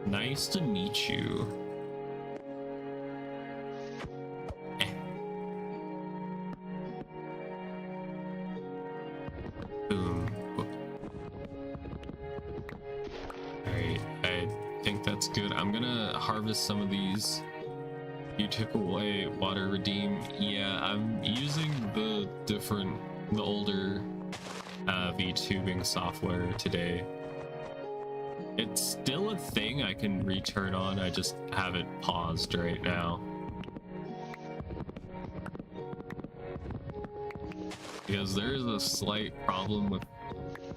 Nice to meet you. Boom. Alright, I think that's good. I'm gonna harvest some of these. You took away water redeem. Yeah, I'm using the older VTubing software today. It's still a thing I can return on, I just have it paused right now. Because there is a slight problem with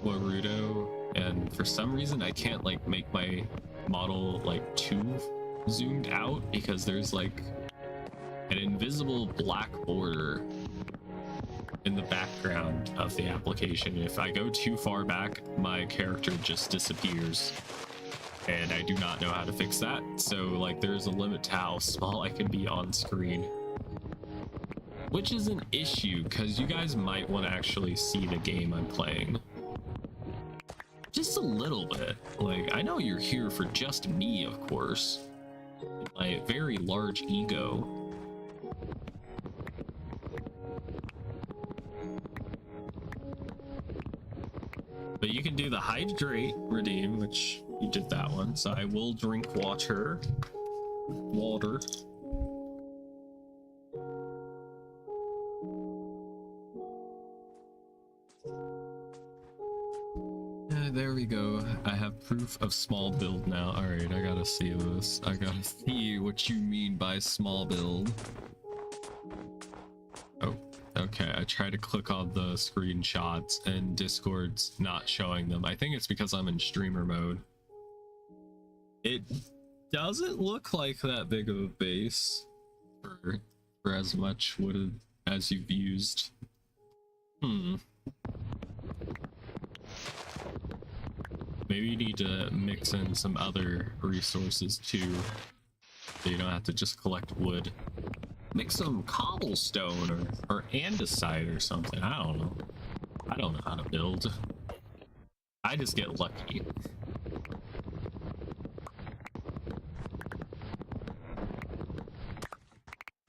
Warudo, and for some reason I can't like make my model like too zoomed out because there's like an invisible black border in the background of the application. If I go too far back, my character just disappears, and I do not know how to fix that. So like there's a limit to how small I can be on screen, which is an issue because you guys might want to actually see the game I'm playing just a little bit. Like, I know you're here for just me, of course, my very large ego. But you can do the hydrate redeem, which you did that one, so I will drink water. There we go. I have proof of small build now. Alright, I gotta see this. I gotta see what you mean by small build. Oh, okay. I tried to click on the screenshots and Discord's not showing them. I think it's because I'm in streamer mode. It doesn't look like that big of a base for as much wood as you've used. Maybe you need to mix in some other resources too, so you don't have to just collect wood. Mix some cobblestone or andesite or something. I don't know. I don't know how to build. I just get lucky.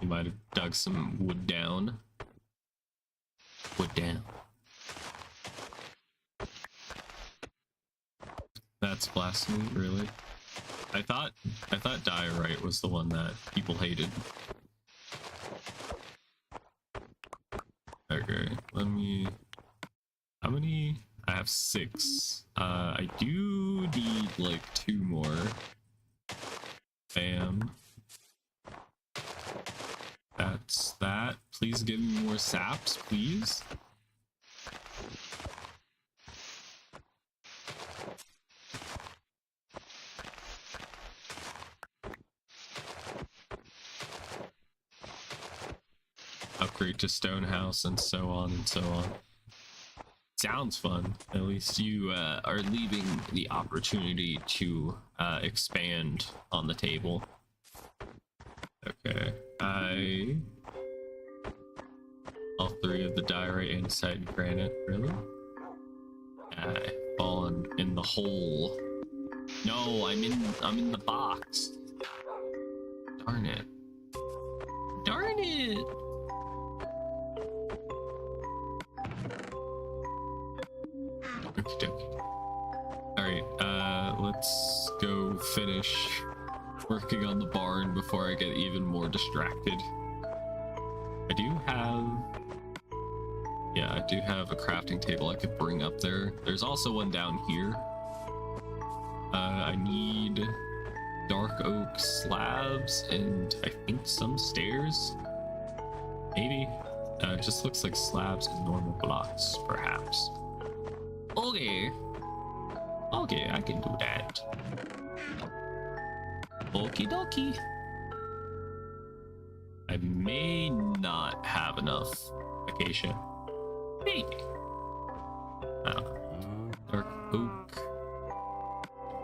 You might have dug some wood down. Wood down. That's blasphemy, really? I thought diorite was the one that people hated. Okay, let me... How many? I have 6. I do need like 2 more. Bam. That's that. Please give me more saps, please. Upgrade to stone house and so on and so on. Sounds fun. At least you are leaving the opportunity to expand on the table. Okay, all three of the diorite andesite and granite, really? I've fallen in the hole. No, I'm in the box. Darn it. Darn it! Okie dokie. Alright, let's go finish working on the barn before I get even more distracted. I do have a crafting table I could bring up there. There's also one down here. I need dark oak slabs and I think some stairs. Maybe. It just looks like slabs and normal blocks, perhaps. Okay. Okay, I can do that. Okie dokie. I may not have enough acacia. Maybe. Dark oak.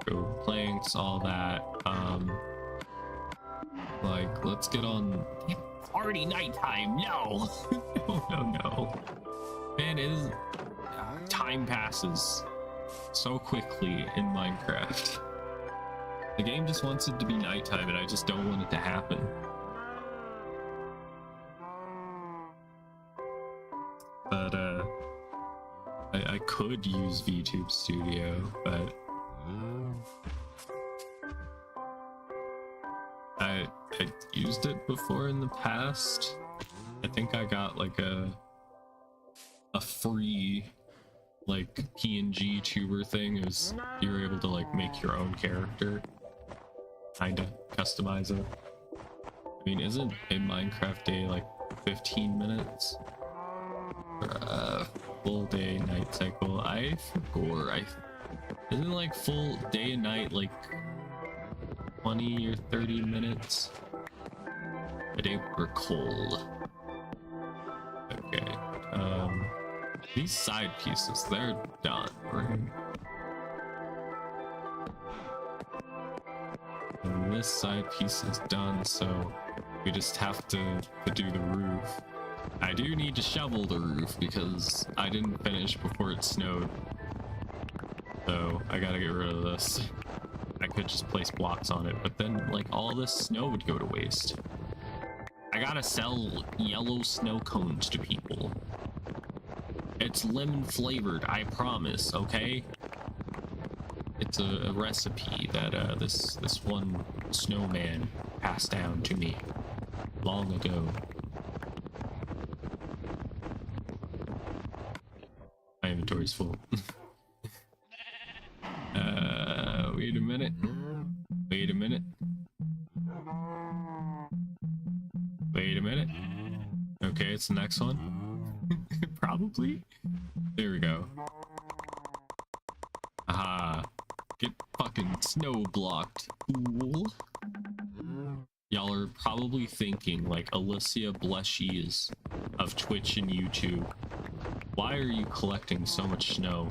Go planks, all that. Like, let's get on. It's already nighttime. No. No. Man, time passes so quickly in Minecraft. The game just wants it to be nighttime and I just don't want it to happen. But I could use VTube Studio, but I used it before in the past. I think I got like a free like PNG tuber thing. It was, you were able to like make your own character, kinda customize it. I mean, isn't a Minecraft day like 15 minutes? Full day night cycle. I forgot. Isn't like full day and night like 20 or 30 minutes? I don't recall. Okay. These side pieces, they're done, right? And this side piece is done, so we just have to do the roof. I do need to shovel the roof because I didn't finish before it snowed. So I gotta get rid of this. I could just place blocks on it, but then like all this snow would go to waste. I gotta sell yellow snow cones to people. It's lemon flavored, I promise, okay? It's a recipe that this one snowman passed down to me long ago. My inventory's full. Wait a minute. Wait a minute. Wait a minute. Okay, it's the next one. Probably. There we go. Aha. Get fucking snow blocked, fool. Y'all are probably thinking, like, Alicia Blushies of Twitch and YouTube, why are you collecting so much snow?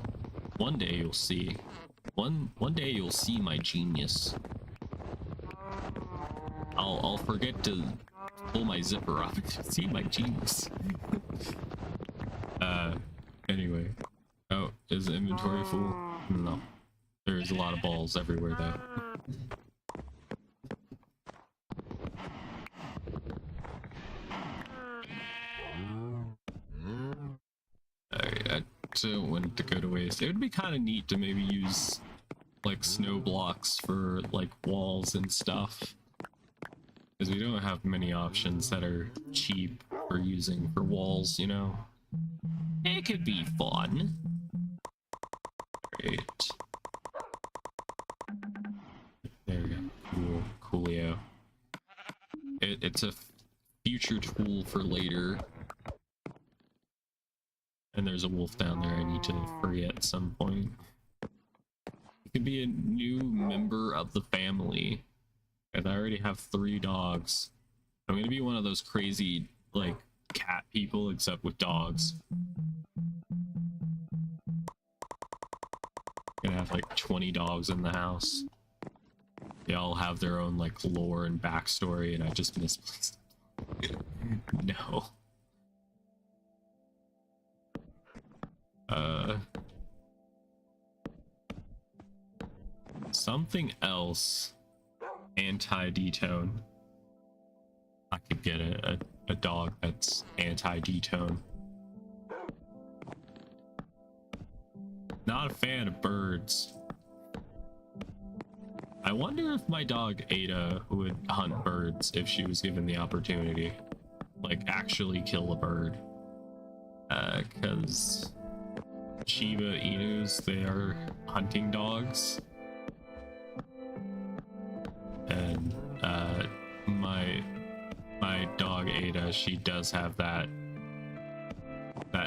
One day you'll see. One day you'll see my genius. I'll forget to pull my zipper up to see my genius. Anyway. Oh, is the inventory full? No. There's a lot of balls everywhere though. I don't want it to go to waste. It would be kind of neat to maybe use like snow blocks for like walls and stuff, because we don't have many options that are cheap for using for walls, you know. It could be fun. Great. There we go. Coolio. It's a future tool for later. And there's a wolf down there I need to free at some point. You could be a new member of the family. And I already have 3 dogs. I'm gonna be one of those crazy, like, cat people, except with dogs. have like 20 dogs in the house. They all have their own like lore and backstory, and I just misplaced it. No. Something else. Anti-detone. I could get a dog that's anti-detone. Not a fan of birds. I wonder if my dog Ada would hunt birds if she was given the opportunity. Like, actually kill a bird. Because Shiba Inus, they are hunting dogs. And, my dog Ada, she does have that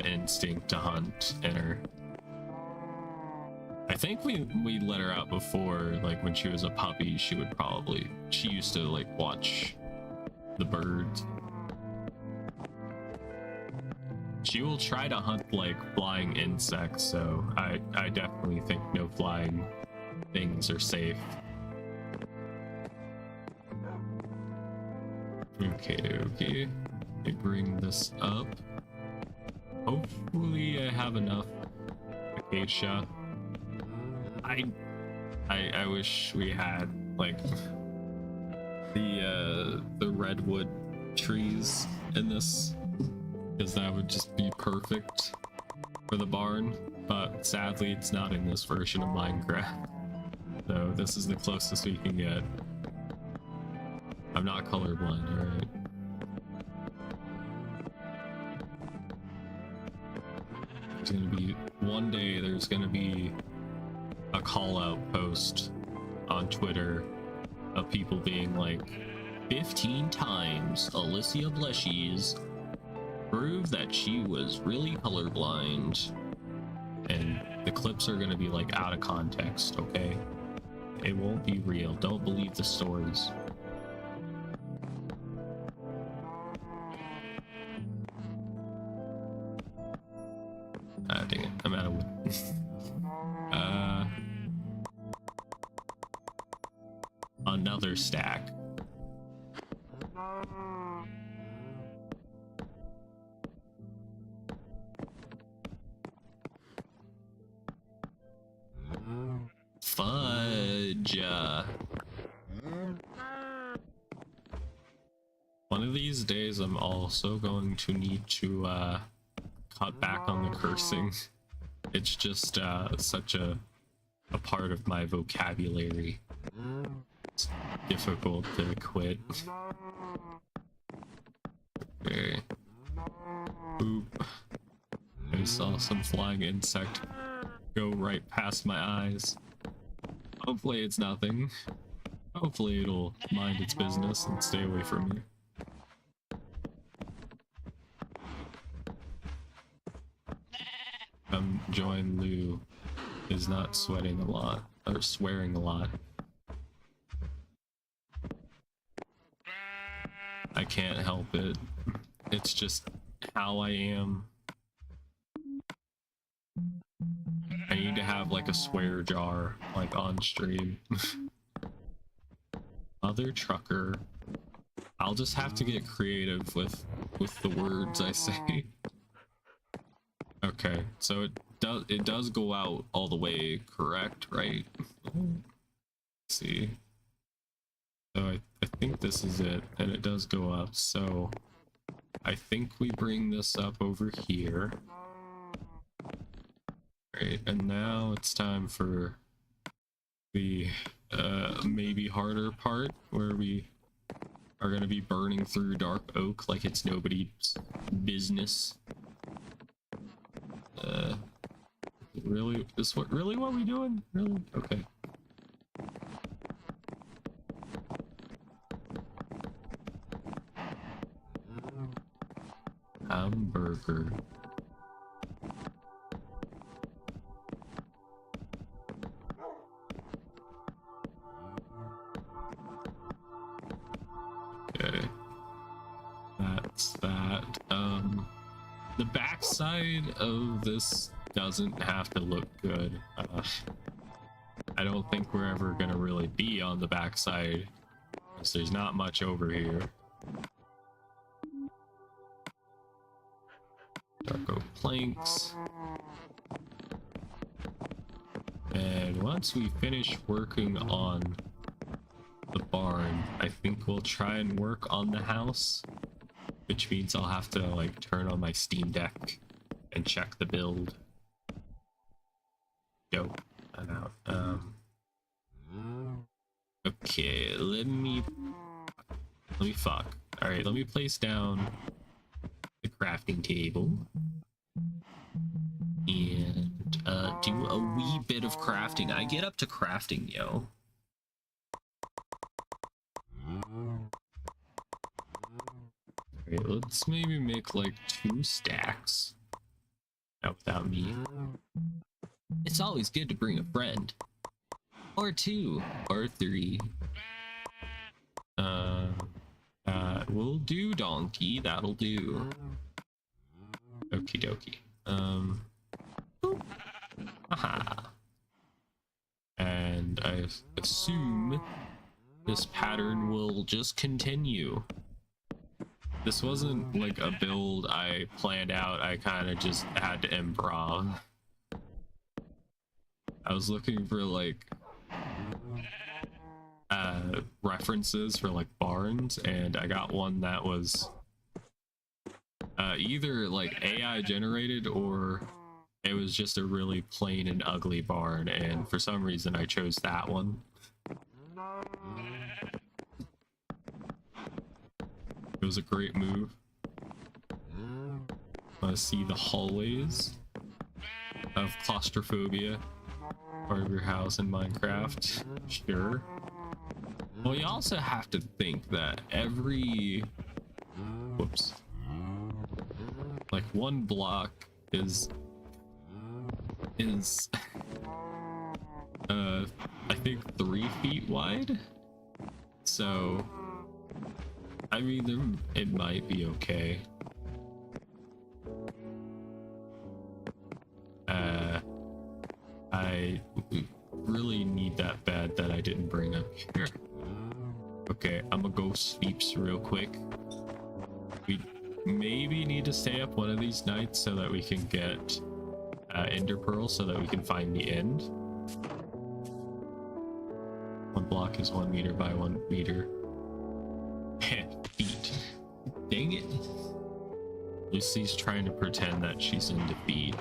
instinct to hunt in her. I think we let her out before, like when she was a puppy. She used to like watch the birds. She will try to hunt like flying insects, so I definitely think no flying things are safe. Okay. I bring this up. Hopefully I have enough acacia. I wish we had like the redwood trees in this, because that would just be perfect for the barn, but sadly it's not in this version of Minecraft. So this is the closest we can get. I'm not colorblind, alright. There's gonna be one day there's gonna be a call out post on Twitter of people being like, 15 times Alicia Bleshies proved that she was really colorblind. And the clips are gonna be like out of context, okay? It won't be real. Don't believe the stories. Ah, dang it. I'm out of wood. Another stack. Fudge. One of these days I'm also going to need to cut back on the cursing. It's just such a part of my vocabulary. It's difficult to quit. Okay. Boop. I saw some flying insect go right past my eyes. Hopefully it's nothing. Hopefully it'll mind its business and stay away from me. Join Lou is not sweating a lot, or swearing a lot. I can't help it. It's just how I am. I need to have like a swear jar, like on stream. Other trucker. I'll just have to get creative with the words I say. Okay, so it does go out all the way, correct, right? Let's see. So I think this is it, and it does go up, so I think we bring this up over here. Right, and now it's time for the maybe harder part, where we are going to be burning through dark oak like it's nobody's business. Really? Really what we doing? Really? Okay. Hamburger. Okay. That's that. The backside of this doesn't have to look good. I don't think we're ever gonna really be on the backside, because there's not much over here. Dark oak planks. And once we finish working on the barn, I think we'll try and work on the house, which means I'll have to like turn on my Steam Deck and check the build. Go. I'm out. Okay, let me fuck. All right, let me place down the crafting table and do a wee bit of crafting. I get up to crafting, yo. Alright, let's maybe make like 2 stacks. Not without me. It's always good to bring a friend. Or 2. Or 3. We'll do donkey. That'll do. Okie dokie. Aha. And I assume this pattern will just continue. This wasn't like a build I planned out, I kind of just had to improv. I was looking for like references for like barns, and I got one that was either like AI generated or it was just a really plain and ugly barn, and for some reason I chose that one. It was a great move. Want to see the hallways of claustrophobia? Part of your house in Minecraft? Sure. Well, you also have to think that every... Whoops. Like, one block is... I think 3 feet wide? So... I mean, it might be okay. I really need that bed that I didn't bring up here. Okay, I'm gonna go sweeps real quick. We maybe need to stay up one of these nights so that we can get ender pearl so that we can find the end. 1 block is 1 meter by 1 meter. Feet. Dang it. Lucy's trying to pretend that she's in defeat.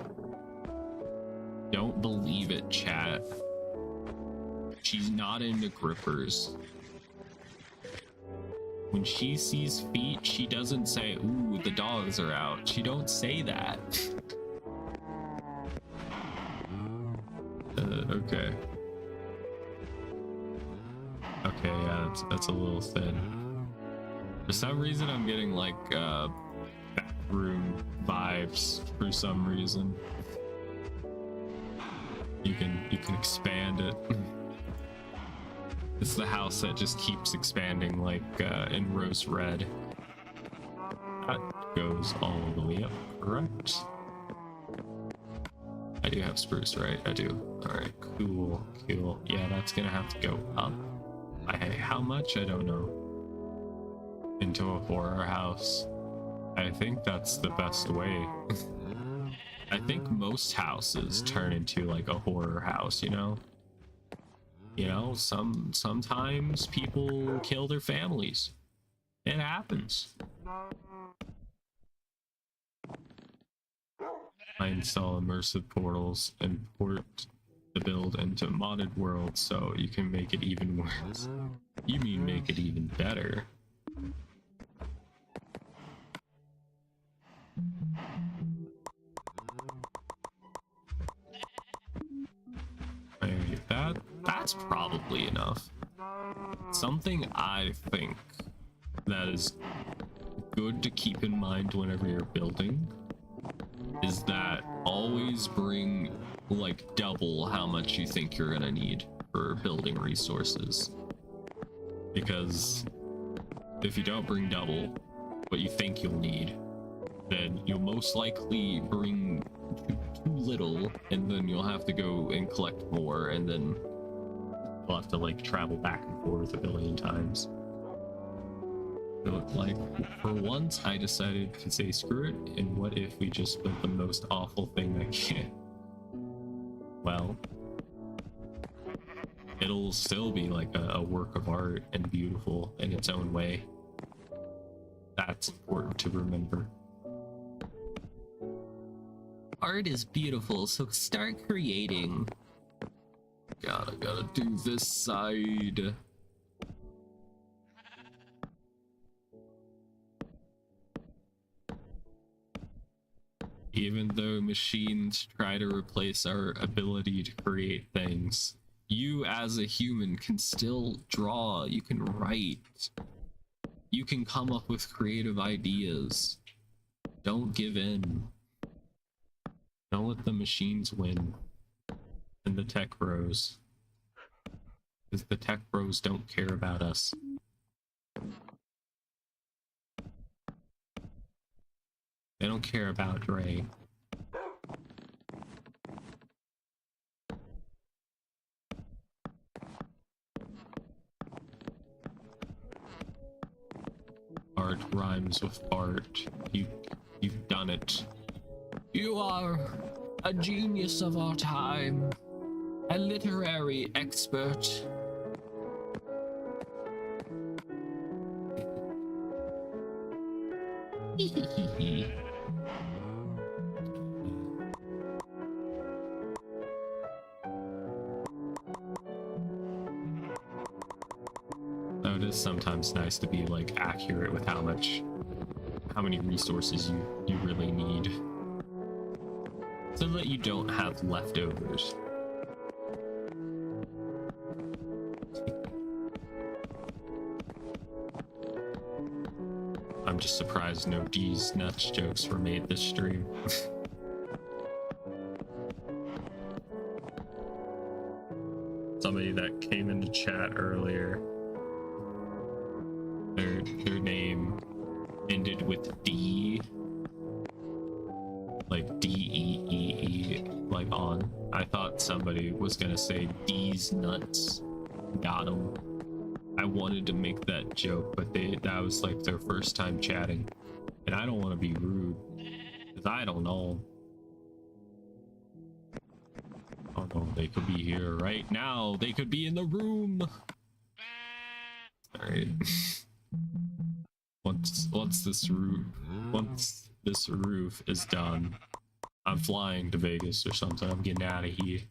Don't believe it, chat. She's not into grippers. When she sees feet, she doesn't say, ooh, the dogs are out. She don't say that. Okay. Okay, yeah, that's a little thin. For some reason, I'm getting like backroom vibes. For some reason, you can expand it. It's the house that just keeps expanding, like in rose red. That goes all the way up, correct? I do have spruce, right? I do. All right, cool. Yeah, that's gonna have to go up. How much? I don't know. Into a horror house. I think that's the best way. I think most houses turn into like a horror house, you know? You know, sometimes people kill their families. It happens. I install immersive portals and port the build into modded world so you can make it even worse. You mean make it even better? That's probably enough. Something I think that is good to keep in mind whenever you're building is that always bring like double how much you think you're gonna need for building resources, because if you don't bring double what you think you'll need, then you'll most likely bring too little, and then you'll have to go and collect more, and then we'll have to like travel back and forth a billion times. So like for once I decided to say screw it, and what if we just built the most awful thing I can? Well, it'll still be like a work of art and beautiful in its own way. That's important to remember. Art is beautiful, so start creating. God, I gotta do this side. Even though machines try to replace our ability to create things, you as a human can still draw, you can write, you can come up with creative ideas. Don't give in. Don't let the machines win. And the tech bros. Because the tech bros don't care about us. They don't care about Dre. Art rhymes with art. You've done it. You are a genius of our time. A literary expert. So it is sometimes nice to be like accurate with how many resources you really need, so that you don't have leftovers. I'm just surprised no D's nuts jokes were made this stream. Somebody that came into chat earlier, their name ended with D, like D-E-E-E, like on. I thought somebody was gonna say D's nuts. Got him. I wanted to make that joke, but that was like their first time chatting, and I don't want to be rude, because I don't know. Oh no, they could be here right now. They could be in the room. All right. Once this roof is done, I'm flying to Vegas or something. I'm getting out of here.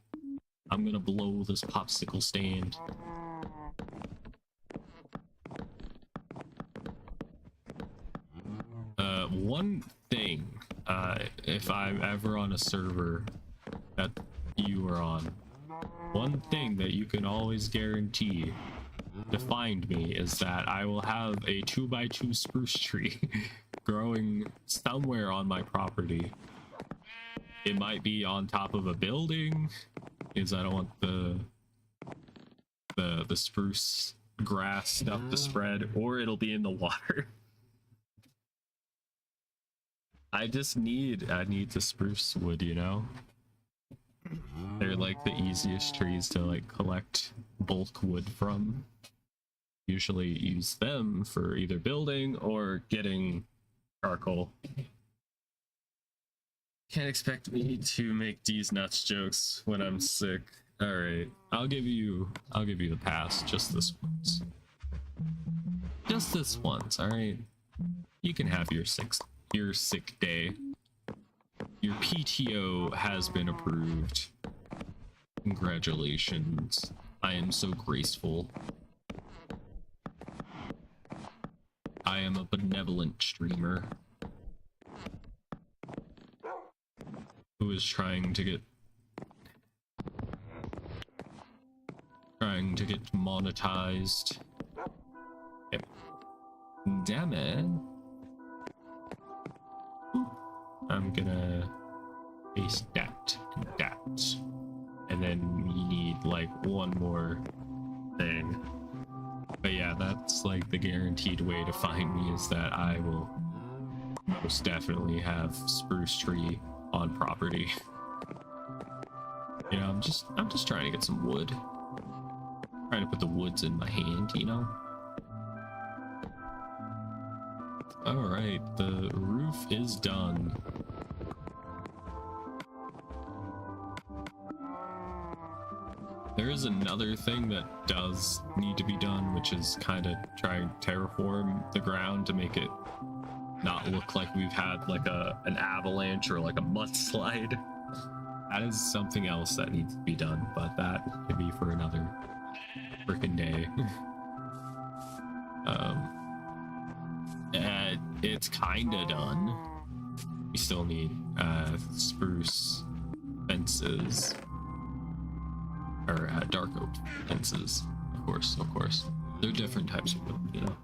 I'm gonna blow this popsicle stand. One thing, if I'm ever on a server that you are on, one thing that you can always guarantee to find me is that I will have a 2x2 spruce tree growing somewhere on my property. It might be on top of a building, because I don't want the spruce grass stuff to spread, or it'll be in the water. I need the spruce wood, you know? They're like the easiest trees to like collect bulk wood from. Usually use them for either building or getting charcoal. Can't expect me to make these nuts jokes when I'm sick. All right, I'll give you the pass just this once. Just this once, all right? You can have your sick day. Your PTO has been approved. Congratulations. I am so graceful. I am a benevolent streamer who is trying to get monetized. Yep. Damn it. I'm gonna paste that and that. And then we need like one more thing. But yeah, that's like the guaranteed way to find me, is that I will most definitely have spruce tree on property. You know, I'm just trying to get some wood. Trying to put the woods in my hand, you know? Alright, the roof is done. There is another thing that does need to be done, which is kind of trying to terraform the ground to make it not look like we've had like an avalanche or like a mudslide. That is something else that needs to be done, but that could be for another freaking day. It's kinda done. We still need spruce fences, or dark oak fences, of course. They're different types of wood, you know.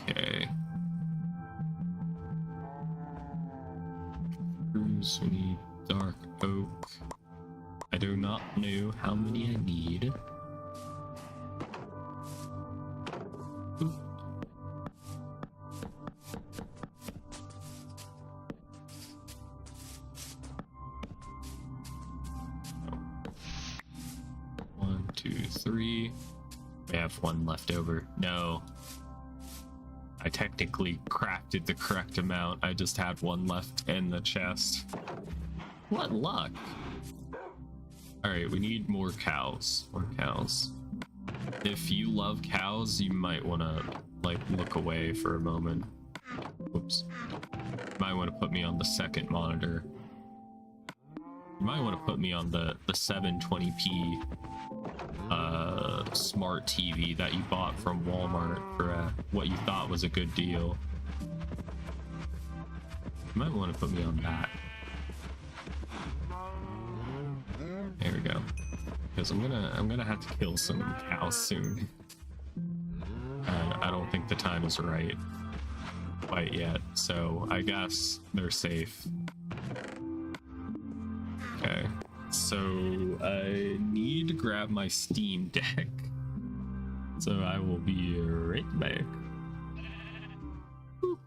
Okay. Spruce, we need dark oak. I do not know how many I need. Ooh. One, two, three. We have one left over. No. I technically crafted the correct amount. I just had one left in the chest. What luck. Alright, we need more cows. More cows. If you love cows, you might want to, like, look away for a moment. Whoops. You might want to put me on the second monitor. You might want to put me on the 720p smart TV that you bought from Walmart for what you thought was a good deal. You might want to put me on that. There we go. Because I'm gonna have to kill some cows soon. And I don't think the time is right quite yet, so I guess they're safe. Okay, so I need to grab my Steam Deck. So I will be right back. Boop.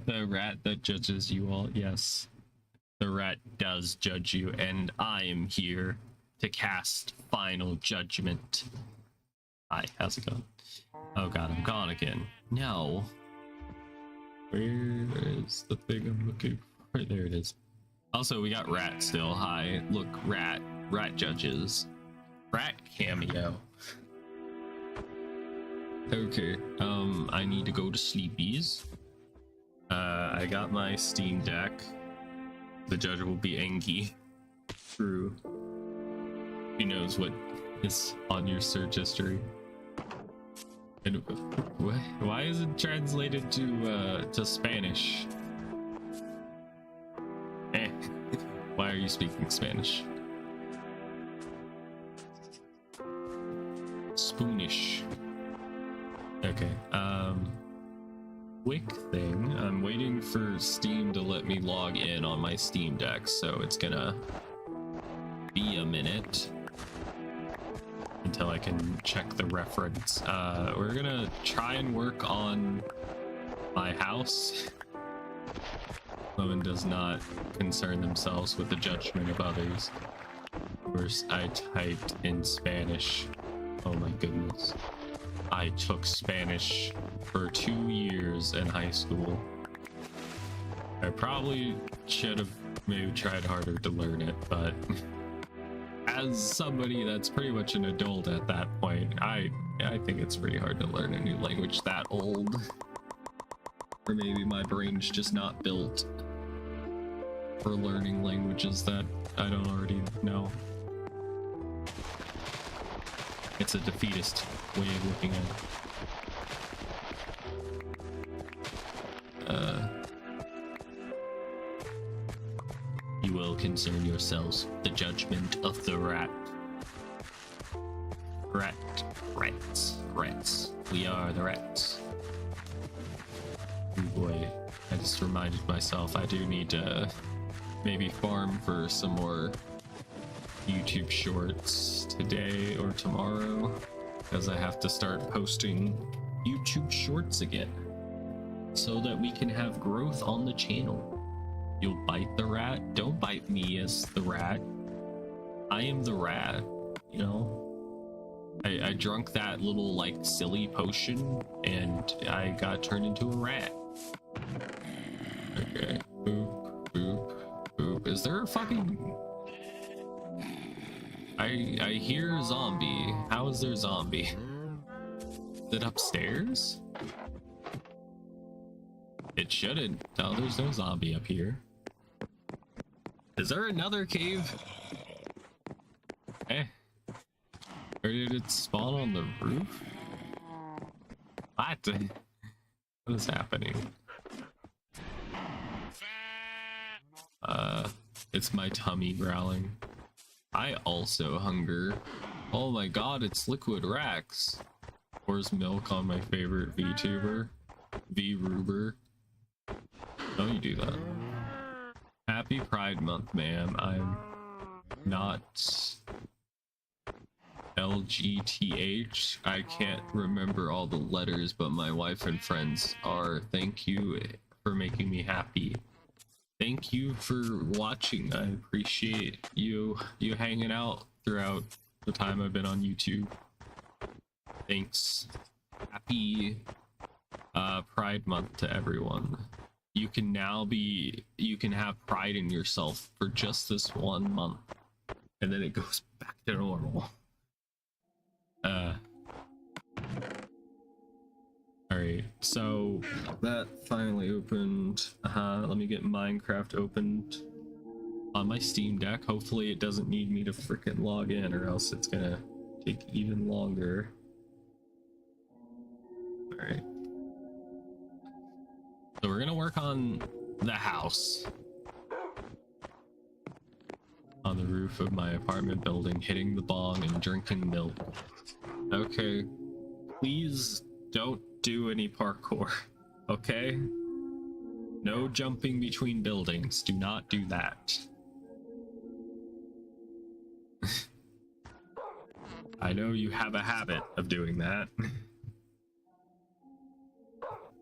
The rat that judges you all. Yes, the rat does judge you, and I am here to cast final judgment. Hi, how's it going? Oh god, I'm gone again. No. Where is the thing I'm looking for? Right there it is. Also, we got rat still. Hi, look, rat judges. Rat cameo. Okay, I need to go to sleepies. I got my Steam Deck. The judge will be Enki. True. He knows what is on your search history. And why is it translated to Spanish? Why are you speaking Spanish? Spoonish. Okay, quick thing. I'm waiting for Steam to let me log in on my Steam Deck, so it's gonna be a minute until I can check the reference. We're gonna try and work on my house. Women does not concern themselves with the judgment of others. Of course, I typed in Spanish. Oh my goodness. I took Spanish for 2 years in high school. I probably should have maybe tried harder to learn it, but as somebody that's pretty much an adult at that point, I think it's pretty hard to learn a new language that old. Or maybe my brain's just not built for learning languages that I don't already know. It's a defeatist way of looking at it. You will concern yourselves with the judgment of the rat. Rats. We are the rats. Oh boy, I just reminded myself I do need to maybe farm for some more YouTube shorts today or tomorrow, because I have to start posting YouTube shorts again so that we can have growth on the channel. You'll bite the rat? Don't bite me as the rat. I am the rat, you know? I drunk that little like silly potion and I got turned into a rat. Okay, boop. Is there a fucking... I hear zombie. How is there zombie? Is it upstairs? It shouldn't. No, there's no zombie up here. Is there another cave? Eh. Or did it spawn on the roof? What? What is happening? It's my tummy growling. I also hunger. Oh my god, it's Liquid Rex. Pours milk on my favorite VTuber. Vruber. Don't you do that. Happy Pride Month, ma'am. I'm not LGTH. I can't remember all the letters, but my wife and friends are. Thank you for making me happy. Thank you for watching. I appreciate you hanging out throughout the time I've been on YouTube. Thanks. Happy Pride Month to everyone. You can have pride in yourself for just this 1 month, and then it goes back to normal. Alright, so that finally opened. Let me get Minecraft opened on my Steam Deck. Hopefully it doesn't need me to freaking log in, or else it's gonna take even longer. Alright. So we're gonna work on the house. On the roof of my apartment building, hitting the bong and drinking milk. Okay. Please don't do any parkour, okay? No jumping between buildings. Do not do that. I know you have a habit of doing that.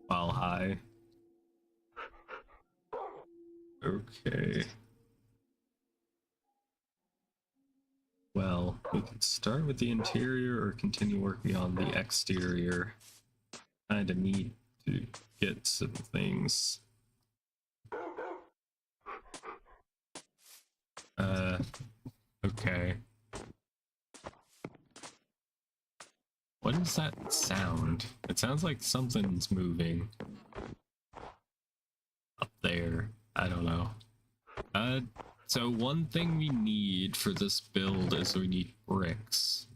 While high. Okay. Well, we can start with the interior or continue working on the exterior. Kinda need to get some things. Okay. What is that sound? It sounds like something's moving. Up there. I don't know. So one thing we need for this build is we need bricks.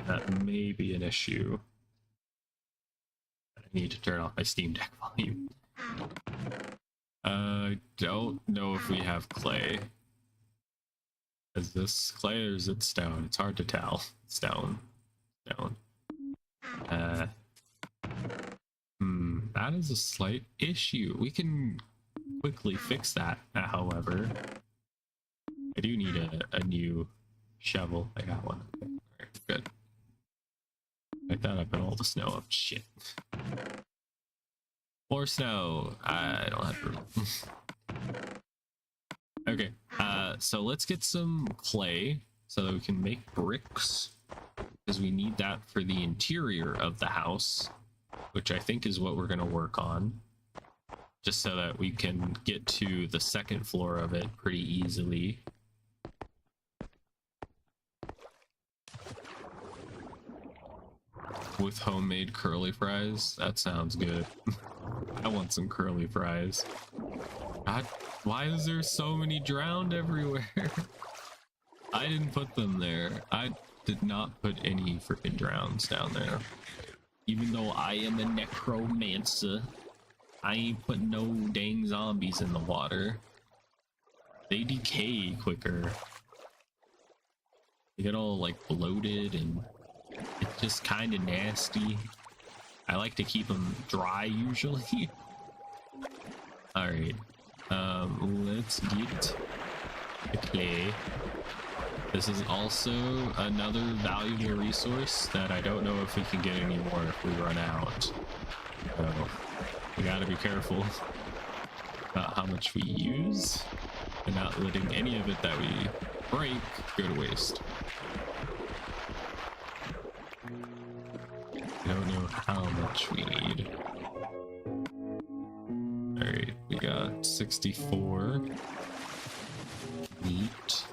That may be an issue. I need to turn off my Steam Deck volume. Don't know if we have clay. Is this clay or is it stone? It's hard to tell. Stone. That is a slight issue. We can quickly fix that, however. I do need a new shovel. I got one. Okay. Alright, good. Like that up and all the snow up. Shit. More snow. I don't have room. Okay, so let's get some clay so that we can make bricks. because we need that for the interior of the house, which I think is what we're going to work on, just so that we can get to the second floor of it pretty easily. With homemade curly fries? That sounds good. I want some curly fries. God, why is there so many drowned everywhere? I didn't put them there. I did not put any freaking drowns down there. Even though I am a necromancer, I ain't put no dang zombies in the water. They decay quicker. They get all like bloated and it's just kind of nasty. I like to keep them dry usually. Alright, let's get the clay. This is also another valuable resource that I don't know if we can get anymore if we run out. So we gotta be careful about how much we use and not letting any of it that we break go to waste. I don't know how much we need. Alright, we got 64 meat.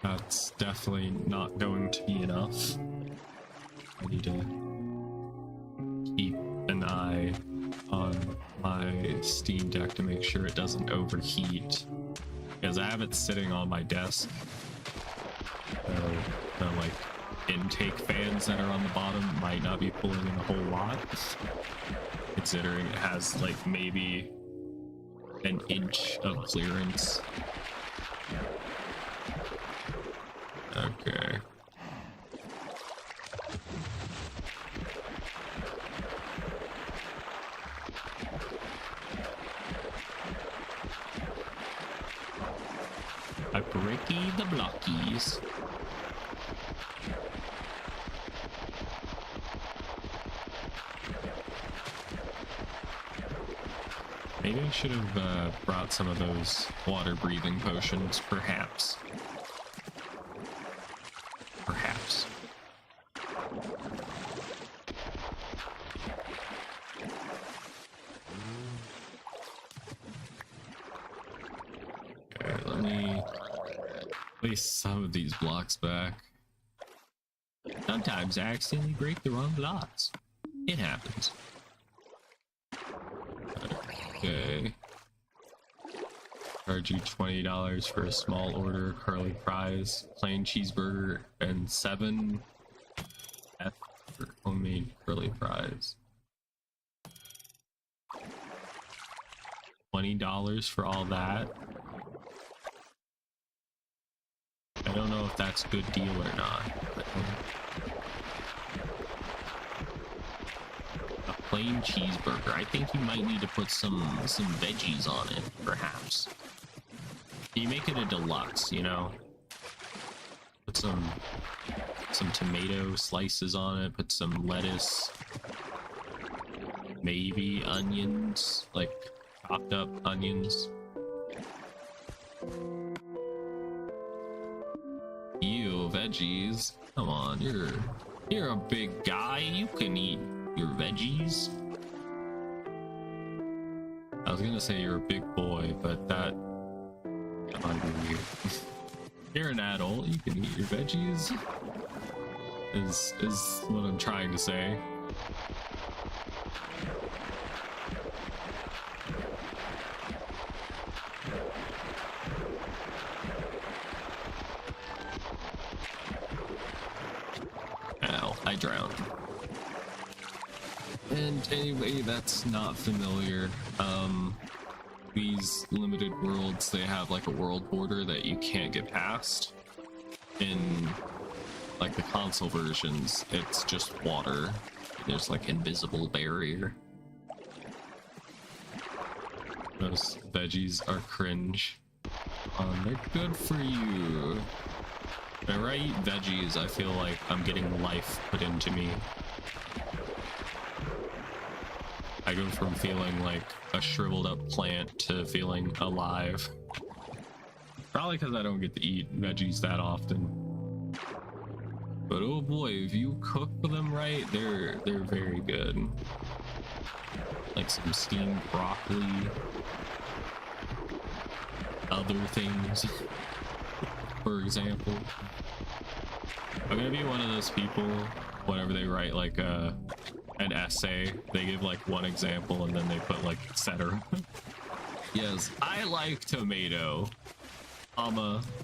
That's definitely not going to be enough. I need to keep an eye on my Steam Deck to make sure it doesn't overheat, because I have it sitting on my desk. So the like intake fans that are on the bottom might not be pulling in a whole lot, considering it has like maybe an inch of clearance. Okay. I breaky the blockies. Maybe I should have brought some of those water breathing potions, perhaps. Perhaps. Okay, let me place some of these blocks back. Sometimes I accidentally break the wrong blocks. It happens. Okay. Charge you $20 for a small order, curly fries, plain cheeseburger, and 7 F for homemade curly fries. $20 for all that. I don't know if that's a good deal or not. A plain cheeseburger. I think you might need to put some veggies on it, perhaps. You make it a deluxe, you know? Put some tomato slices on it, put some lettuce, maybe onions, like chopped up onions. Ew, veggies. Come on, you're a big guy. You can eat your veggies. I was gonna say you're a big boy, but that might be weird. You're an adult. You can eat your veggies. Is what I'm trying to say. Ow, I drowned. And anyway, that's not familiar. These limited worlds, they have like a world border that you can't get past. In like the console versions, it's just water. There's like invisible barrier. Those veggies are cringe. They're good for you. Whenever I eat veggies, I feel like I'm getting life put into me. I go from feeling like a shriveled up plant to feeling alive. Probably because I don't get to eat veggies that often. But oh boy, if you cook them right, they're very good. Like some steamed broccoli, other things, for example. I'm gonna be one of those people, whenever they write like an essay, they give like one example and then they put like etc. Yes, I like tomato,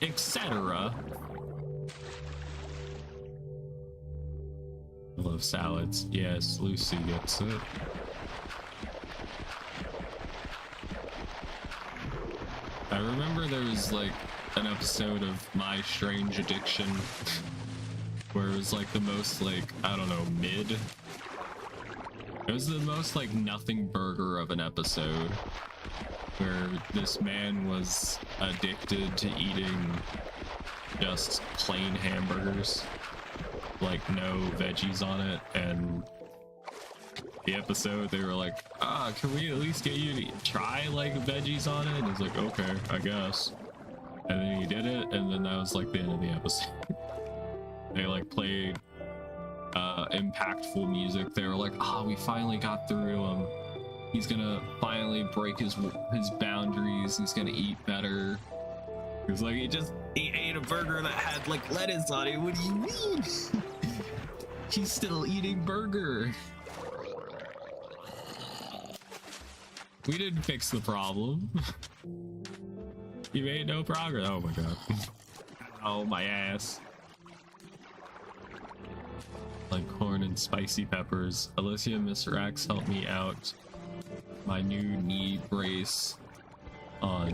etc. I love salads. Yes, Lucy gets it. I remember there was like an episode of My Strange Addiction where it was like the most like, I don't know, mid. It was the most like nothing burger of an episode where this man was addicted to eating just plain hamburgers, like no veggies on it. And the episode they were like, can we at least get you to try like veggies on it? And he's like, okay, I guess. And then he did it, and then that was like the end of the episode. They like played impactful music. They were like, we finally got through him. He's gonna finally break his boundaries. He's gonna eat better. He was like, he ate a burger that had like lettuce on it. What do you mean? He's still eating burger. We didn't fix the problem. You made no progress. Oh my god. Oh my ass. Like corn and spicy peppers. Alicia, Mr. X, help me out. My new knee brace on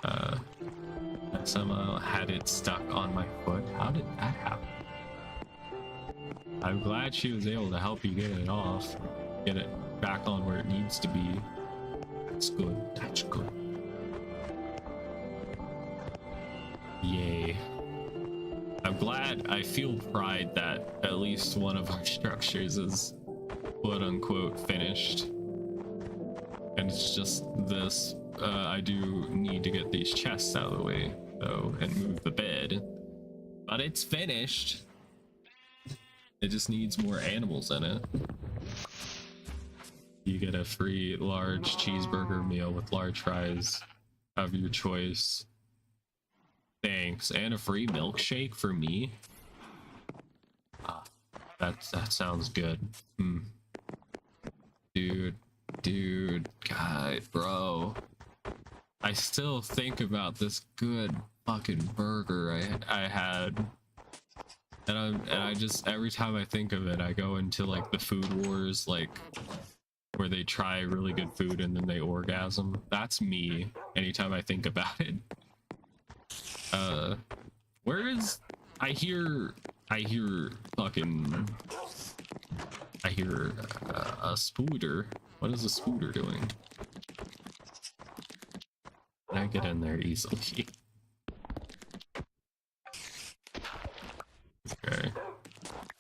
I somehow had it stuck on my foot. How did that happen? I'm glad she was able to help you get it off. Get it back on where it needs to be. That's good. That's good. Yay. I'm glad. I feel pride that at least one of our structures is quote unquote finished. And it's just this. I do need to get these chests out of the way though and move the bed. But it's finished. It just needs more animals in it. You get a free large cheeseburger meal with large fries of your choice. Thanks. And a free milkshake for me. That sounds good. Dude, God, bro. I still think about this good fucking burger I had. And I just, every time I think of it, I go into like the food wars, like where they try really good food and then they orgasm. That's me anytime I think about it. Where is, I hear fucking, I hear a spooter. What is a spooter doing? Can I get in there easily? Okay.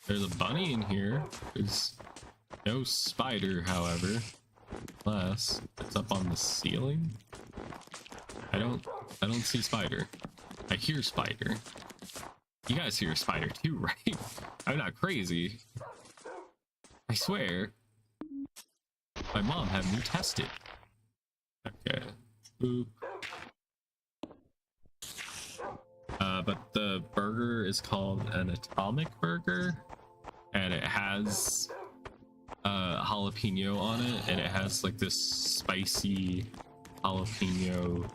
There's a bunny in here. There's no spider, however. Unless it's up on the ceiling. I don't see spider. I hear spider. You guys hear spider too, right? I'm not crazy. I swear. My mom had me test it. Okay. Boop. But the burger is called an atomic burger, and it has jalapeno on it, and it has like this spicy jalapeno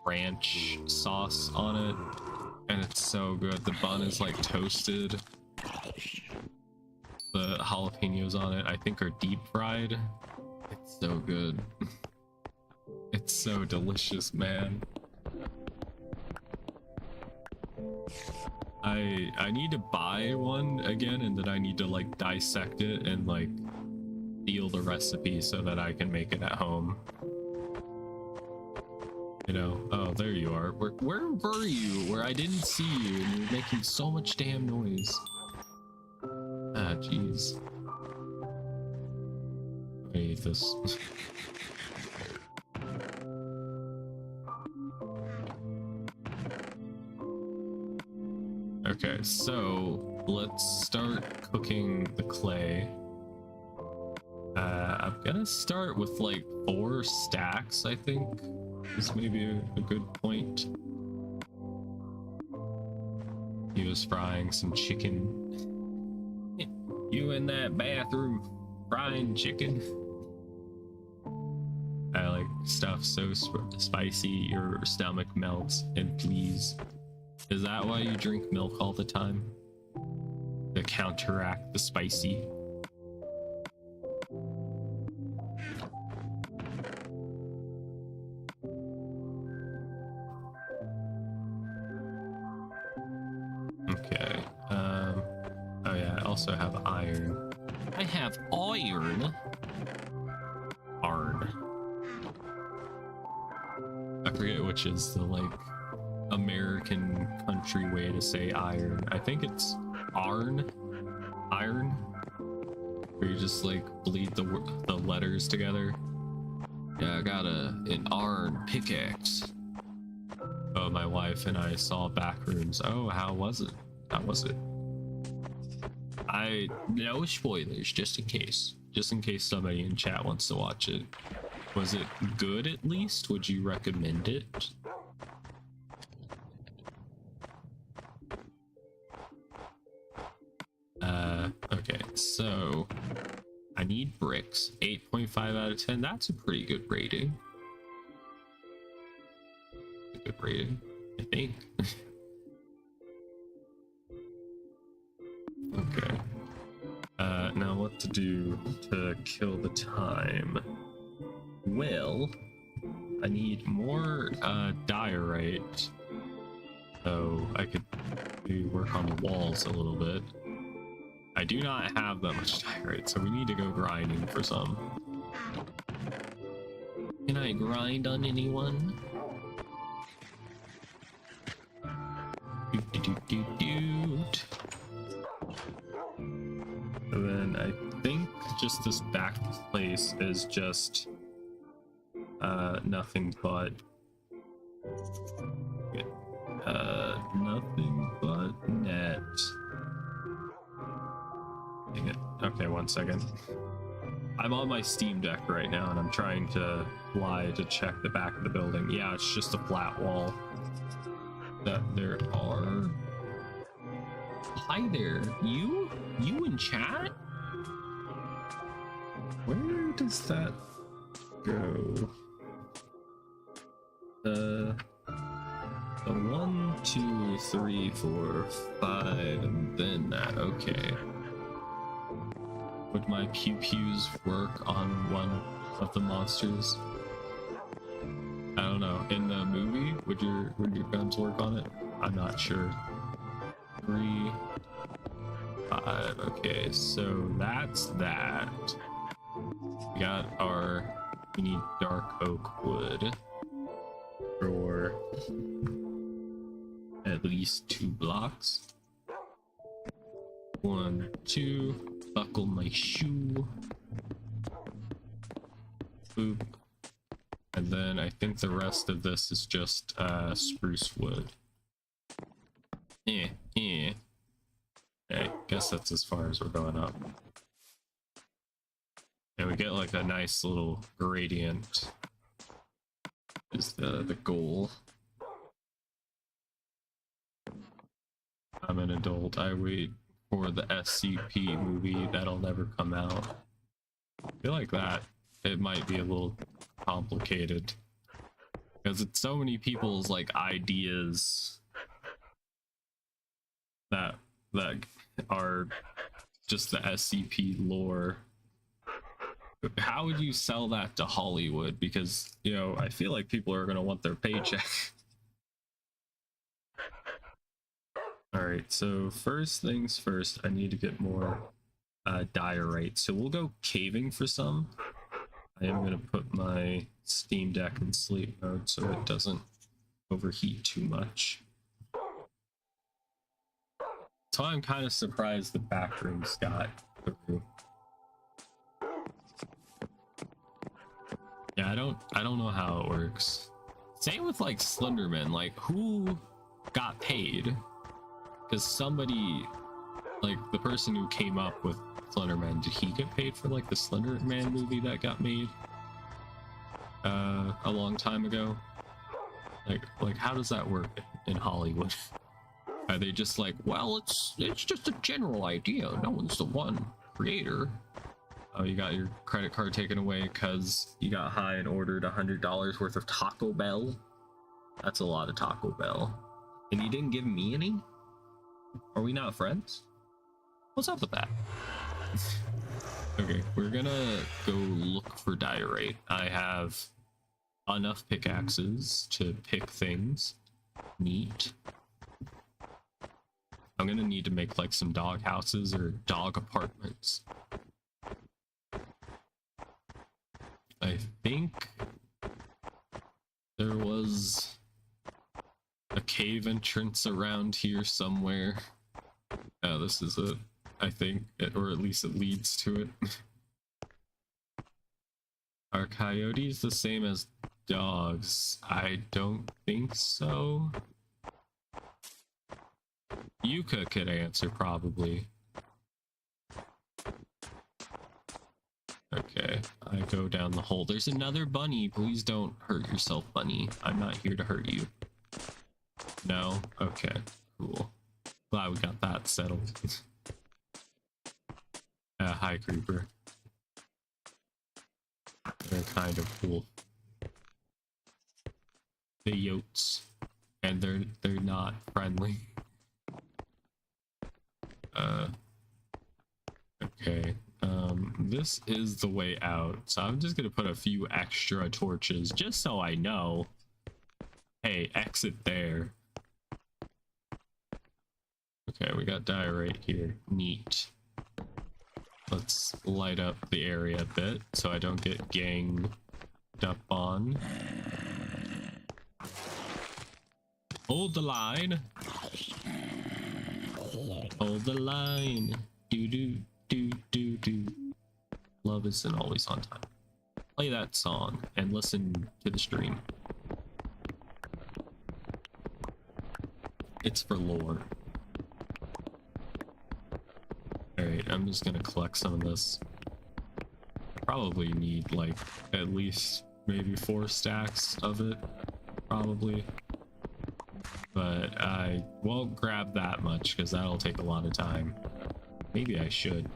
ranch sauce on it, and it's so good. The bun is like toasted. The jalapenos on it I think are deep fried. It's so good. It's so delicious, man. I need to buy one again, and then I need to like dissect it and like steal the recipe so that I can make it at home. You know, oh, there you are. Where were you? Where I didn't see you and you're making so much damn noise. Ah, jeez. I eat this. Okay, so let's start cooking the clay. I'm gonna start with like 4 stacks, I think. This may be a good point. He was frying some chicken. You in that bathroom frying chicken? I like stuff so spicy your stomach melts. And please, is that why you drink milk all the time? To counteract the spicy? Okay. Oh yeah, I also have iron. I have iron. Arn. I forget which is the like American country way to say iron. I think it's Arn. Iron. Where you just like bleed the letters together. Yeah, I got an Arn pickaxe. Oh, my wife and I saw Backrooms. Oh, how was it? How was it? No spoilers, just in case. Just in case somebody in chat wants to watch it. Was it good at least? Would you recommend it? Okay, so I need bricks. 8.5 out of 10. That's a pretty good rating. A good rating, I think. Okay. Now what to do to kill the time? Well, I need more diorite, so I could maybe work on the walls a little bit. I do not have that much diorite, so we need to go grinding for some. Can I grind on anyone? Doot. And then I think just this back place is just nothing but nothing but net. Dang it. Okay, one second. I'm on my Steam Deck right now and I'm trying to fly to check the back of the building. Yeah, it's just a flat wall. That there are. Hi there, you in chat? Where does that go? The 1, 2, 3, 4, 5, and then that. Okay. Would my pew pews work on one of the monsters? I don't know. In the movie, would your guns work on it? I'm not sure. 3, 5. Okay, so that's that. We got our. We need dark oak wood for at least 2 blocks. 1, 2. Buckle my shoe. Boop. And then I think the rest of this is just spruce wood. I guess that's as far as we're going up. And we get like a nice little gradient is the goal. I'm an adult. I wait for the SCP movie that'll never come out. I feel like that it might be a little complicated because it's so many people's like ideas that are just the SCP lore. How would you sell that to Hollywood? Because, you know, I feel like people are gonna want their paycheck. Alright, so first things first, I need to get more diorite. So we'll go caving for some. I am going to put my Steam Deck in sleep mode so it doesn't overheat too much. So I'm kind of surprised the Backrooms got through. Yeah, I don't know how it works. Same with like Slenderman, like who got paid? Because somebody like the person who came up with Slenderman, did he get paid for like the Slenderman movie that got made a long time ago? Like how does that work in Hollywood? Are they just like, well, it's just a general idea, no one's the one creator? Oh, you got your credit card taken away because you got high and ordered $100 worth of Taco Bell? That's a lot of Taco Bell. And you didn't give me any? Are we not friends? What's up with that? Okay, we're gonna go look for diorite. I have enough pickaxes to pick things. Neat. I'm gonna need to make like some dog houses or dog apartments. I think there was a cave entrance around here somewhere. Yeah, this is it. I think, or at least it leads to it. Are coyotes the same as dogs? I don't think so. Yuka could answer probably. Okay, I go down the hole. There's another bunny. Please don't hurt yourself, bunny. I'm not here to hurt you. No? Okay, cool. Glad we got that settled. Hi, creeper. They're kind of cool. The yotes. And they're not friendly. Okay. This is the way out, so I'm just gonna put a few extra torches just so I know. Hey, exit there. Okay, we got diorite here. Neat. Let's light up the area a bit so I don't get ganged up on. Hold the line. Hold the line. Do do do do do. Love isn't always on time. Play that song and listen to the stream. It's for lore. Alright, I'm just gonna collect some of this. Probably need like at least maybe 4 stacks of it. Probably. But I won't grab that much because that'll take a lot of time. Maybe I should.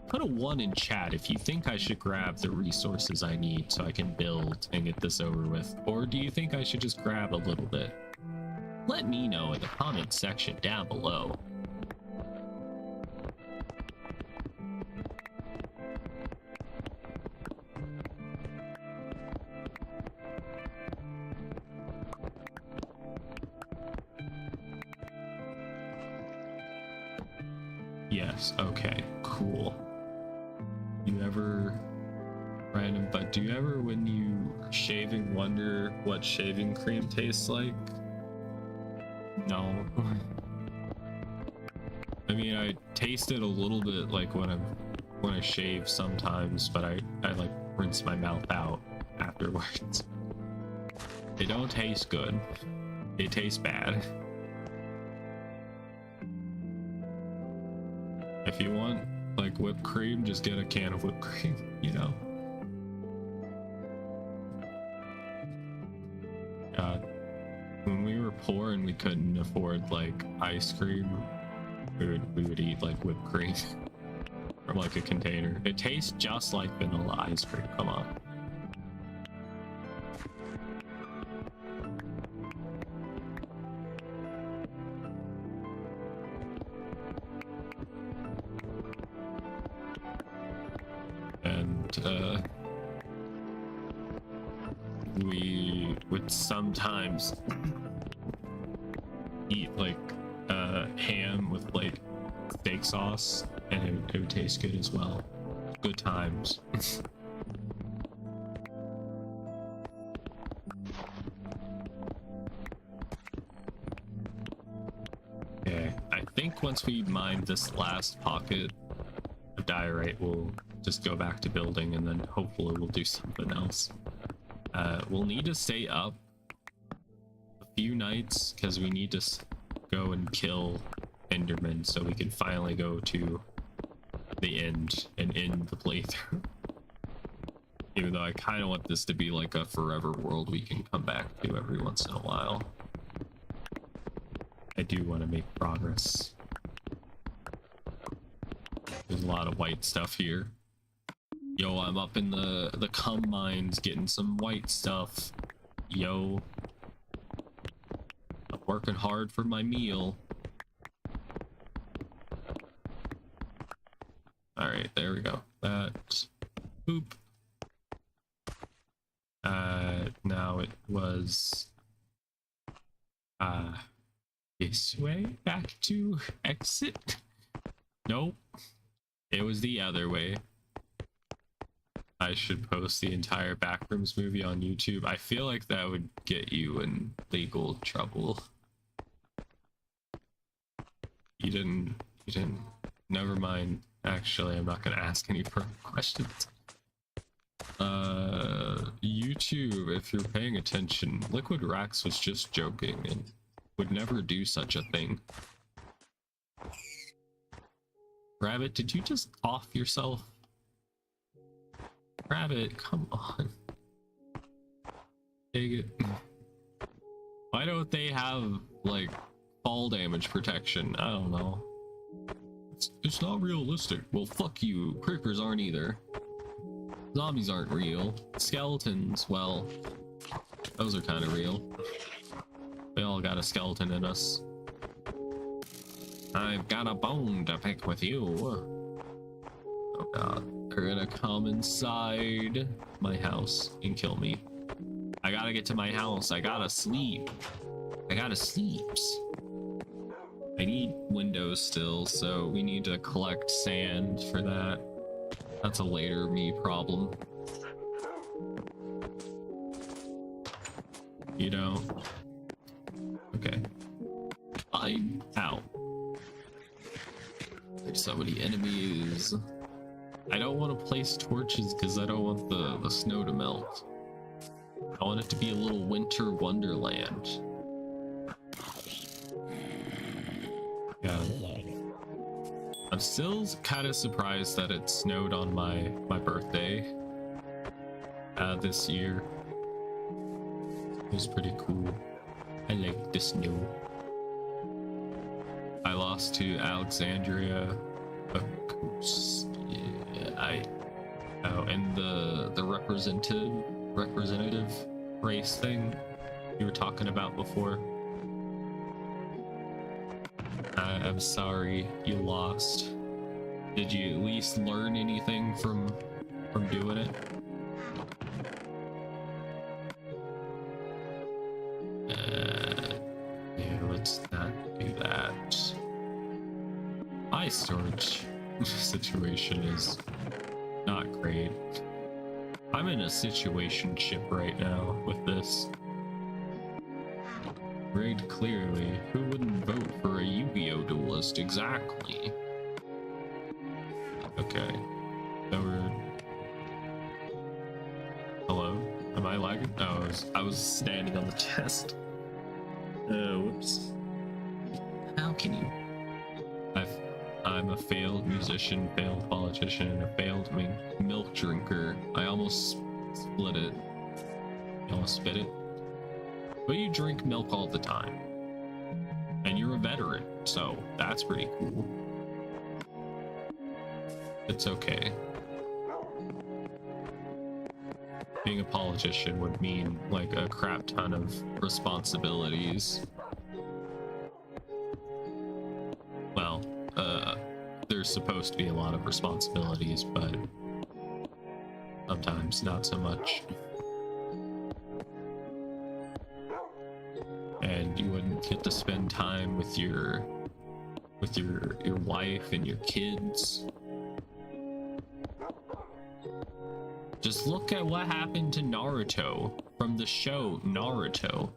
Put a 1 in chat if you think I should grab the resources I need so I can build and get this over with. Or do you think I should just grab a little bit? Let me know in the comment section down below. Yes, okay, cool. You ever, random, but do you ever when you are shaving wonder what shaving cream tastes like? No. I mean, I taste it a little bit like when I shave sometimes, but I like rinse my mouth out afterwards. They don't taste good. They taste bad. If you want like whipped cream, just get a can of whipped cream, you know. God, when we were poor and we couldn't afford like ice cream, we would eat like whipped cream from like a container. It tastes just like vanilla ice cream. Come on. We would sometimes eat like ham with like steak sauce, and it would taste good as well. Good times. Okay, I think once we mine this last pocket of diorite, we'll just go back to building, and then hopefully we'll do something else. We'll need to stay up a few nights because we need to go and kill Endermen so we can finally go to the end and end the playthrough. Even though I kind of want this to be like a forever world we can come back to every once in a while. I do want to make progress. There's a lot of white stuff here. Yo, I'm up in the cum mines getting some white stuff. Yo. I'm working hard for my meal. Alright, there we go. That. Boop. Now it was this way back to exit. Nope, it was the other way. I should post the entire Backrooms movie on YouTube. I feel like that would get you in legal trouble. You didn't, never mind. Actually, I'm not gonna ask any further questions. YouTube, if you're paying attention, Liquid Rax was just joking and would never do such a thing. Rabbit, did you just off yourself? Rabbit, come on. Dang it. Why don't they have, like, fall damage protection? I don't know. It's not realistic. Well, fuck you. Creepers aren't either. Zombies aren't real. Skeletons, well, those are kind of real. We all got a skeleton in us. I've got a bone to pick with you. Oh god, they're gonna come inside my house and kill me. I gotta get to my house. I gotta sleep. I gotta sleeps. I need windows still, so we need to collect sand for that. That's a later me problem. You know? Okay. I'm out. There's so many enemies. I don't want to place torches because I don't want the snow to melt. I want it to be a little winter wonderland. Yeah. I'm still kind of surprised that it snowed on my birthday this year. It was pretty cool. I like the snow. I lost to Alexandria. Yeah, and the representative race thing you were talking about before. I'm sorry you lost. Did you at least learn anything from doing it? Yeah, let's not do that. My storage situation is not great. I'm in a situationship right now with this. Rigged clearly. Who wouldn't vote for a Yu-Gi-Oh duelist? Exactly. Okay. So we're... Hello? Am I lagging? Oh, I was standing on the chest. Whoops. How can you? I'm a failed musician, failed politician, and a failed milk drinker. I almost split it. You almost spit it? But you drink milk all the time. And you're a veteran, so that's pretty cool. It's okay. Being a politician would mean like a crap ton of responsibilities. Well, there's supposed to be a lot of responsibilities, but sometimes not so much. And you wouldn't get to spend time with your wife and your kids. Just look at what happened to Naruto from the show Naruto.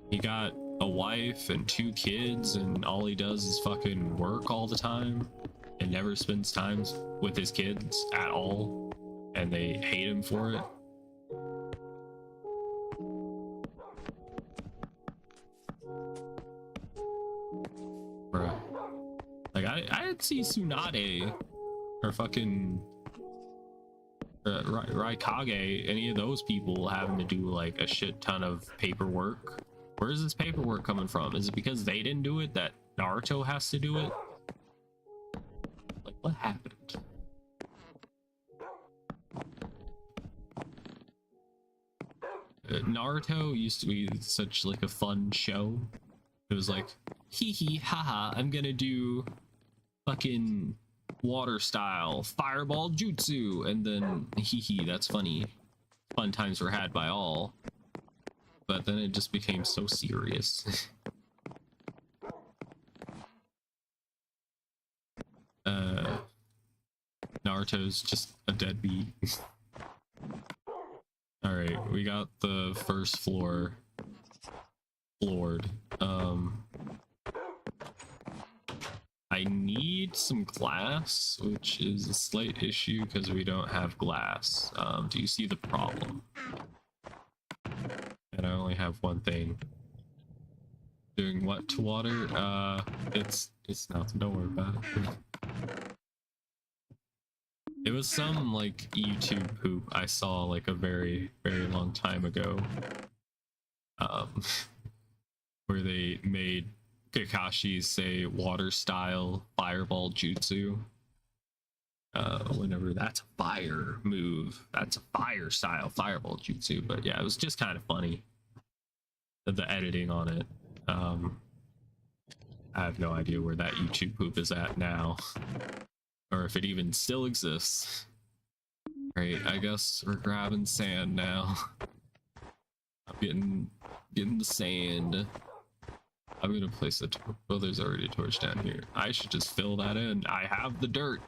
He got a wife and 2 kids, and all he does is fucking work all the time and never spends time with his kids at all, and they hate him for it. could see Tsunade or fucking Raikage, any of those people having to do like a shit ton of paperwork. Where's this paperwork coming from? Is it because they didn't do it that Naruto has to do it? Like, what happened? Naruto used to be such like a fun show. It was like, hee hee haha, I'm gonna do fucking water style fireball jutsu, and then hee hee, that's funny. Fun times were had by all. But then it just became so serious. Naruto's just a deadbeat. Alright, we got the first floor floored. I need some glass, which is a slight issue because we don't have glass. Do you see the problem? And I only have one thing. Doing what to water? It's nothing, don't worry about it. It was some like YouTube poop I saw like a very, very long time ago. Where they made Kakashi say water style fireball jutsu. Whenever that's a fire move, that's a fire style fireball jutsu. But yeah, it was just kind of funny. The editing on it. I have no idea where that YouTube poop is at now, or if it even still exists. Right, I guess we're grabbing sand now. I'm getting the sand. I'm gonna place a oh, there's already a torch down here. I should just fill that in. I have the dirt.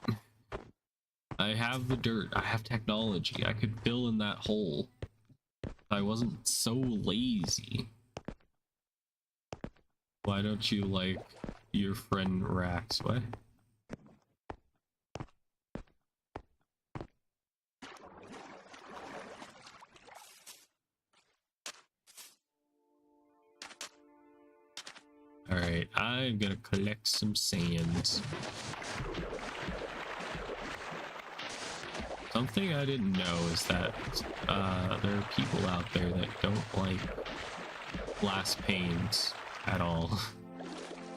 I have the dirt. I have technology. I could fill in that hole. I wasn't so lazy. Why don't you like your friend Rax? What? Alright, I'm gonna collect some sand. Something I didn't know is that there are people out there that don't like glass panes at all,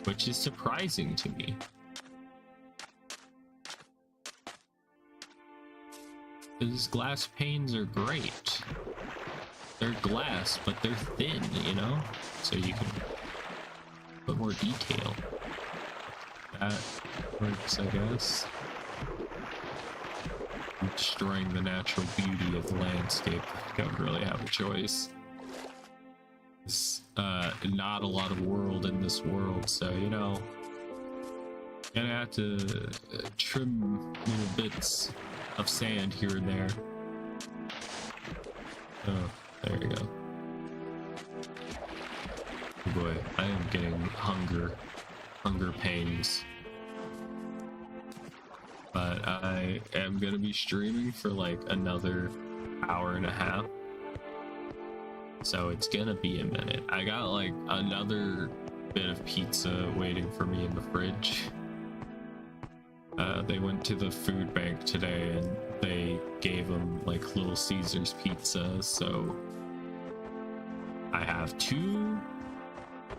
which is surprising to me. Because glass panes are great. They're glass, but they're thin, you know? So you can put more detail. That works, I guess. I'm destroying the natural beauty of the landscape. I don't really have a choice. There's not a lot of world in this world, so you know, gonna have to trim little bits of sand here and there. Oh, there you go. Oh boy, I am getting hunger pains. But I am gonna be streaming for like another hour and a half. So it's gonna be a minute. I got like another bit of pizza waiting for me in the fridge. They went to the food bank today and they gave them like Little Caesars pizza, so I have 2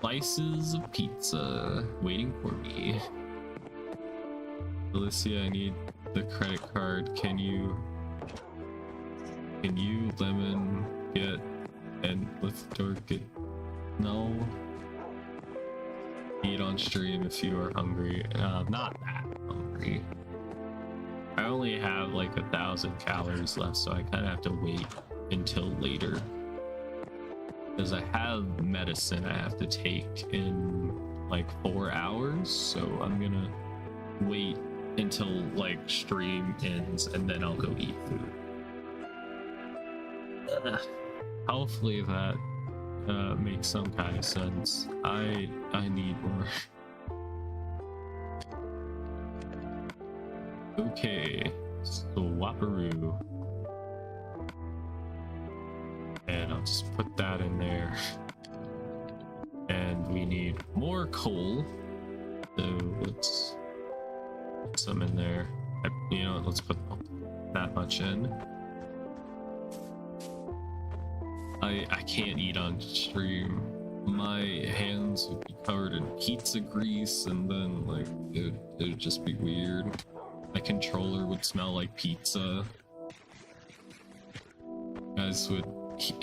slices of pizza waiting for me. Alicia, I need the credit card. Can you lemon get and lift door get no? Eat on stream if you are hungry. Not that hungry. I only have like 1,000 calories left, so I kind of have to wait until later. Because I have medicine I have to take in like 4 hours, so I'm gonna wait until like stream ends and then I'll go eat food. Hopefully that makes some kind of sense. I need more. Okay, Swaparoo. And I'll just put that in there. And we need more coal. So let's some in there. You know, let's put that much in. I can't eat on stream. My hands would be covered in pizza grease, and then like it'd just be weird. My controller would smell like pizza. You guys would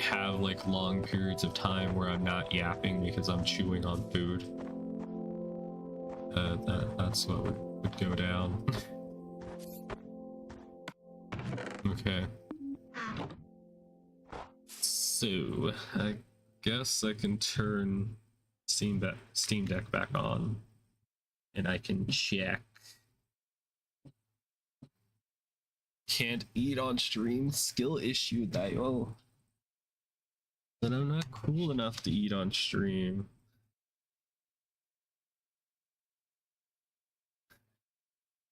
have like long periods of time where I'm not yapping because I'm chewing on food. That's what would go down. Okay. So I guess I can turn Steam Deck back on, and I can check. Can't eat on stream. Skill issue, Dio. But I'm not cool enough to eat on stream.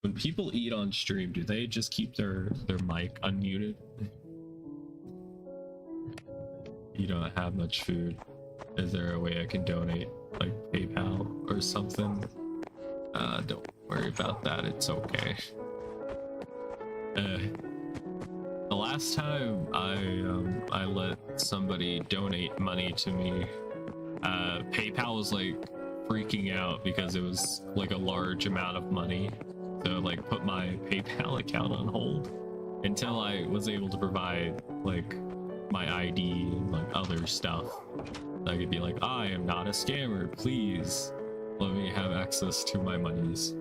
When people eat on stream, do they just keep their mic unmuted? You don't have much food. Is there a way I can donate, like PayPal or something? Don't worry about that. It's okay. The last time I let somebody donate money to me, PayPal was like freaking out because it was like a large amount of money. So like put my PayPal account on hold until I was able to provide like my ID and like other stuff. So I could be like, I am not a scammer, please let me have access to my monies.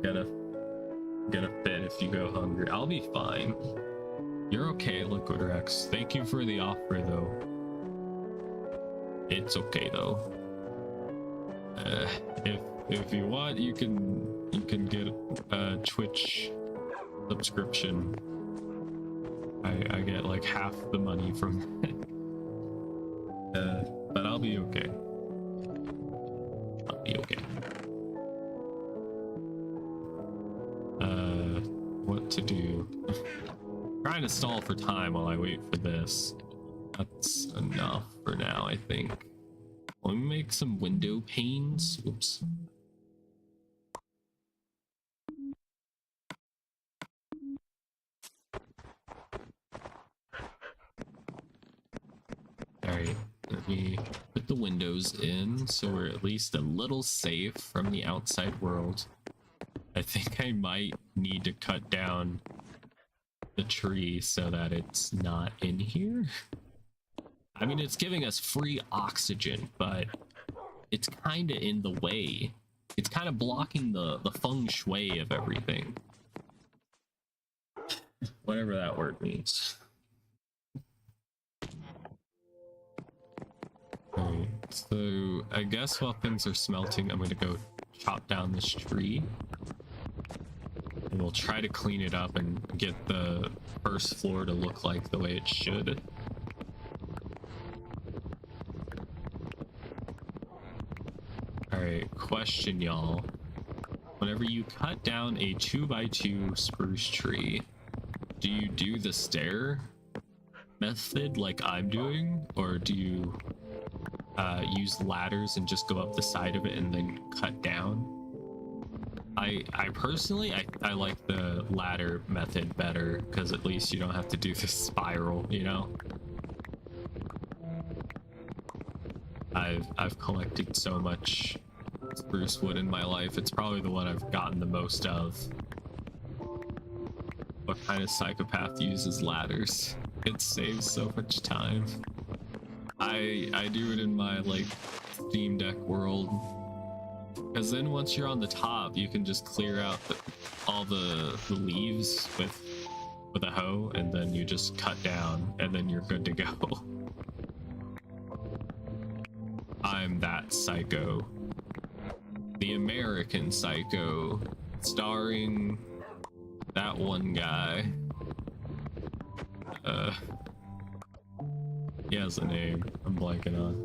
Get a fit if you go hungry. I'll be fine. You're okay, Liquid Rex. Thank you for the offer though. It's okay though. If you want, you can get a Twitch subscription. I get like half the money from it. But I'll be okay. I'll be okay. What to do? Trying to stall for time while I wait for this. That's enough for now, I think. Let me make some window panes. Oops. Alright, let me put the windows in so we're at least a little safe from the outside world. I think I might need to cut down the tree so that it's not in here. I mean, it's giving us free oxygen, but it's kind of in the way. It's kind of blocking the feng shui of everything. Whatever that word means. Alright, so I guess while things are smelting, I'm gonna go chop down this tree. And we'll try to clean it up and get the first floor to look like the way it should. Alright, question y'all. Whenever you cut down a 2x2 spruce tree, do you do the stair method like I'm doing? Or do you use ladders and just go up the side of it and then cut down? I personally, I like the ladder method better because at least you don't have to do this spiral, you know? I've collected so much spruce wood in my life. It's probably the one I've gotten the most of. What kind of psychopath uses ladders? It saves so much time. I do it in my like Steam Deck world, because then once you're on the top, you can just clear out all the leaves with a hoe, and then you just cut down, and then you're good to go. I'm that psycho. The American Psycho, starring that one guy. He has a name I'm blanking on.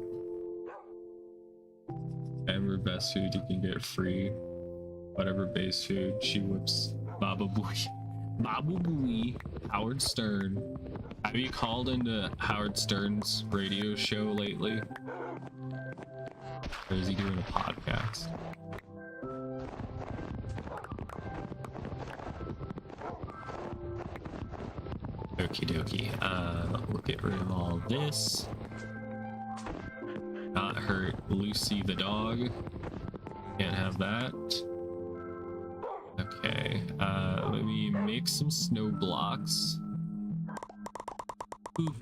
Ever best food you can get free. Whatever base food, she whips. Baba Booey. Baba Booey. Howard Stern. Have you called into Howard Stern's radio show lately? Or is he doing a podcast? Okie dokie. We'll get rid of all this. Not hurt Lucy the dog. Can't have that. Okay, let me make some snow blocks. Boop.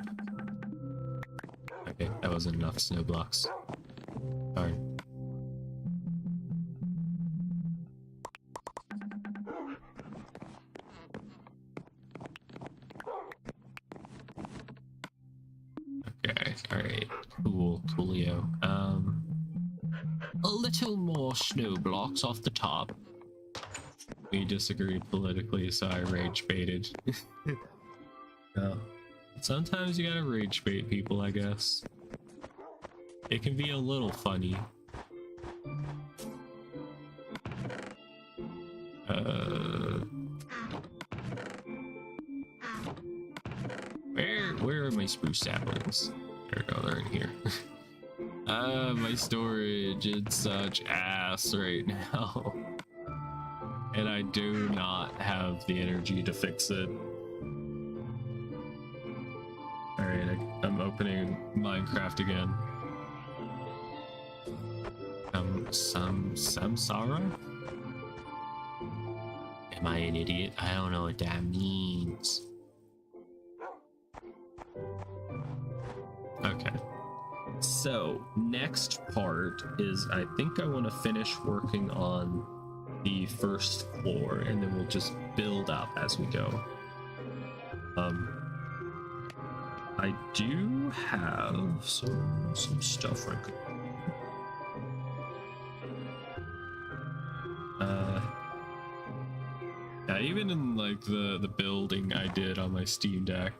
Okay, that wasn't enough snow blocks. Sorry. Okay, alright. Coolio. A little more snow blocks off the top. We disagreed politically, so I rage baited. No. Sometimes you gotta rage bait people, I guess. It can be a little funny. Where are my spruce saplings? There we go, they're in here. My storage, it's such ass right now. And I do not have the energy to fix it. Alright, I'm opening Minecraft again. Samsara? Am I an idiot? I don't know what that means. Okay. So, next part is I think I want to finish working on the first floor and then we'll just build up as we go. I do have some stuff I could. Yeah, even in like the building I did on my Steam Deck.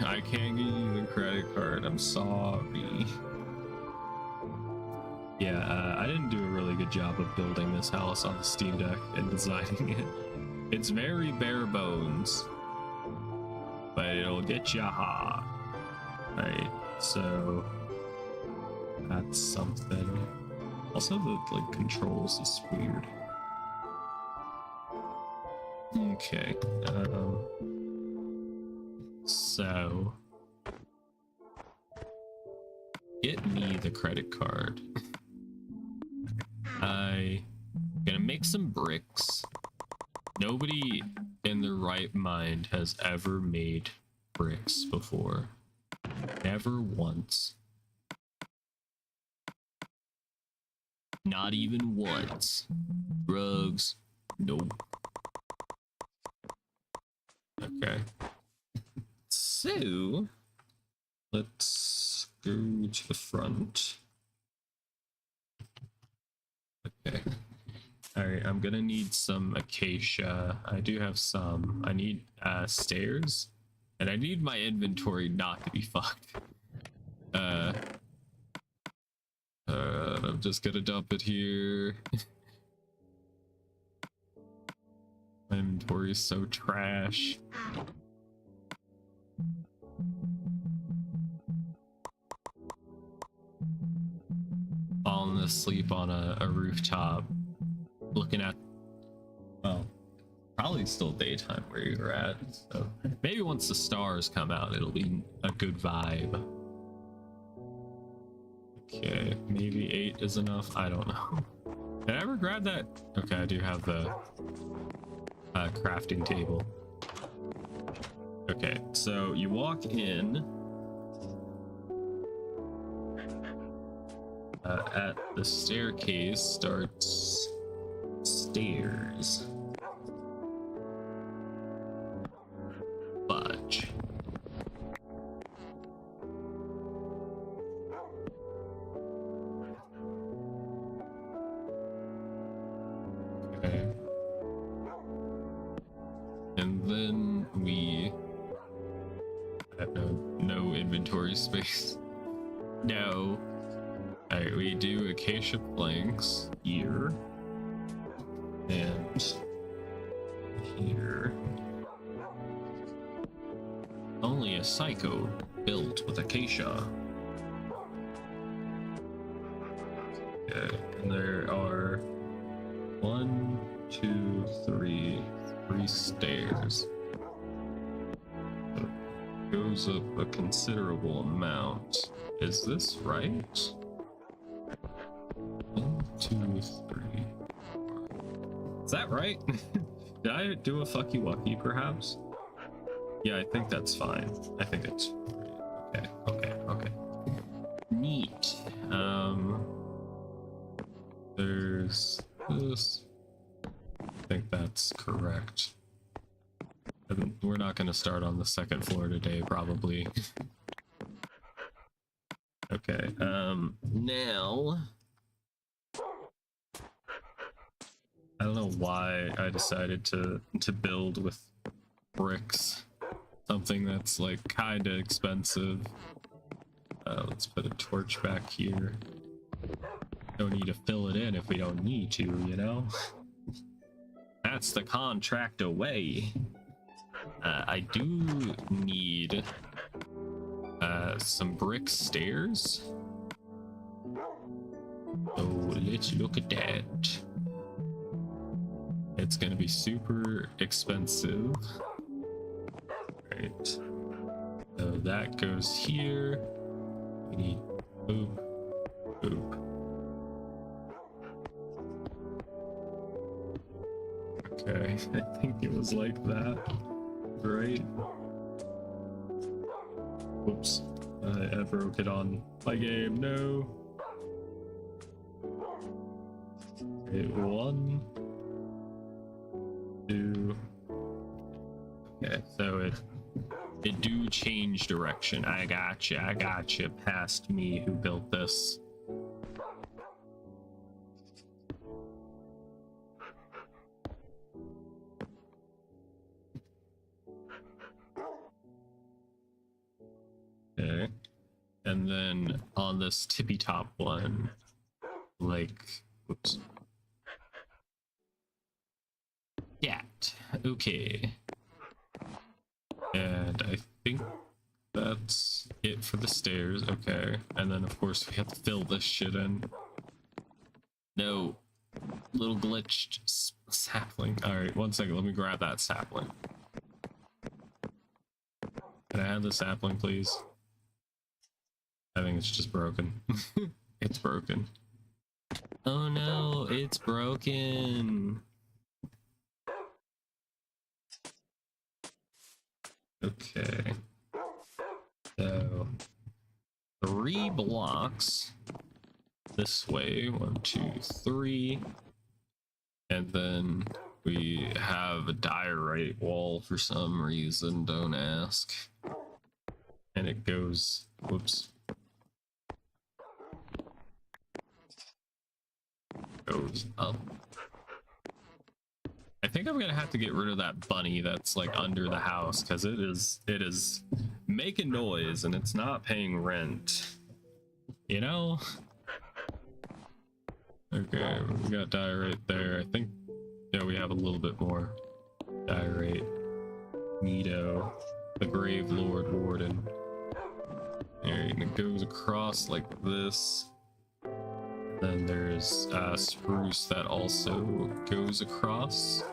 I can't give you the credit card, I'm sorry. Yeah, I didn't do a really good job of building this house on the Steam Deck and designing it. It's very bare bones, but it'll get you hot. Right, so that's something. Also, the like controls is weird. Okay, so get me the credit card. I'm gonna make some bricks. Nobody in their right mind has ever made bricks before. Never once. Not even once. Drugs. Nope. Okay. So, let's go to the front. Okay. Alright, I'm gonna need some acacia. I do have some. I need stairs. And I need my inventory not to be fucked. I'm just gonna dump it here. My inventory is so trash. Falling asleep on a rooftop. Looking at, well, probably still daytime where you're at, so maybe once the stars come out it'll be a good vibe. Okay, maybe 8 is enough, I don't know. Did I ever grab that? Okay, I do have the crafting table. Okay, so you walk in at the staircase starts stairs. Fudge. Okay. And then we have no inventory space. No. Alright, we do acacia planks here. And here. Only a psycho built with acacia. Okay, and there are 1, 2, 3, 3 stairs. It goes up a considerable amount. Is this right? 1, 2, 3. Is that right? Did I do a fucky wucky perhaps? Yeah, I think that's fine. I think it's okay. Neat. There's this. I think that's correct. We're not going to start on the 2nd floor today, probably. Okay, now... I don't know why I decided to build with bricks. Something that's, like, kinda expensive. Let's put a torch back here. Don't need to fill it in if we don't need to, you know? That's the contract away. I do need some brick stairs. So let's look at that. It's gonna be super expensive. Right. So that goes here. We need boop, boop. Okay, I think it was like that, right? Whoops, I broke it on my game, no. Okay, 1, 2. Okay, so it do change direction. I gotcha, past me who built this. Okay, and then on this tippy top one, like, whoops. That, okay. And I think that's it for the stairs, okay. And then of course we have to fill this shit in. No, little glitched sapling. Alright, 1 second, let me grab that sapling. Can I have the sapling, please? I think it's just broken. It's broken. Oh no, it's broken. Okay. So 3 blocks this way. 1, 2, 3. And then we have a diorite wall for some reason, don't ask. And it goes, whoops. Goes up. I think I'm gonna have to get rid of that bunny that's like under the house, because it is making noise and it's not paying rent. You know? Okay, we got diorite there. I think, yeah, we have a little bit more diorite. Neato, the Grave Lord Warden. Alright, and it goes across like this. Then there's spruce that also goes across.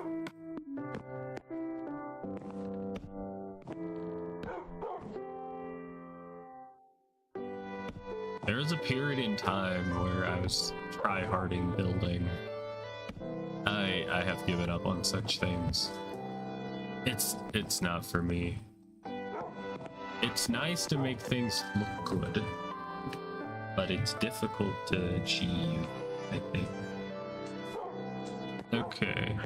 There was a period in time where I was try-harding building. I have given up on such things. It's not for me. It's nice to make things look good, but it's difficult to achieve, I think. Okay.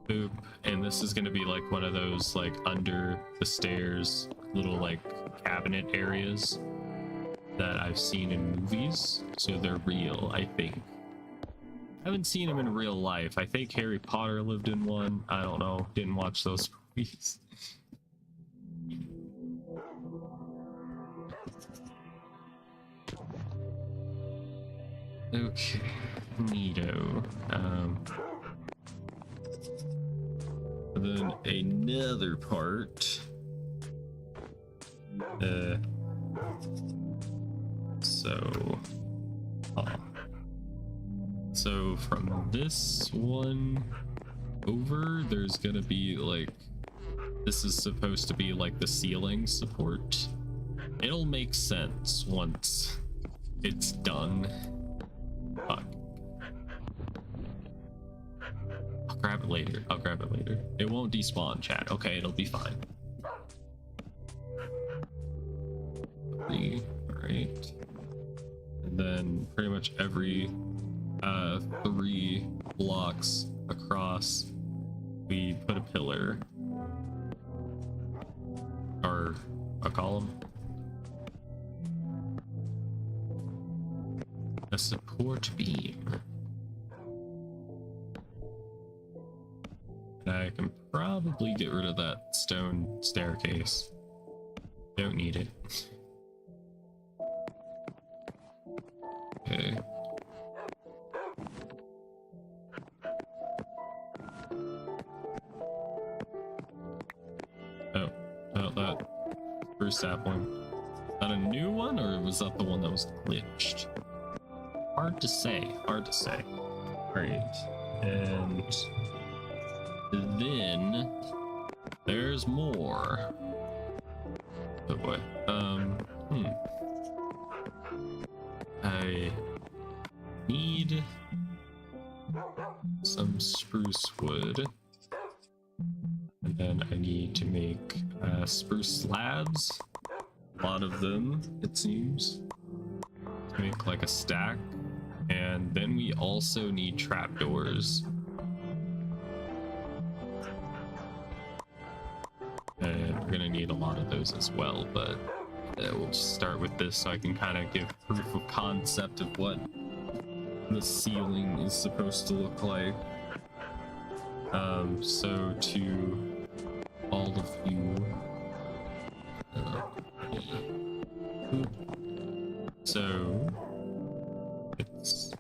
Boop. And this is gonna be like one of those like under the stairs little like cabinet areas that I've seen in movies. So they're real, I think. I haven't seen them in real life. I think Harry Potter lived in one. I don't know. Didn't watch those movies. Okay, neato. Then another part. So from this one over, there's gonna be like, this is supposed to be like the ceiling support. It'll make sense once it's done. Fuck. I'll grab it later. I'll grab it later. It won't despawn, chat. Okay, it'll be fine. Alright. And then pretty much every 3 blocks across, we put a pillar. Or a column. A support beam. And I can probably get rid of that stone staircase. Don't need it. Okay. Oh, that first sapling. Is that a new one, or was that the one that was glitched? Hard to say. Hard to say. Alright. And then there's more. Oh boy. I need some spruce wood. And then I need to make spruce slabs. A lot of them, it seems. To make like a stack. And then we also need trapdoors. And we're gonna need a lot of those as well, but we'll just start with this so I can kind of give proof of concept of what the ceiling is supposed to look like. So to all of you, so it's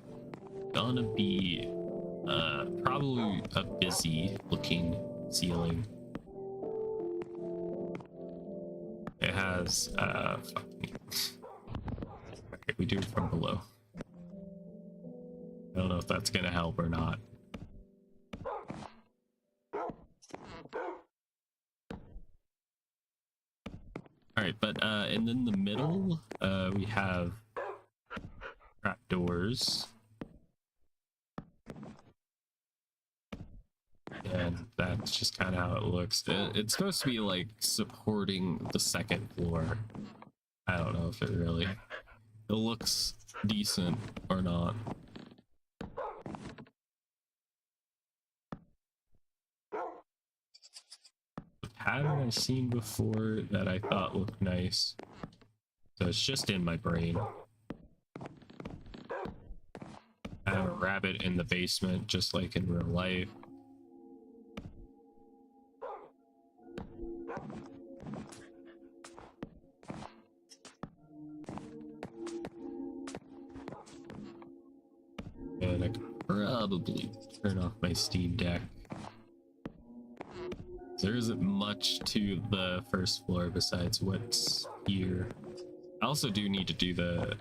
gonna be probably a busy looking ceiling. It has okay, we do it from below. I don't know if that's gonna help or not. Alright, but and in the middle, we have trapdoors. And that's just kind of how it looks. It's supposed to be like supporting the second floor. I don't know if it really... It looks decent or not. The pattern I've seen before that I thought looked nice. So it's just in my brain. I have a rabbit in the basement, just like in real life. And I could probably turn off my Steam Deck. There isn't much to the first floor besides what's here. I also do need to do the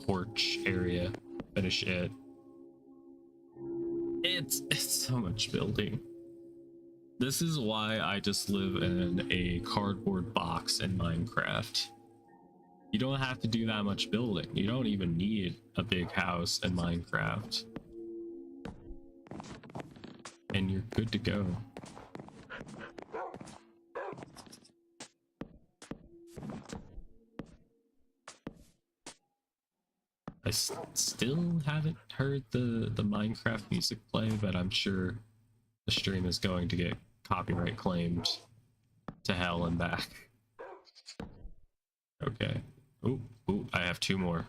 porch area, finish it. It's so much building. This is why I just live in a cardboard box in Minecraft. You don't have to do that much building. You don't even need a big house in Minecraft. And you're good to go. I still haven't heard the Minecraft music play, but I'm sure the stream is going to get copyright claimed to hell and back. Okay. Ooh, I have 2 more.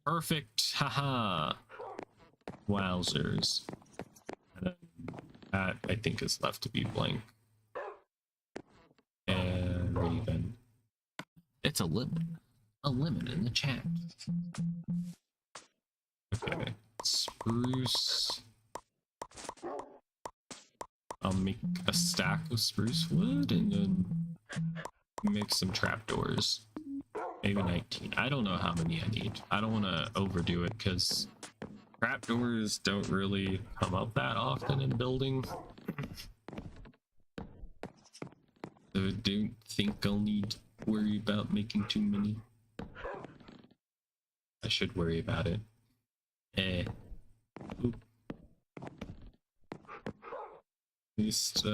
Perfect. Haha. Wowzers. And then that I think is left to be blank. And Raven. It's a lemon. A lemon in the chat. Okay. Spruce. I'll make a stack of spruce wood and then make some trapdoors. Maybe 19. I don't know how many I need. I don't want to overdo it because Trapdoors don't really come up that often in buildings. So I don't think I'll need to worry about making too many. I should worry about it. Oop. At least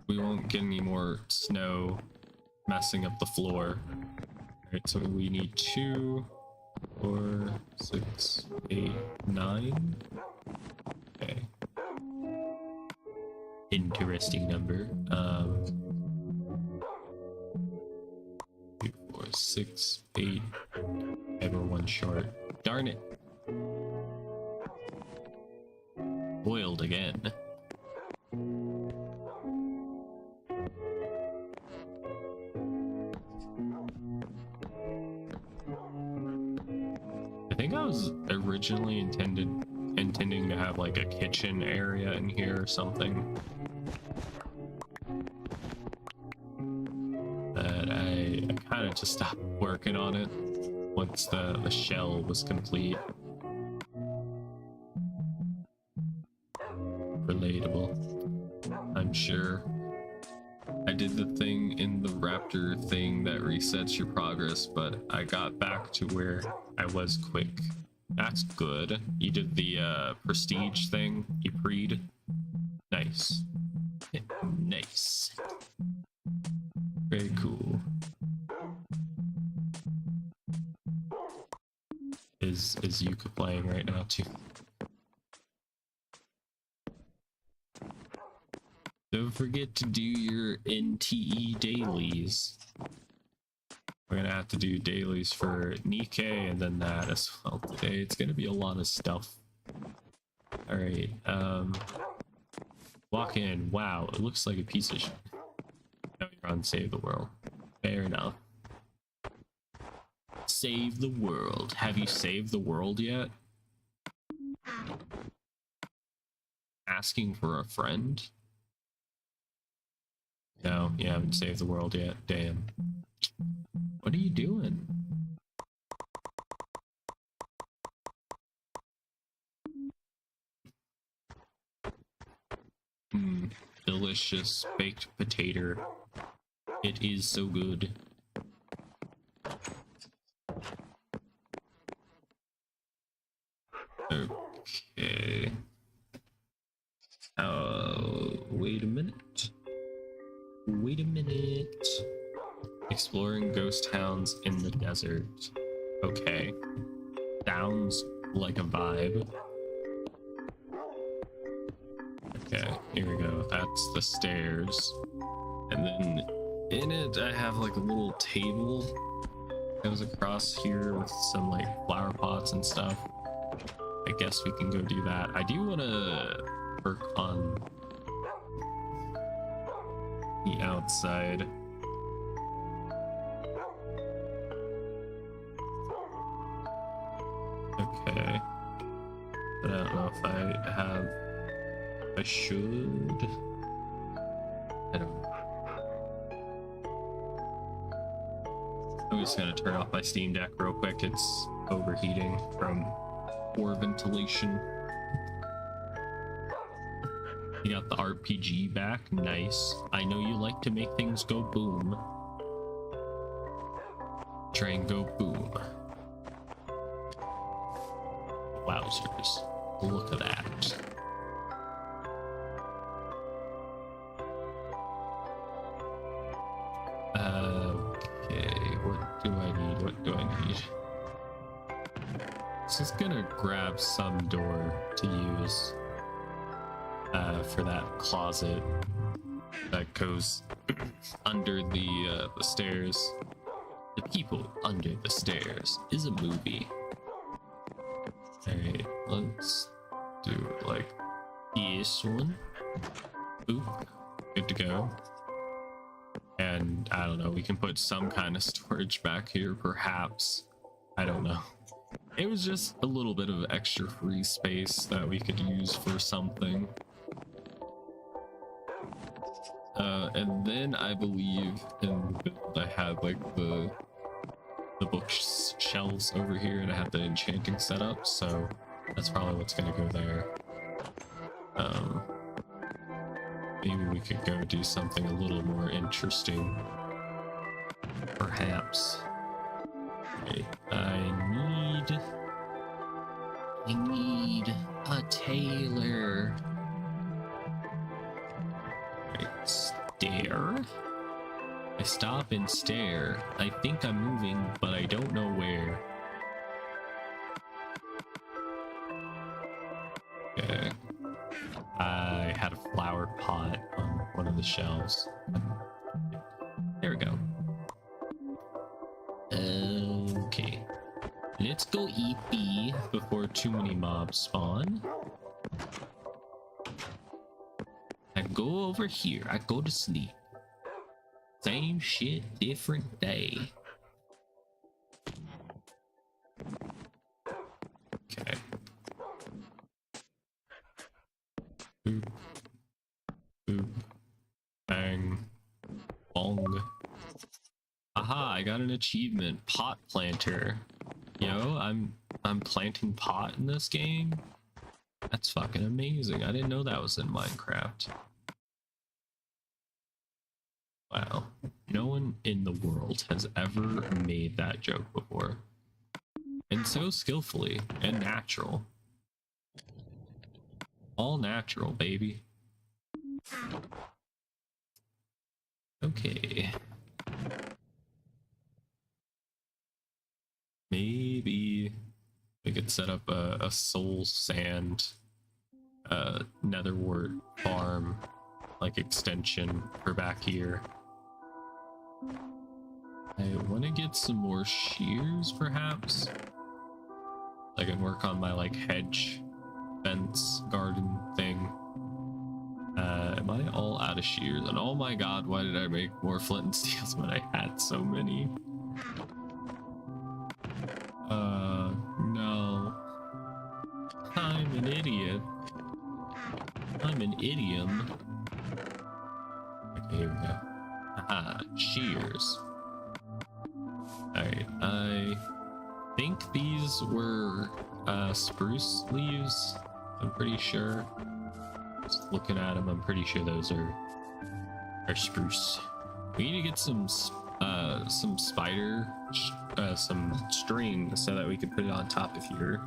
we won't get any more snow messing up the floor. Alright, so we need 2, 4, 6, 8, 9. Okay. Interesting number. 2, 4, 6, 8. Everyone short. Darn it. Boiled again. I think I was originally intending to have like a kitchen area in here or something. But I kind of just stopped working on it once the shell was complete. Relatable, I'm sure. I did the thing in the raptor thing that resets your progress, but I got back to where I was quick. That's good. You did the prestige thing. You preed. Nice. Nice. Very cool. Is Yuka playing right now too? Don't forget to do your NTE dailies. We're gonna have to do dailies for Nikkei and then that as well today. It's gonna be a lot of stuff. Alright, walk in. Wow, it looks like a piece of shit. Now you're on Save the World. Fair enough. Save the world. Have you saved the world yet? Asking for a friend? No, you haven't saved the world yet. Damn. What are you doing? Delicious baked potato. It is so good. Okay. Wait a minute. Wait a minute. Exploring ghost towns in the desert. Okay. Sounds like a vibe. Okay, here we go. That's the stairs. And then in it, I have like a little table that goes across here with some like flower pots and stuff. I guess we can go do that. I do want to work on the outside. Okay. But I don't know if I have... I should... I don't know. I'm just gonna turn off my Steam Deck real quick. It's overheating from poor ventilation. You got the RPG back. Nice. I know you like to make things go boom. Try and go boom. Wowzers. Look at that. Okay, what do I need? What do I need? Just gonna grab some door to use for that closet that goes under the stairs. The People Under the Stairs is a movie. Alright, let's do like this one. Oop, good to go. And I don't know, we can put some kind of storage back here, perhaps. I don't know. It was just a little bit of extra free space that we could use for something. And then I believe in the build I had like the bookshelves over here and I had the enchanting set up, so That's probably what's gonna go there. Maybe we could go do something a little more interesting. Perhaps. Okay, I need a tailor. Right, stare. I stop and stare. I think I'm moving, but I don't know where. Okay. I had a flower pot on one of the shelves. There we go. Okay. Let's go eat B before too many mobs spawn. I go over here. I go to sleep. Same shit, different day. Okay. Boop. Boop. Bang. Bong. Aha, I got an achievement. Pot planter. Yo, I'm planting pot in this game. That's fucking amazing. I didn't know that was in Minecraft. Wow. No one in the world has ever made that joke before. And so skillfully and natural. All natural, baby. Okay. Maybe we could set up a soul sand netherwort farm like extension for back here. I want to get some more shears perhaps. I can work on my like hedge fence garden thing. Am I all out of shears? And oh my god, why did I make more flint and steels when I had so many? No. I'm an idiot. I'm an idiom. Okay, here we go. Aha, shears. Alright, I think these were spruce leaves. I'm pretty sure. Just looking at them, I'm pretty sure those are spruce. We need to get some spider, some string so that we can put it on top of here,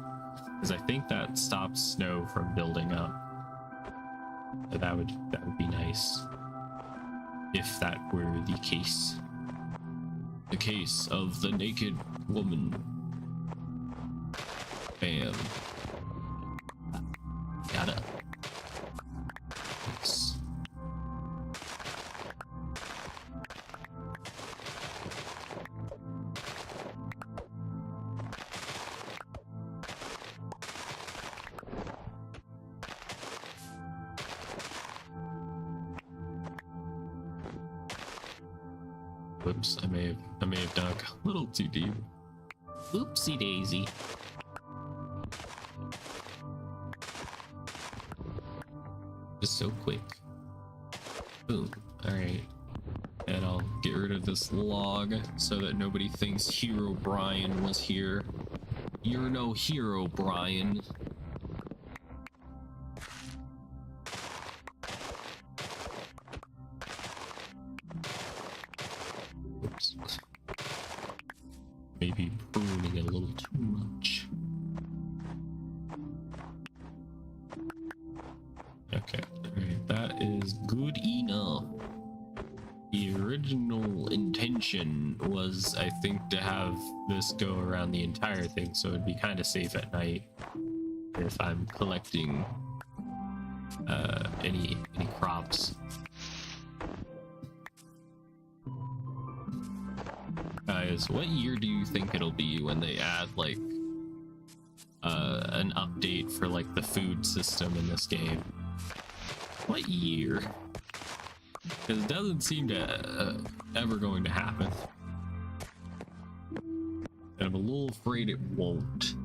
because I think that stops snow from building up. So that would be nice if that were the case. The case of the naked woman. Bam. Gotta. Nice. Whoops, I may have dug a little too deep. Oopsie daisy. Just so quick. Boom. Alright. And I'll get rid of this log so that nobody thinks Hero Brian was here. You're no hero, Brian. Oops. Maybe pruning it a little too much. Okay, alright, that is good enough. The original intention was, I think, to have this go around the entire thing, so it'd be kind of safe at night if I'm collecting any crops. Guys, what year do you think it'll be when they add like an update for like the food system in this game? What year? Because it doesn't seem to ever going to happen. And I'm a little afraid it won't.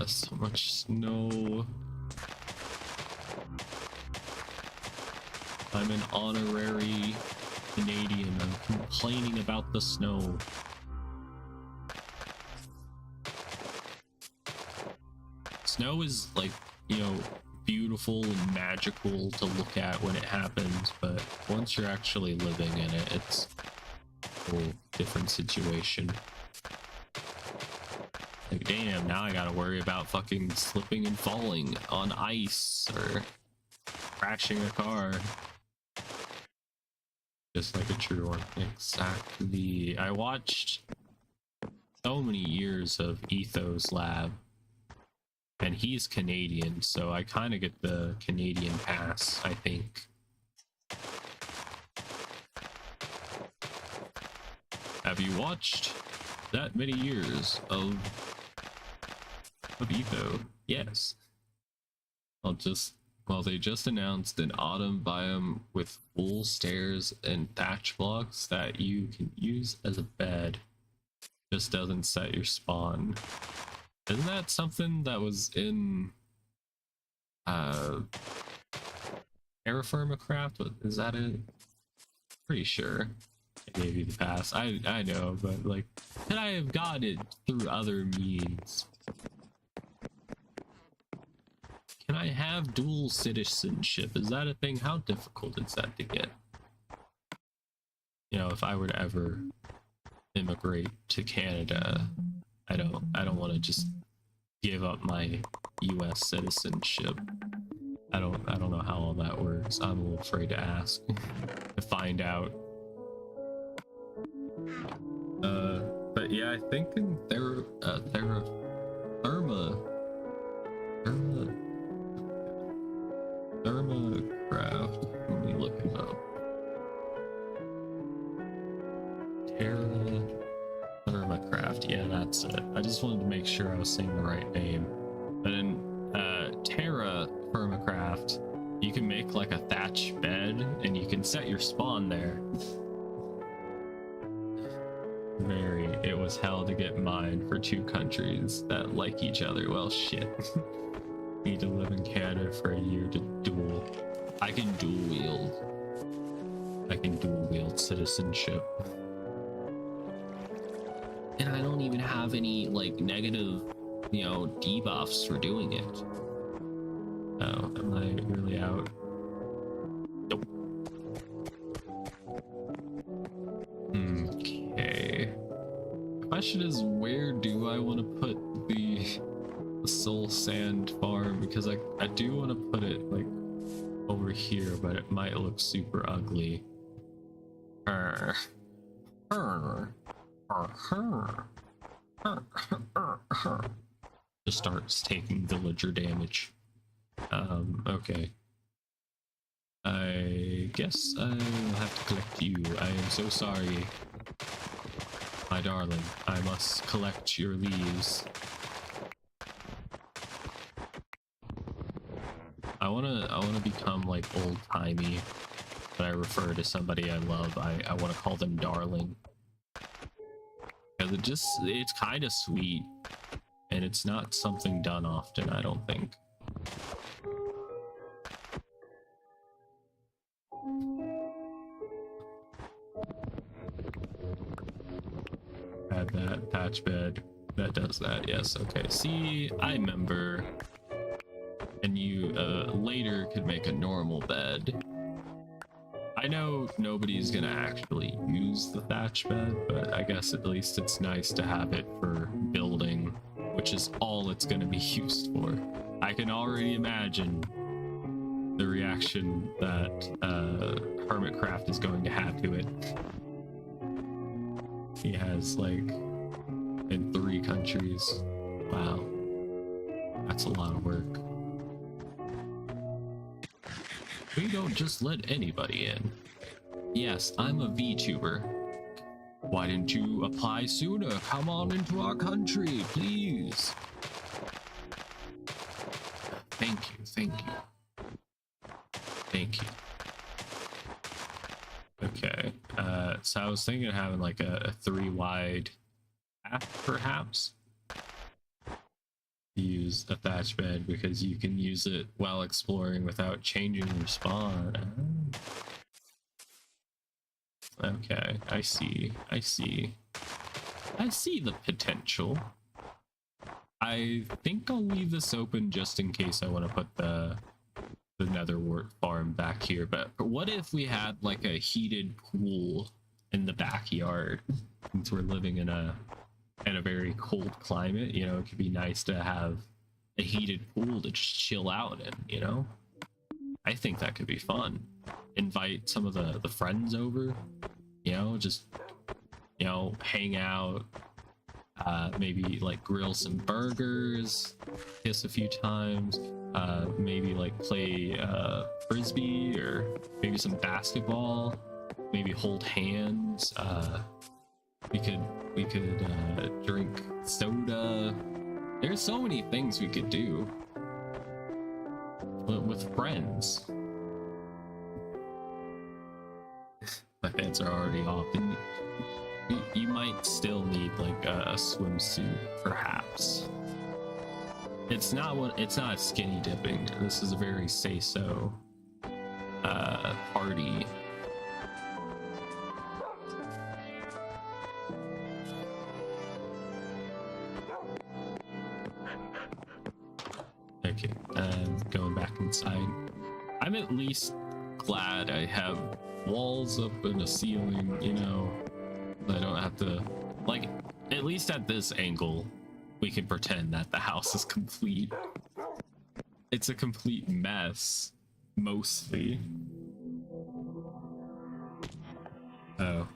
So much snow. I'm an honorary Canadian. I'm complaining about the snow. snow is like, you know, beautiful and magical to look at when it happens, but once you're actually living in it, it's a whole different situation. Like, damn, now I gotta worry about fucking slipping and falling on ice or crashing a car. Just like a true one. Exactly. I watched so many years of Ethos Lab, and he's Canadian, so I kind of get the Canadian pass, I think. Have you watched that many years of Etho? Yes. Well, they just announced an autumn biome with full stairs and thatch blocks that you can use as a bed. Just doesn't set your spawn. Isn't that something that was in Terraformacraft? Is that it? Pretty sure I gave you the pass. I know, but like, could I have gotten it through other means? Can I have dual citizenship? Is that a thing? How difficult is that to get? You know, if I were to ever immigrate to Canada, I don't want to just give up my US citizenship. I don't know how all that works. I'm a little afraid to ask to find out. But yeah, I think in Thermacraft. Let me look it up. Thermacraft. Yeah, that's it. I just wanted to make sure I was saying the right name. But in Terra Permacraft, you can make like a thatch bed and you can set your spawn there. It was hell to get mine for two countries that like each other. Well, shit. Need to live in Canada for a year to dual. I can dual wield citizenship. And I don't even have any like negative, you know, debuffs for doing it. Oh, am I really out? Nope. Okay. The question is, where do I want to put the soul sand farm? Because I do want to put it like over here, but it might look super ugly. Just starts taking villager damage. Okay. I guess I'll have to collect you. I am so sorry, my darling. I must collect your leaves. I wanna become like old-timey. When I refer to somebody I love, I want to call them darling. Because it's kind of sweet. And it's not something done often, I don't think. Add that patch bed. That does that, yes, okay. See, I remember. And you later could make a normal bed. I know nobody's gonna actually use the thatch bed, but I guess at least it's nice to have it for building, which is all it's gonna be used for. I can already imagine the reaction that Hermitcraft is going to have to it. He has like in 3 countries. Wow, that's a lot of work. We don't just let anybody in. Yes, I'm a Vtuber. Why didn't you apply sooner? Come on into our country, please. Thank you, thank you. Thank you. Okay, so I was thinking of having like a 3-wide path, perhaps. Use a thatch bed because you can use it while exploring without changing your spawn. Okay, I see the potential. I think I'll leave this open just in case I want to put the nether wart farm back here. But what if we had like a heated pool in the backyard? Since we're living in a very cold climate, you know, it could be nice to have a heated pool to just chill out in, you know? I think that could be fun. Invite some of the friends over, you know, just, you know, hang out, maybe like grill some burgers, kiss a few times, maybe like play frisbee or maybe some basketball, maybe hold hands. We could drink soda. There's so many things we could do with friends. My pants are already off. And you might still need like a swimsuit, perhaps. It's not skinny dipping. This is a very say-so party. Okay, going back inside. I'm at least glad I have walls up and a ceiling, you know. I don't have to, like, at least at this angle, we can pretend that the house is complete. It's a complete mess, mostly. Oh.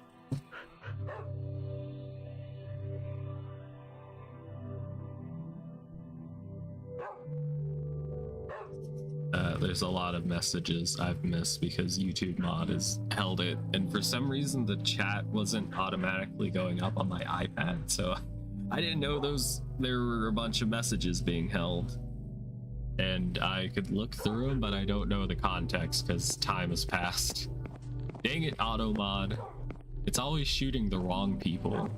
There's a lot of messages I've missed because YouTube mod has held it, and for some reason the chat wasn't automatically going up on my iPad, so I didn't know there were a bunch of messages being held, and I could look through them, but I don't know the context because time has passed. Dang it, auto mod. It's always shooting the wrong people.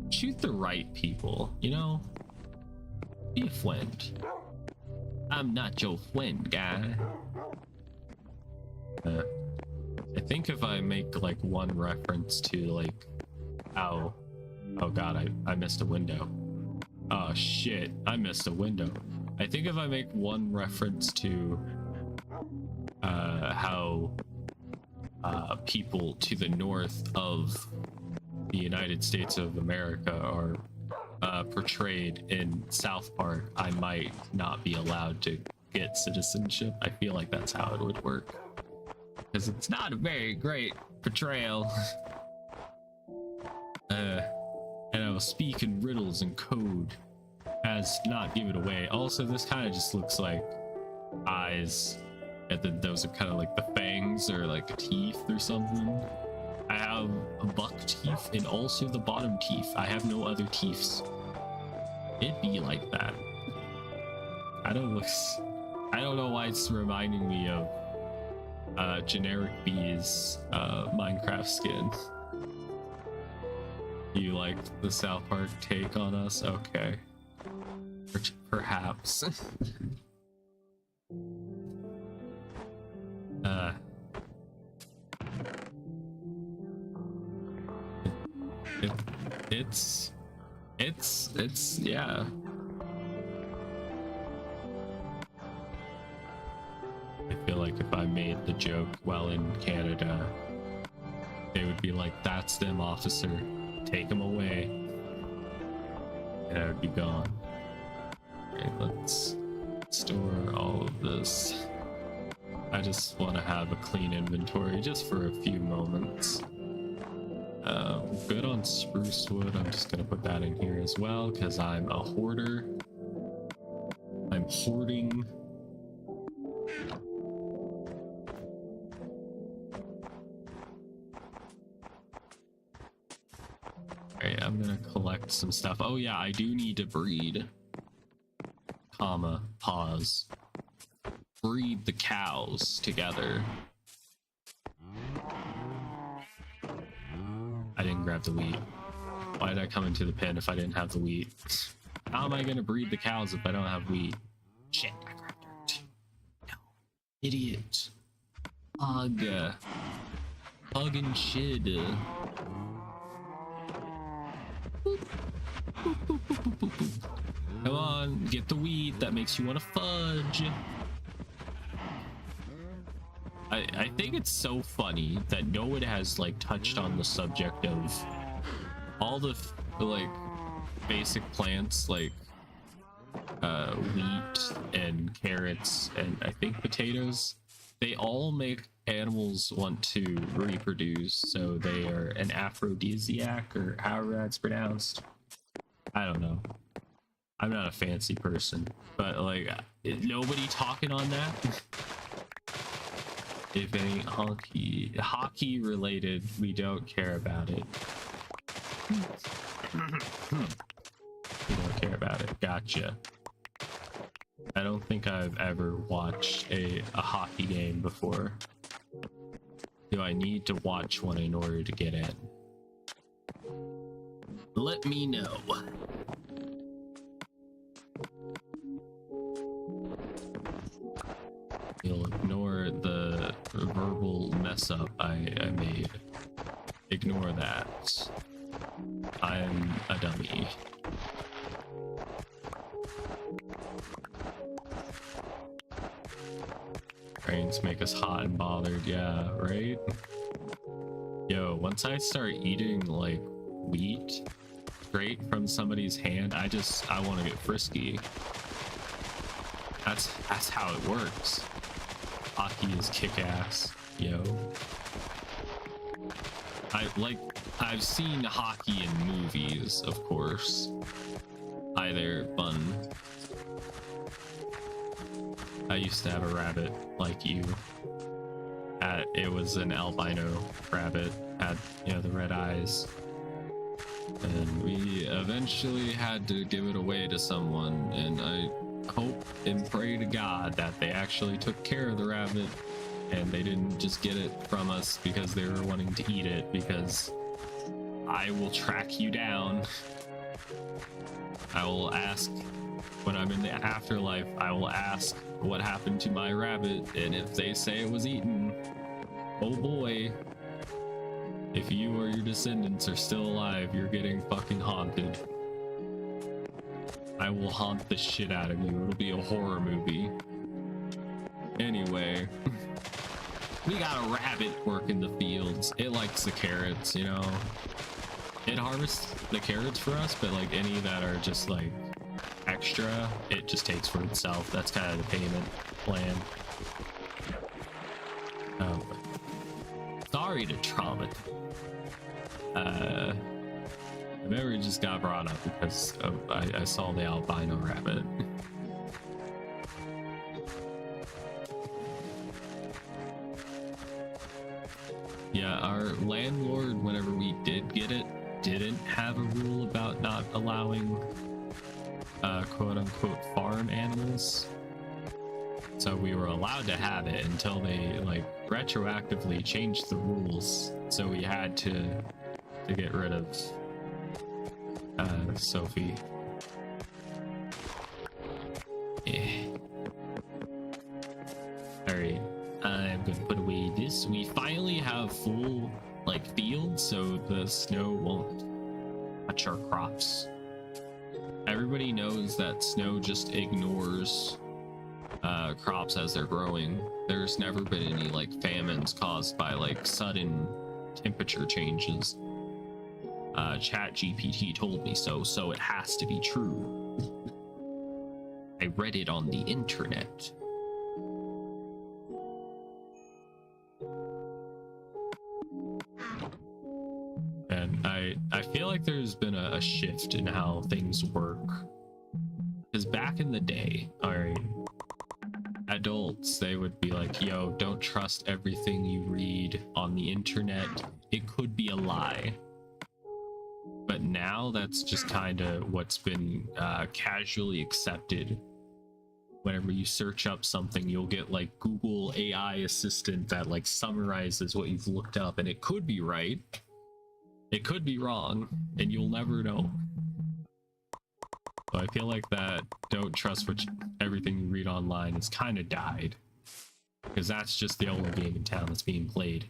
Shoot the right people, you know? Be a friend. I'm not your friend, guy. I think if I make like one reference to like how, oh god, I missed a window. Oh shit, I missed a window. I think if I make one reference to how people to the north of the United States of America are portrayed in South Park, I might not be allowed to get citizenship. I feel like that's how it would work, because it's not a very great portrayal. And I will speak in riddles and code as to not give it away. Also, this kind of just looks like eyes, and then those are kind of like the fangs or like teeth or something. I have a buck teeth and also the bottom teeth. I have no other teeths. It'd be like that. I don't know why it's reminding me of generic bees Minecraft skin. You like the South Park take on us? Okay. Perhaps. It's yeah. I feel like if I made the joke while in Canada, they would be like, "That's them, officer. Take them away." And I would be gone. Okay, let's store all of this. I just want to have a clean inventory just for a few moments. Good on spruce wood. I'm just gonna put that in here as well because I'm a hoarder. I'm hoarding. Alright, I'm gonna collect some stuff. Oh yeah, I do need to breed. Comma, pause. Breed the cows together. I didn't grab the wheat. Why did I come into the pen if I didn't have the wheat? How am I gonna breed the cows if I don't have wheat? Shit, I grabbed dirt. No. Idiot. Hug. Hug and shit. Boop. Boop, boop, boop, boop, boop. Come on, get the wheat. That makes you want to fudge. I think it's so funny that no one has like touched on the subject of all the like basic plants like wheat and carrots and I think potatoes. They all make animals want to reproduce, so they are an aphrodisiac or however that's pronounced. I don't know. I'm not a fancy person, but like nobody talking on that. If any hockey related, we don't care about it. We don't care about it. Gotcha. I don't think I've ever watched a hockey game before. Do I need to watch one in order to get in? Let me know. You'll ignore the verbal mess up I made. Ignore that. I'm a dummy. Brains make us hot and bothered, yeah, right? Yo, once I start eating like wheat straight from somebody's hand, I want to get frisky. That's how it works. Hockey is kick-ass, yo. I've seen hockey in movies, of course. Hi there, bun. I used to have a rabbit like you. It was an albino rabbit, had, you know, the red eyes. And we eventually had to give it away to someone, and I hope and pray to God that they actually took care of the rabbit and they didn't just get it from us because they were wanting to eat it, because I will track you down. I will ask when I'm in the afterlife, I will ask what happened to my rabbit, and if they say it was eaten, oh boy, if you or your descendants are still alive, you're getting fucking haunted. I will haunt the shit out of you. It'll be a horror movie. Anyway, we got a rabbit working the fields. It likes the carrots, you know. It harvests the carrots for us, but like any that are just like extra, it just takes for itself. That's kind of the payment plan. Sorry to trauma. The memory just got brought up because I saw the albino rabbit. Yeah, our landlord, whenever we did get it, didn't have a rule about not allowing quote-unquote farm animals. So we were allowed to have it until they like retroactively changed the rules. So we had to get rid of Sophie. Yeah. Alright, I'm gonna put away this. We finally have full like fields, so the snow won't touch our crops. Everybody knows that snow just ignores crops as they're growing. There's never been any like famines caused by like sudden temperature changes. Chat GPT told me so it has to be true. I read it on the internet. And I feel like there's been a shift in how things work. Because back in the day, alright, adults, they would be like, yo, don't trust everything you read on the internet. It could be a lie. But now that's just kind of what's been casually accepted. Whenever you search up something, you'll get like Google AI assistant that like summarizes what you've looked up, and it could be right. It could be wrong, and you'll never know. So I feel like that don't trust everything you read online has kind of died. Because that's just the only game in town that's being played.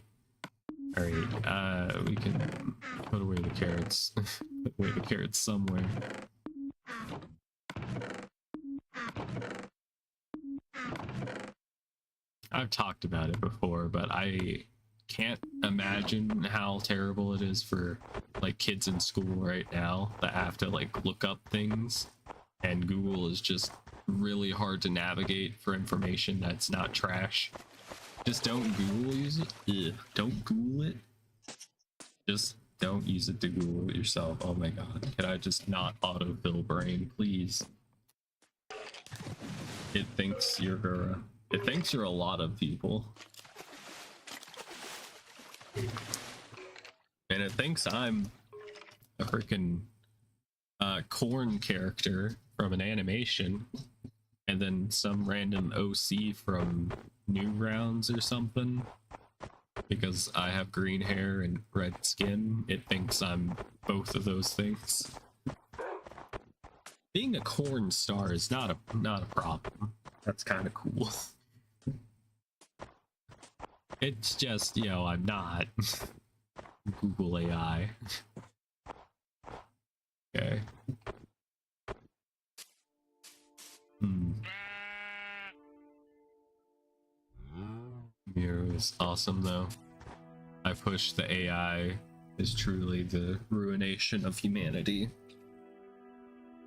Alright, we can put away the carrots. Put away the carrots somewhere. I've talked about it before, but I can't imagine how terrible it is for like kids in school right now that have to like look up things, and Google is just really hard to navigate for information that's not trash. Just don't Google use it. Ugh. Don't Google it. Just don't use it to Google it yourself. Oh my god. Can I just not autofill brain, please? It thinks you're it thinks you're a lot of people. And it thinks I'm a freaking corn character from an animation, and then some random OC from Newgrounds or something. Because I have green hair and red skin, it thinks I'm both of those things. Being a corn star is not a problem. That's kind of cool. It's just, you know, I'm not. Google AI. Okay. Mirror is awesome though. I pushed the AI is truly the ruination of humanity.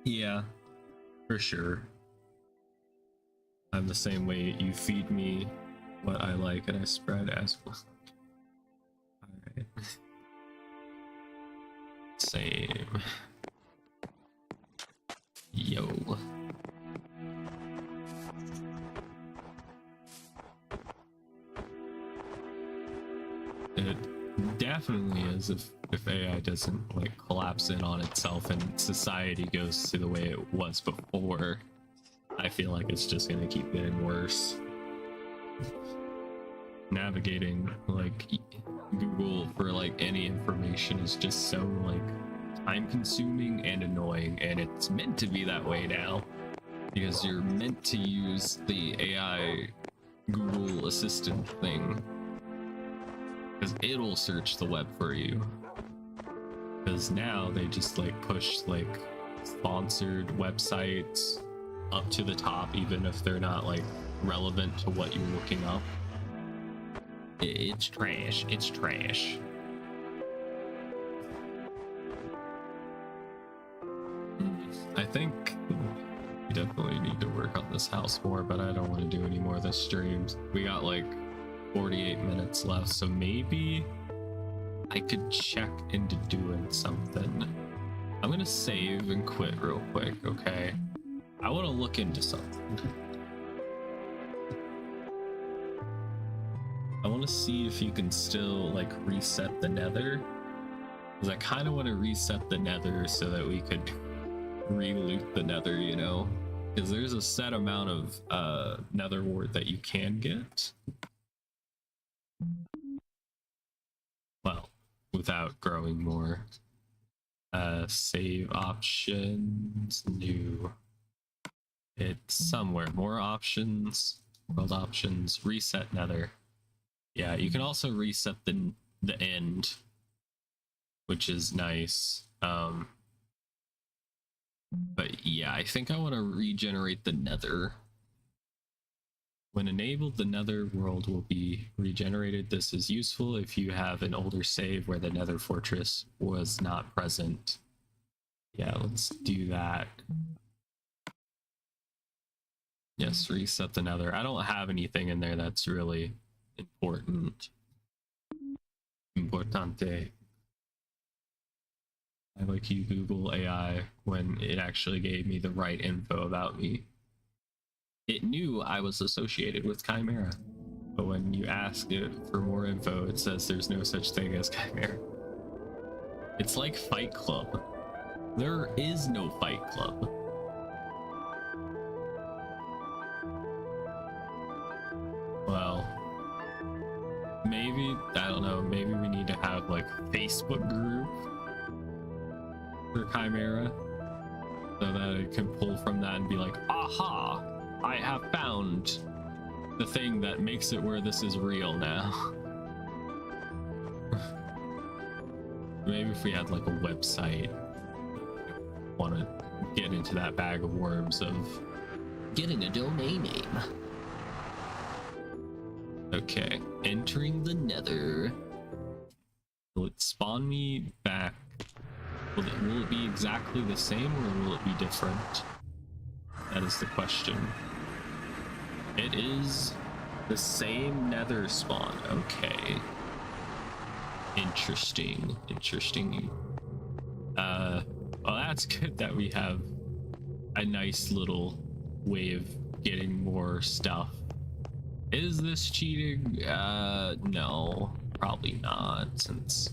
Yeah, for sure. I'm the same way. You feed me what I like and I spread as well. Alright. Same. Yo. It definitely is if AI doesn't like collapse in on itself and society goes to the way it was before. I feel like it's just gonna keep getting worse. Navigating like Google for like any information is just so like time consuming and annoying, and it's meant to be that way now because you're meant to use the AI Google Assistant thing because it'll search the web for you. Because now they just like push like sponsored websites up to the top even if they're not like relevant to what you're looking up. It's trash. It's trash. I think we definitely need to work on this house more, but I don't want to do any more of this streams. We got like 48 minutes left, so maybe I could check into doing something. I'm gonna save and quit real quick, okay? I want to look into something. I want to see if you can still like reset the nether, because I kind of want to reset the nether so that we could re-loot the nether, you know, because there's a set amount of nether wart that you can get, well, without growing more. Save options, new, it's somewhere, more options, world options, reset nether. Yeah, you can also reset the end, which is nice. But yeah, I think I want to regenerate the nether. When enabled, the nether world will be regenerated. This is useful if you have an older save where the nether fortress was not present. Yeah, let's do that. Yes, reset the nether. I don't have anything in there that's really important. Importante. I like you Google AI when it actually gave me the right info about me. It knew I was associated with Chimera, but when you ask it for more info, it says there's no such thing as Chimera. It's like Fight Club. There is no Fight Club. Well, maybe, I don't know, maybe we need to have like a Facebook group for Chimera so that it can pull from that and be like, aha, I have found the thing that makes it where this is real now. Maybe if we had like a website, want to get into that bag of worms of getting a domain name. Okay, entering the nether. Will it spawn me back? Will it be exactly the same or will it be different? That is the question. It is the same nether spawn. Okay. Interesting. Interesting. Well, that's good that we have a nice little way of getting more stuff. Is this cheating? No, probably not, since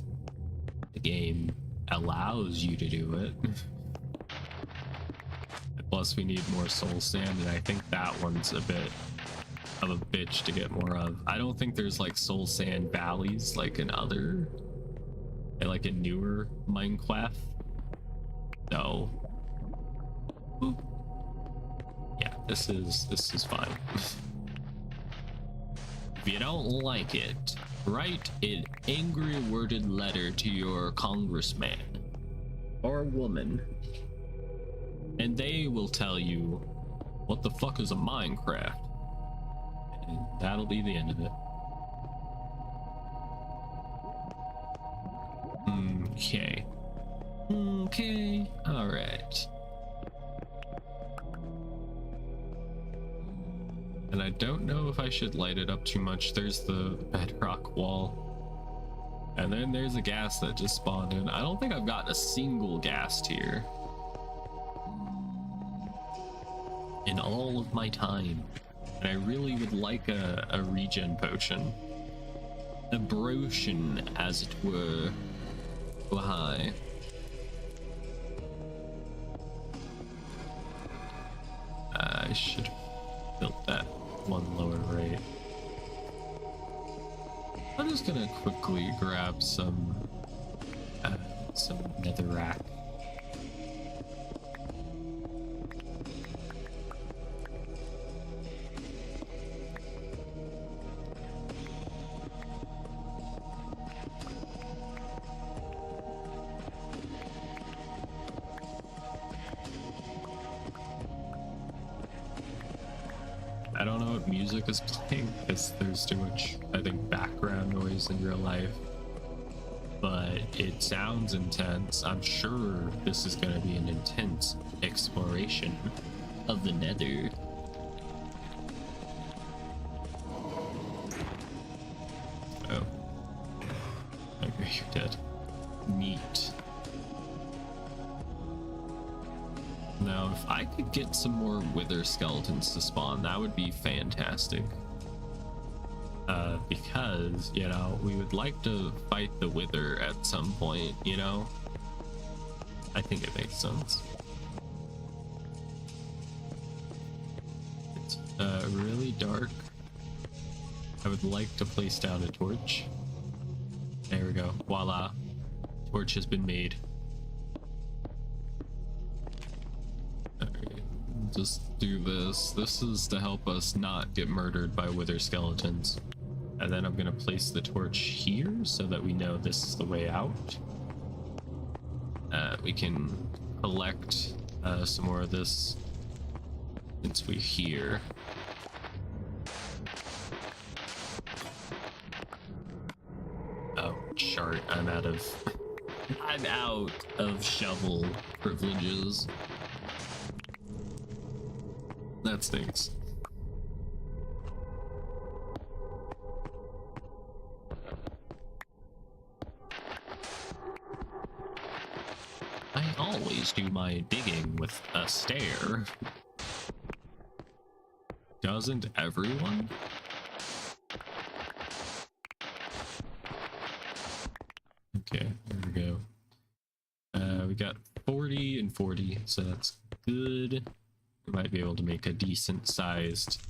the game allows you to do it. Plus, we need more soul sand, and I think that one's a bit of a bitch to get more of. I don't think there's like soul sand valleys like in newer Minecraft. No. Ooh. Yeah, this is fine. If you don't like it, write an angry worded letter to your congressman or woman, and they will tell you what the fuck is a Minecraft, and that'll be the end of it. Okay. Okay. All right. And I don't know if I should light it up too much. There's the bedrock wall. And then there's a gas that just spawned in. I don't think I've gotten a single ghast here in all of my time. And I really would like a regen potion. A brotion, as it were. Why? I should have built that one lower rate. I'm just gonna quickly grab some netherrack. I don't know what music is playing because there's too much, I think, background noise in real life. But it sounds intense. I'm sure this is going to be an intense exploration of the nether. Oh. Okay, you're dead. Neat. Now, if I could get some more wither skeletons to spawn, that would be fantastic. Because, you know, we would like to fight the wither at some point, you know? I think it makes sense. It's really dark. I would like to place down a torch. There we go. Voila. Torch has been made. Just do this. This is to help us not get murdered by wither skeletons. And then I'm gonna place the torch here so that we know this is the way out. We can collect some more of this since we're here. Oh, chart. I'm out of shovel privileges. That stinks. I always do my digging with a stair. Doesn't everyone? Okay, there we go. We got 40 and 40, so that's good. We might be able to make a decent sized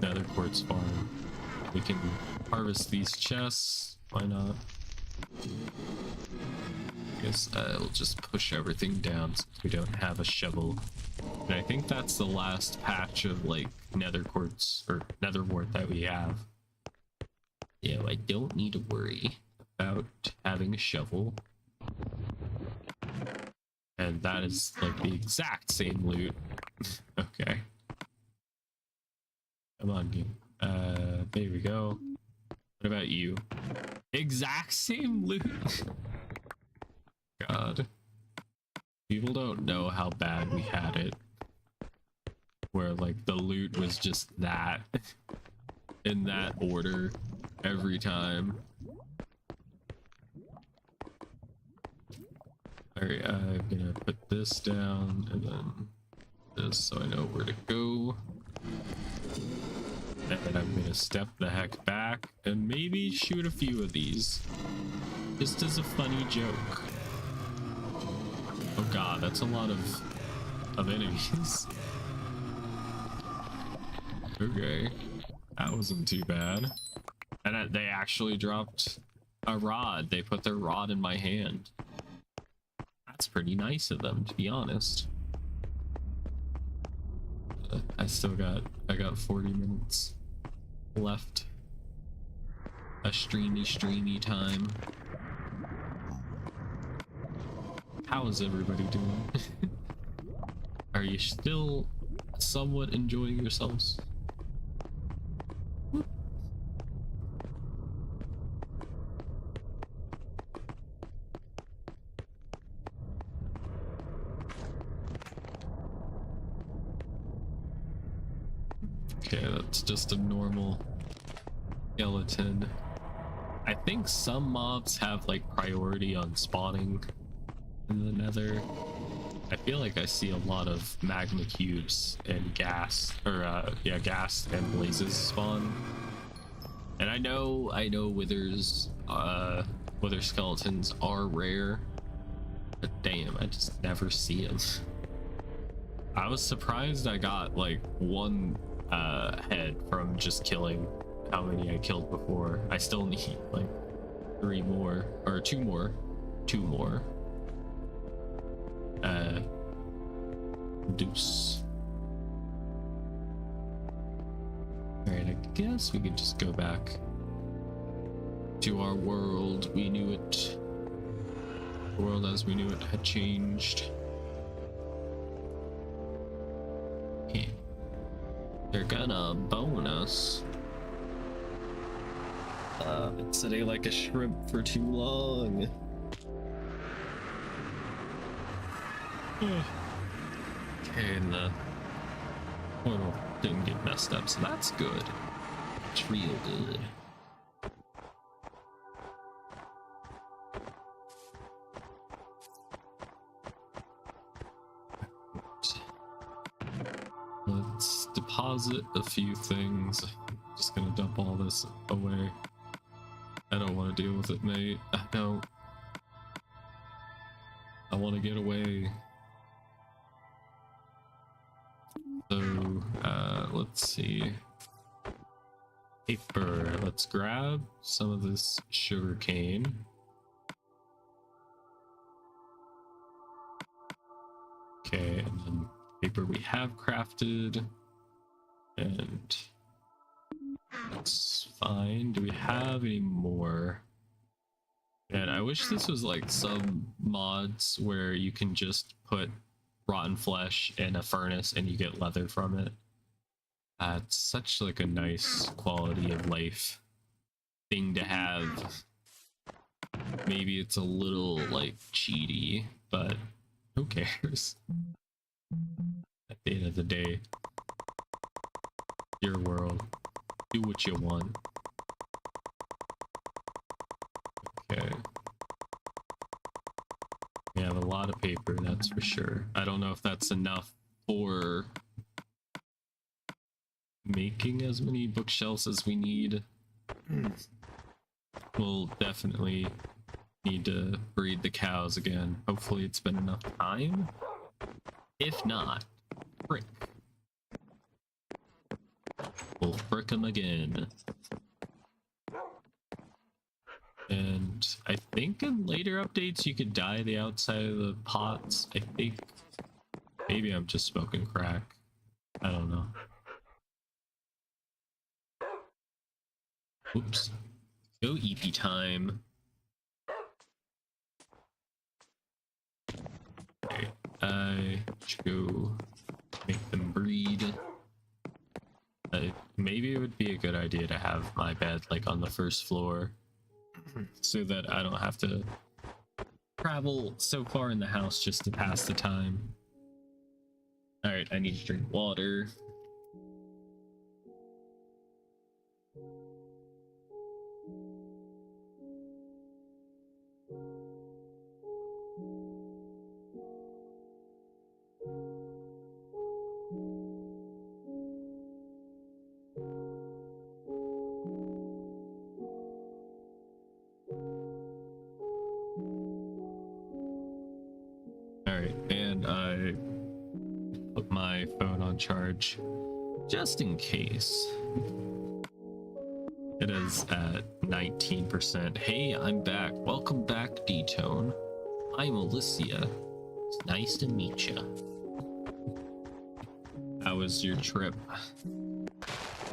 nether quartz farm. We can harvest these chests. Why not? I guess we'll just push everything down since we don't have a shovel. And I think that's the last patch of like nether quartz or nether wart that we have. Yeah, I don't need to worry about having a shovel. And that is like the exact same loot. Okay. Come on, game. There we go. What about you? Exact same loot. God. People don't know how bad we had it. Where like the loot was just that. In that order. Every time. Alright, I'm gonna put this down and then this so I know where to go. And I'm gonna step the heck back and maybe shoot a few of these. Just as a funny joke. Oh god, that's a lot of enemies. Okay, that wasn't too bad. And they actually dropped a rod. They put their rod in my hand. That's pretty nice of them, to be honest. I got 40 minutes left. A streamy time. How is everybody doing? Are you still somewhat enjoying yourselves? Okay, that's just a normal skeleton. I think some mobs have like priority on spawning in the nether. I feel like I see a lot of magma cubes and gas, or yeah, gas and blazes spawn. And I know withers, wither skeletons are rare, but damn, I just never see them. I was surprised I got like one head from just killing how many I killed before. I still need like 3 more, or 2 more. Deuce. Alright, I guess we could just go back to our world. We knew it. The world as we knew it had changed. Okay. They're gonna bone us. Been sitting like a shrimp for too long. Okay, and the portal didn't get messed up, so that's good. It's real good. Let's deposit a few things. Just gonna dump all this away. I don't want to deal with it, mate. I don't. I want to get away. So, let's see. Paper. Let's grab some of this sugar cane. Okay, and then paper we have crafted. And that's fine. Do we have any more? And I wish this was like some mods where you can just put rotten flesh in a furnace and you get leather from it. It's such like a nice quality of life thing to have. Maybe it's a little like cheaty, but who cares? At the end of the day, your world. Do what you want. Okay. We have a lot of paper, that's for sure. I don't know if that's enough for making as many bookshelves as we need. We'll definitely need to breed the cows again. Hopefully it's been enough time. If not, frick. We'll frick them again. And I think in later updates you could dye the outside of the pots. I think. Maybe I'm just smoking crack. I don't know. Oops. Go EP time. Okay, I should go make them breed. Maybe it would be a good idea to have my bed like on the first floor so that I don't have to travel so far in the house just to pass the time. All right, I need to drink water. Alright, and I put my phone on charge just in case. It is at 19%. Hey, I'm back. Welcome back, D-Tone. I'm Alicia. It's nice to meet you. How was your trip?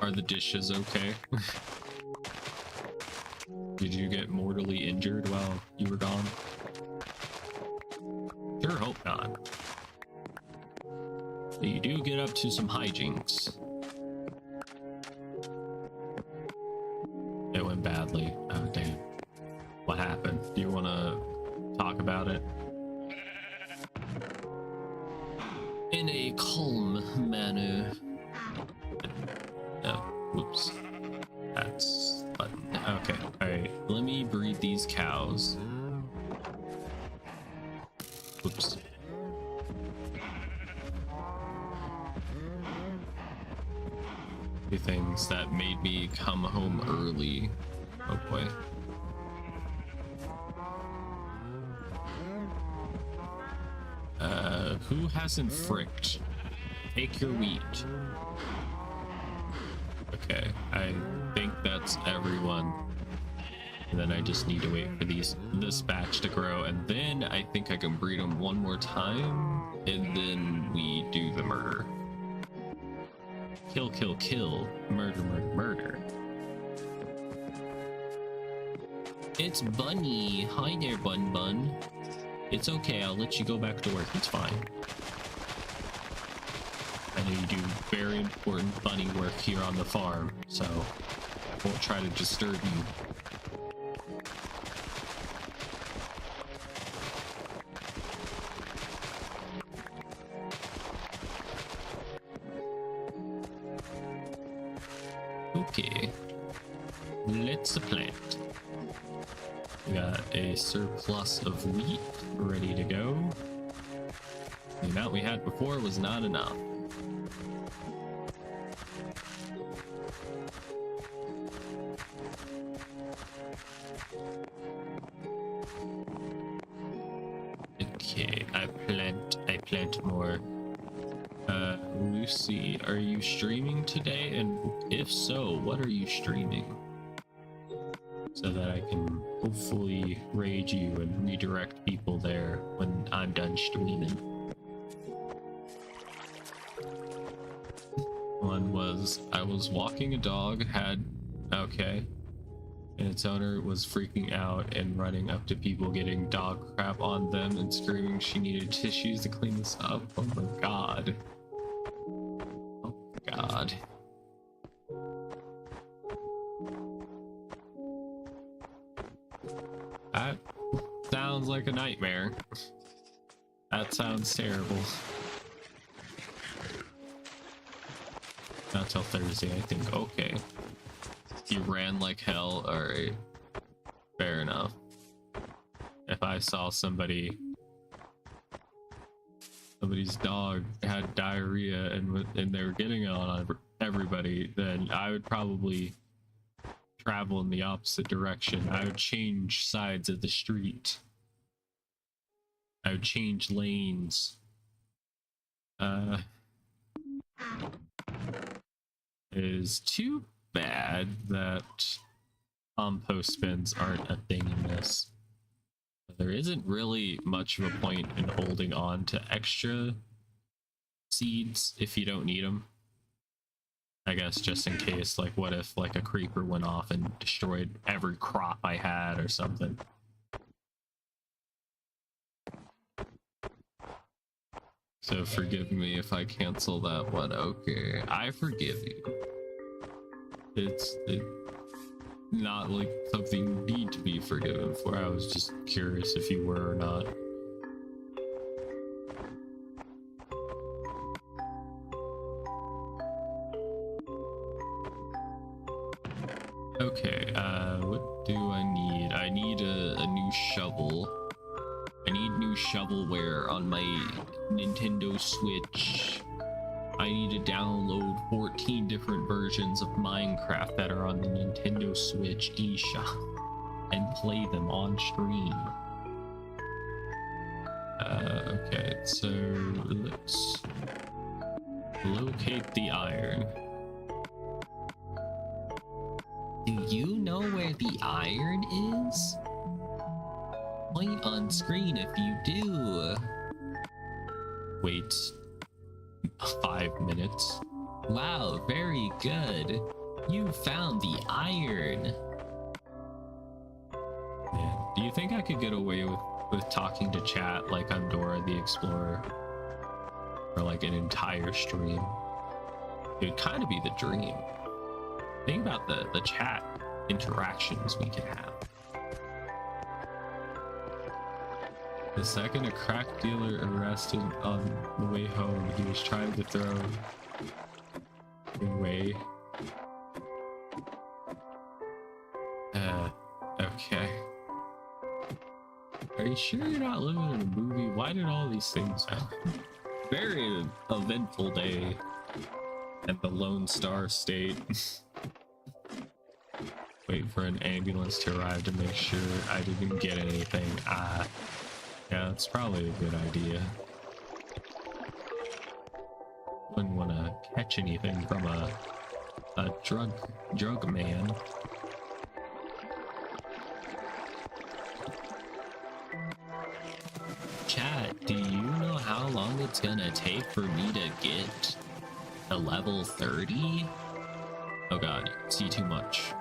Are the dishes okay? Did you get mortally injured while you were gone? Sure hope not. But you do get up to some hijinks. It went badly. Oh, damn. What happened? Do you want to talk about it? In a calm manner. Oh, whoops. That's button. Okay, alright. Let me breed these cows. Whoops. Two things that made me come home early. Oh boy. Who hasn't fricked? Take your wheat. Okay, I think that's everyone. And then I just need to wait for this batch to grow, and then I think I can breed them one more time, and then we do the murder. Kill, kill, kill. Murder, murder, murder. It's Bunny. Hi there, Bun Bun. It's okay, I'll let you go back to work. It's fine. I know you do very important bunny work here on the farm, so I won't try to disturb you. Okay, let's plant. We got a surplus of wheat ready to go. The amount we had before was not enough. Okay, I plant more. Lucy, are you streaming today? And if so, what are you streaming? So that I can hopefully raid you and redirect people there when I'm done streaming. One was, I was walking a dog, okay, and its owner was freaking out and running up to people, getting dog crap on them and screaming she needed tissues to clean this up. Oh my god. Oh my god. That sounds like a nightmare. That sounds terrible. Not till Thursday, I think. Okay. You ran like hell. Alright. Fair enough. If I saw somebody's dog had diarrhea and they were getting it on everybody, then I would probably travel in the opposite direction. I would change sides of the street. I would change lanes. It is too bad that compost bins aren't a thing in this. There isn't really much of a point in holding on to extra seeds if you don't need them. I guess just in case, like what if like a creeper went off and destroyed every crop I had or something. So forgive me if I cancel that one. Okay, I forgive you. It's not like something you need to be forgiven for. I was just curious if you were or not. Okay, what do I need? I need a new shovel. I need new shovelware on my Nintendo Switch. I need to download 14 different versions of Minecraft that are on the Nintendo Switch eShop and play them on stream. Okay, so let's locate the iron. Do you know where the iron is? Point on screen if you do. Wait 5 minutes. Wow, very good. You found the iron. Man, do you think I could get away with talking to chat like I'm Dora the Explorer? For like an entire stream? It would kind of be the dream. Think about the chat interactions we could have. The second a crack dealer arrested on the way home, he was trying to throw away. Okay. Are you sure you're not living in a movie? Why did all these things happen? Very eventful day at the Lone Star State. Wait for an ambulance to arrive to make sure I didn't get anything. Yeah, that's probably a good idea. Wouldn't want to catch anything from a drug man. Chat, do you know how long it's gonna take for me to get to level 30? Oh god, see too much.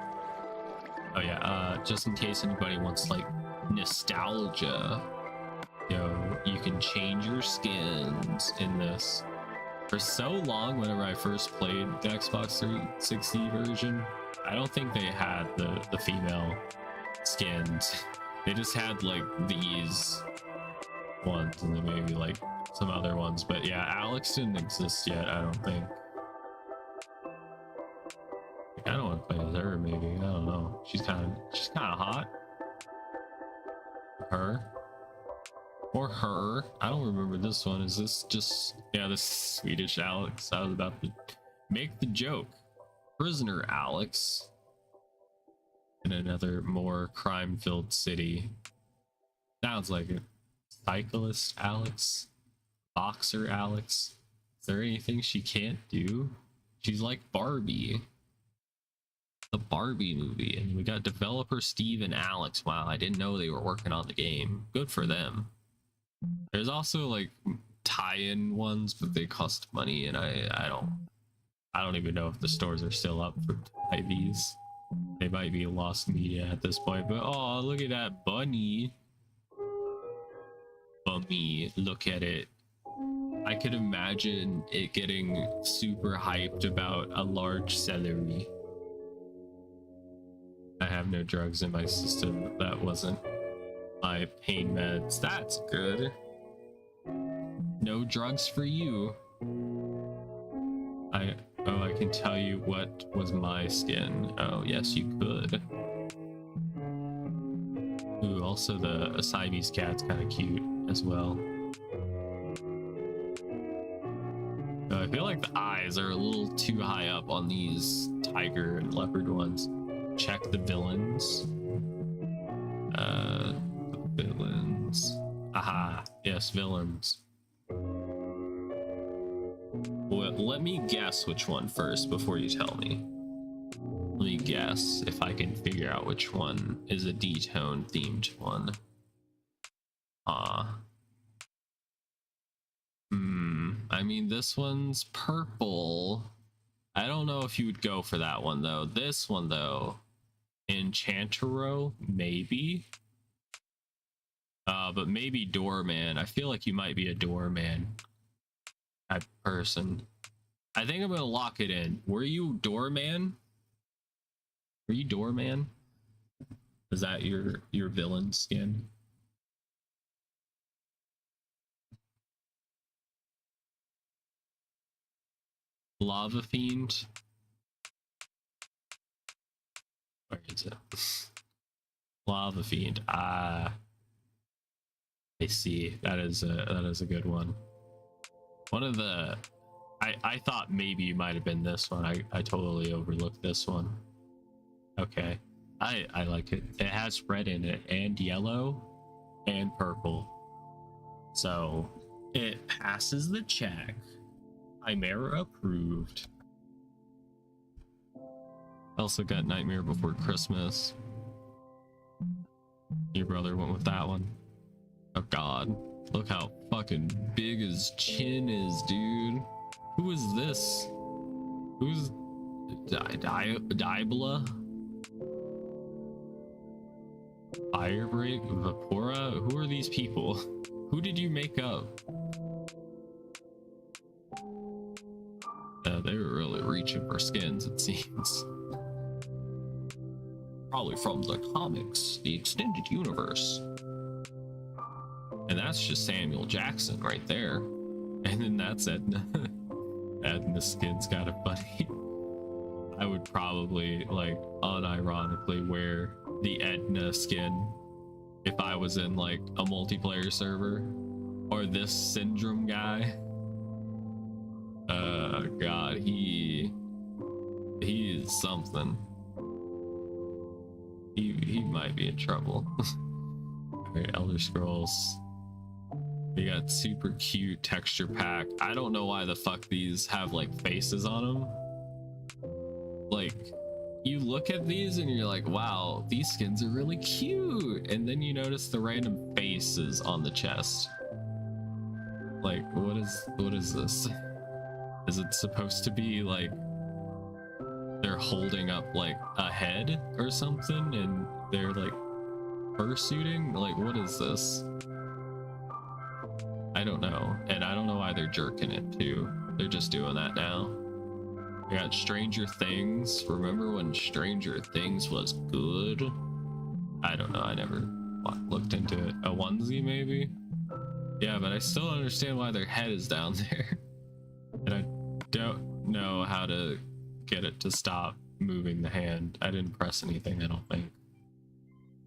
Oh yeah, just in case anybody wants like nostalgia, yo, you can change your skins in this. For so long, whenever I first played the Xbox 360 version, I don't think they had the female skins. They just had like these ones and then maybe like some other ones, but yeah, Alex didn't exist yet, I don't think. I don't want to play as her, maybe. I don't know. She's kind of hot. Her. Or her. I don't remember this one. Is this just... Yeah, this Swedish Alex. I was about to make the joke. Prisoner Alex. In another more crime-filled city. Sounds like it. Cyclist Alex. Boxer Alex. Is there anything she can't do? She's like Barbie. The Barbie movie. And we got developer Steve and Alex. Wow, I didn't know they were working on the game. Good for them. There's also like tie-in ones, but they cost money, and I don't even know if the stores are still up for buy these. They might be lost media at this point, but oh, look at that bunny. Bummy, look at it. I could imagine it getting super hyped about a large celery. I have no drugs in my system. That wasn't my pain meds. That's good. No drugs for you. I can tell you what was my skin. Oh, yes, you could. Ooh, also the Siamese cat's kind of cute as well. I feel like the eyes are a little too high up on these tiger and leopard ones. Check the villains. The villains. Aha, yes, villains. Well, let me guess which one first before you tell me. Let me guess if I can figure out which one is a D-tone themed one. I mean, this one's purple. I don't know if you would go for that one though. This one though, Enchantero, maybe. But maybe Doorman. I feel like you might be a Doorman type person. I think I'm gonna lock it in. Were you Doorman? Are you Doorman? Is that your villain skin? Lava Fiend? Where is it? Lava Fiend. Ah, I see. That is a good one. One of the I thought maybe you might have been this one. I totally overlooked this one. Okay. I like it. It has red in it and yellow and purple. So it passes the check. Chimera approved. Also got Nightmare Before Christmas. Your brother went with that one. Oh god. Look how fucking big his chin is, dude. Who is this? Who's Dibla? Firebreak? Vapora? Who are these people? Who did you make up? They were really reaching for skins, it seems. Probably from the comics, the extended universe. And that's just Samuel Jackson right there. And then that's Edna. Edna's skin's kind of funny. I would probably, like, unironically wear the Edna skin if I was in, like, a multiplayer server. Or this Syndrome guy. God, he is something. He might be in trouble. Alright, Elder Scrolls. We got super cute texture pack. I don't know why the fuck these have like faces on them. Like, you look at these and you're like, wow, these skins are really cute. And then you notice the random faces on the chest. Like, what is this? Is it supposed to be like they're holding up like a head or something and they're like fursuiting? Like, what is this? I don't know. And I don't know why they're jerking it too. They're just doing that now. We got Stranger Things. Remember when Stranger Things was good? I don't know. I never looked into it. A onesie maybe? Yeah, but I still don't understand why their head is down there. And I don't know how to get it to stop moving the hand. I didn't press anything, I don't think.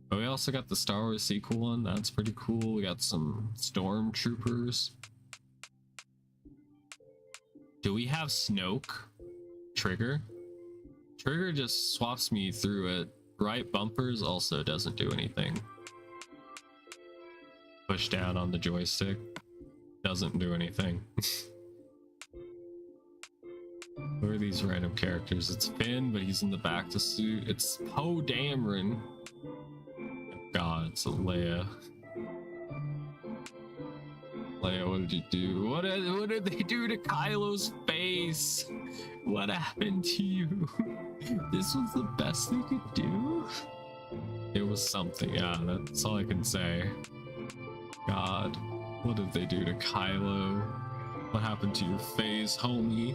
But we also got the Star Wars sequel one. That's pretty cool. We got some stormtroopers. Do we have Snoke? Trigger? Trigger just swaps me through it. Right bumpers also doesn't do anything. Push down on the joystick. Doesn't do anything. Who are these random characters? It's Finn, but he's in the back to suit. It's Poe Dameron. God, it's a Leia. Leia, what did you do? What did they do to Kylo's face? What happened to you? This was the best they could do? It was something, yeah, that's all I can say. God, what did they do to Kylo? What happened to your face, homie?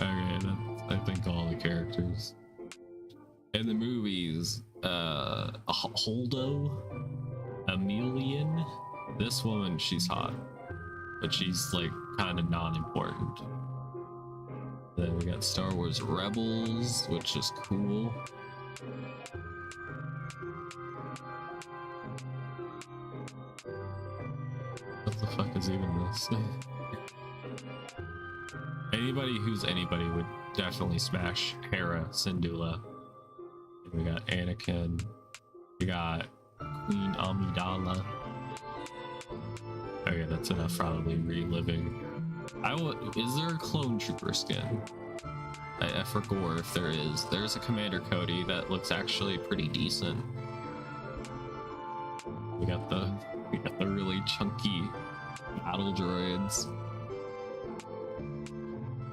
Okay, that's, I think, all the characters. In the movies, Holdo, Emilian. This woman, she's hot, but she's like kind of non-important. Then we got Star Wars Rebels, which is cool. What the fuck is even this? Anybody who's anybody would definitely smash Hera Syndulla. We got Anakin. We got Queen Amidala. Okay, that's enough probably reliving. Is there a clone trooper skin? I forgot if there is. There's a Commander Cody that looks actually pretty decent. We got the really chunky battle droids.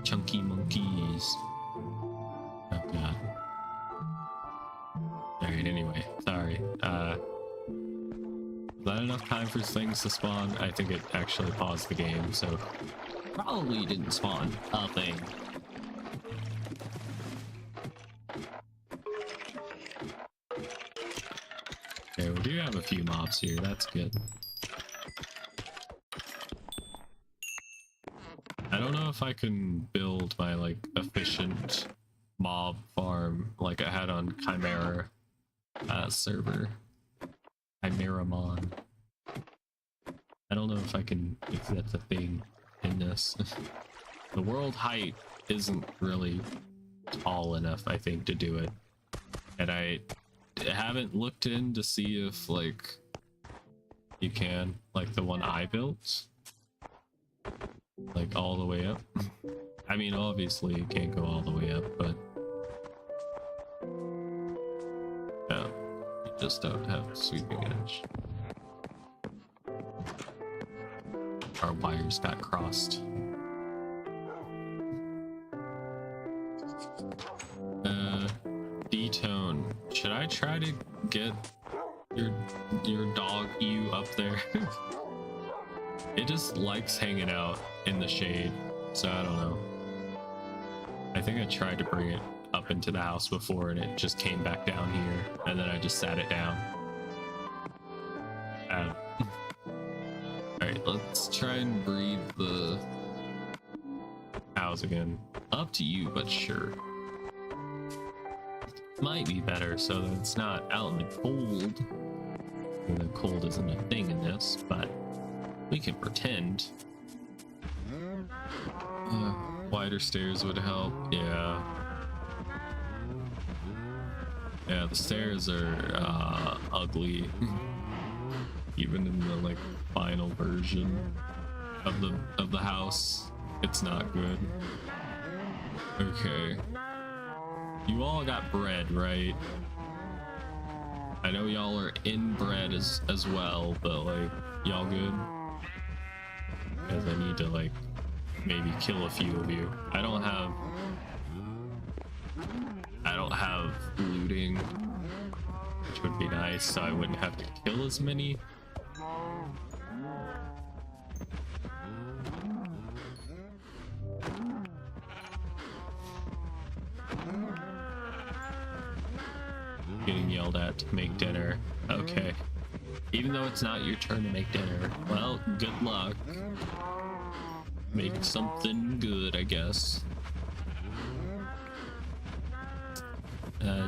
Chunky monkeys. Oh god. Alright, anyway, sorry. Is that enough time for things to spawn? I think it actually paused the game, so probably didn't spawn a thing. have a few mobs here. That's good. I don't know if I can build my like efficient mob farm like I had on Chimera server. Chimeramon. I don't know if I can, if that's a thing in this. The world height isn't really tall enough, I think, to do it. And I haven't looked in to see if like you can, like the one I built, like all the way up. I mean, obviously you can't go all the way up, but yeah, you just don't have sweeping edge. Our wires got crossed. D-Tone, should I try to get your dog you up there? It just likes hanging out in the shade, so I don't know. I think I tried to bring it up into the house before and it just came back down here, and then I just sat it down. Alright, let's try and breed the cows again. Up to you, but sure. Might be better so that it's not out in the cold. The cold isn't a thing in this, but we can pretend. Wider stairs would help, yeah. Yeah, the stairs are ugly. Even in the like final version of the house, it's not good. Okay. You all got bread, right? I know y'all are inbred as well, but like, y'all good? Because I need to like maybe kill a few of you. I don't have looting, which would be nice, so I wouldn't have to kill as many. Getting yelled at to make dinner. Okay. Even though it's not your turn to make dinner, well, good luck. Make something good, I guess.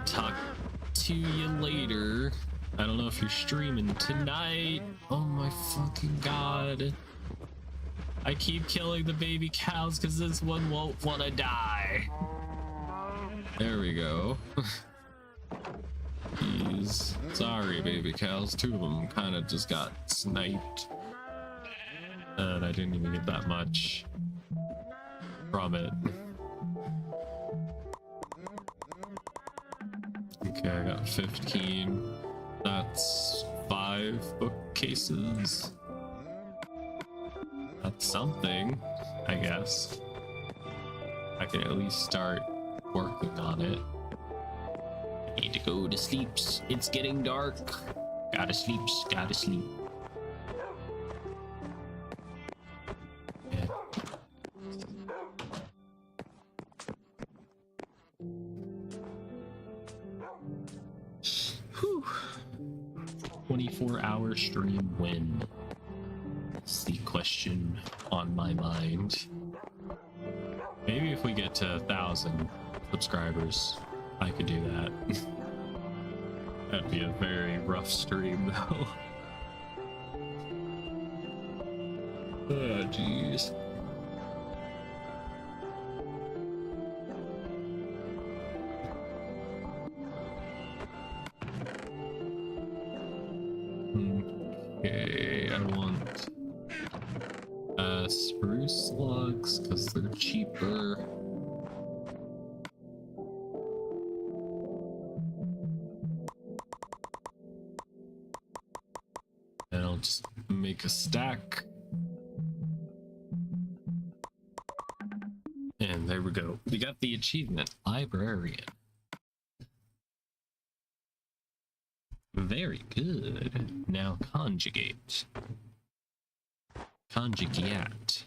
Talk to you later. I don't know if you're streaming tonight. Oh my fucking god. I keep killing the baby cows because this one won't want to die. There we go. Jeez. Sorry, baby cows. Two of them kind of just got sniped. And I didn't even get that much from it. Okay, I got 15. That's 5 bookcases. That's something, I guess. I can at least start working on it. I need to go to sleep. It's getting dark. Gotta sleep, gotta sleep. Yeah. Whew. 24-hour stream when? That's the question on my mind. Maybe if we get to 1,000 subscribers, I could do that. That'd be a very rough stream, though. Oh, jeez. Okay, I want spruce slugs because they're cheaper. And I'll just make a stack. And there we go. We got the achievement, librarian. Very good. Now conjugate. Conjugate.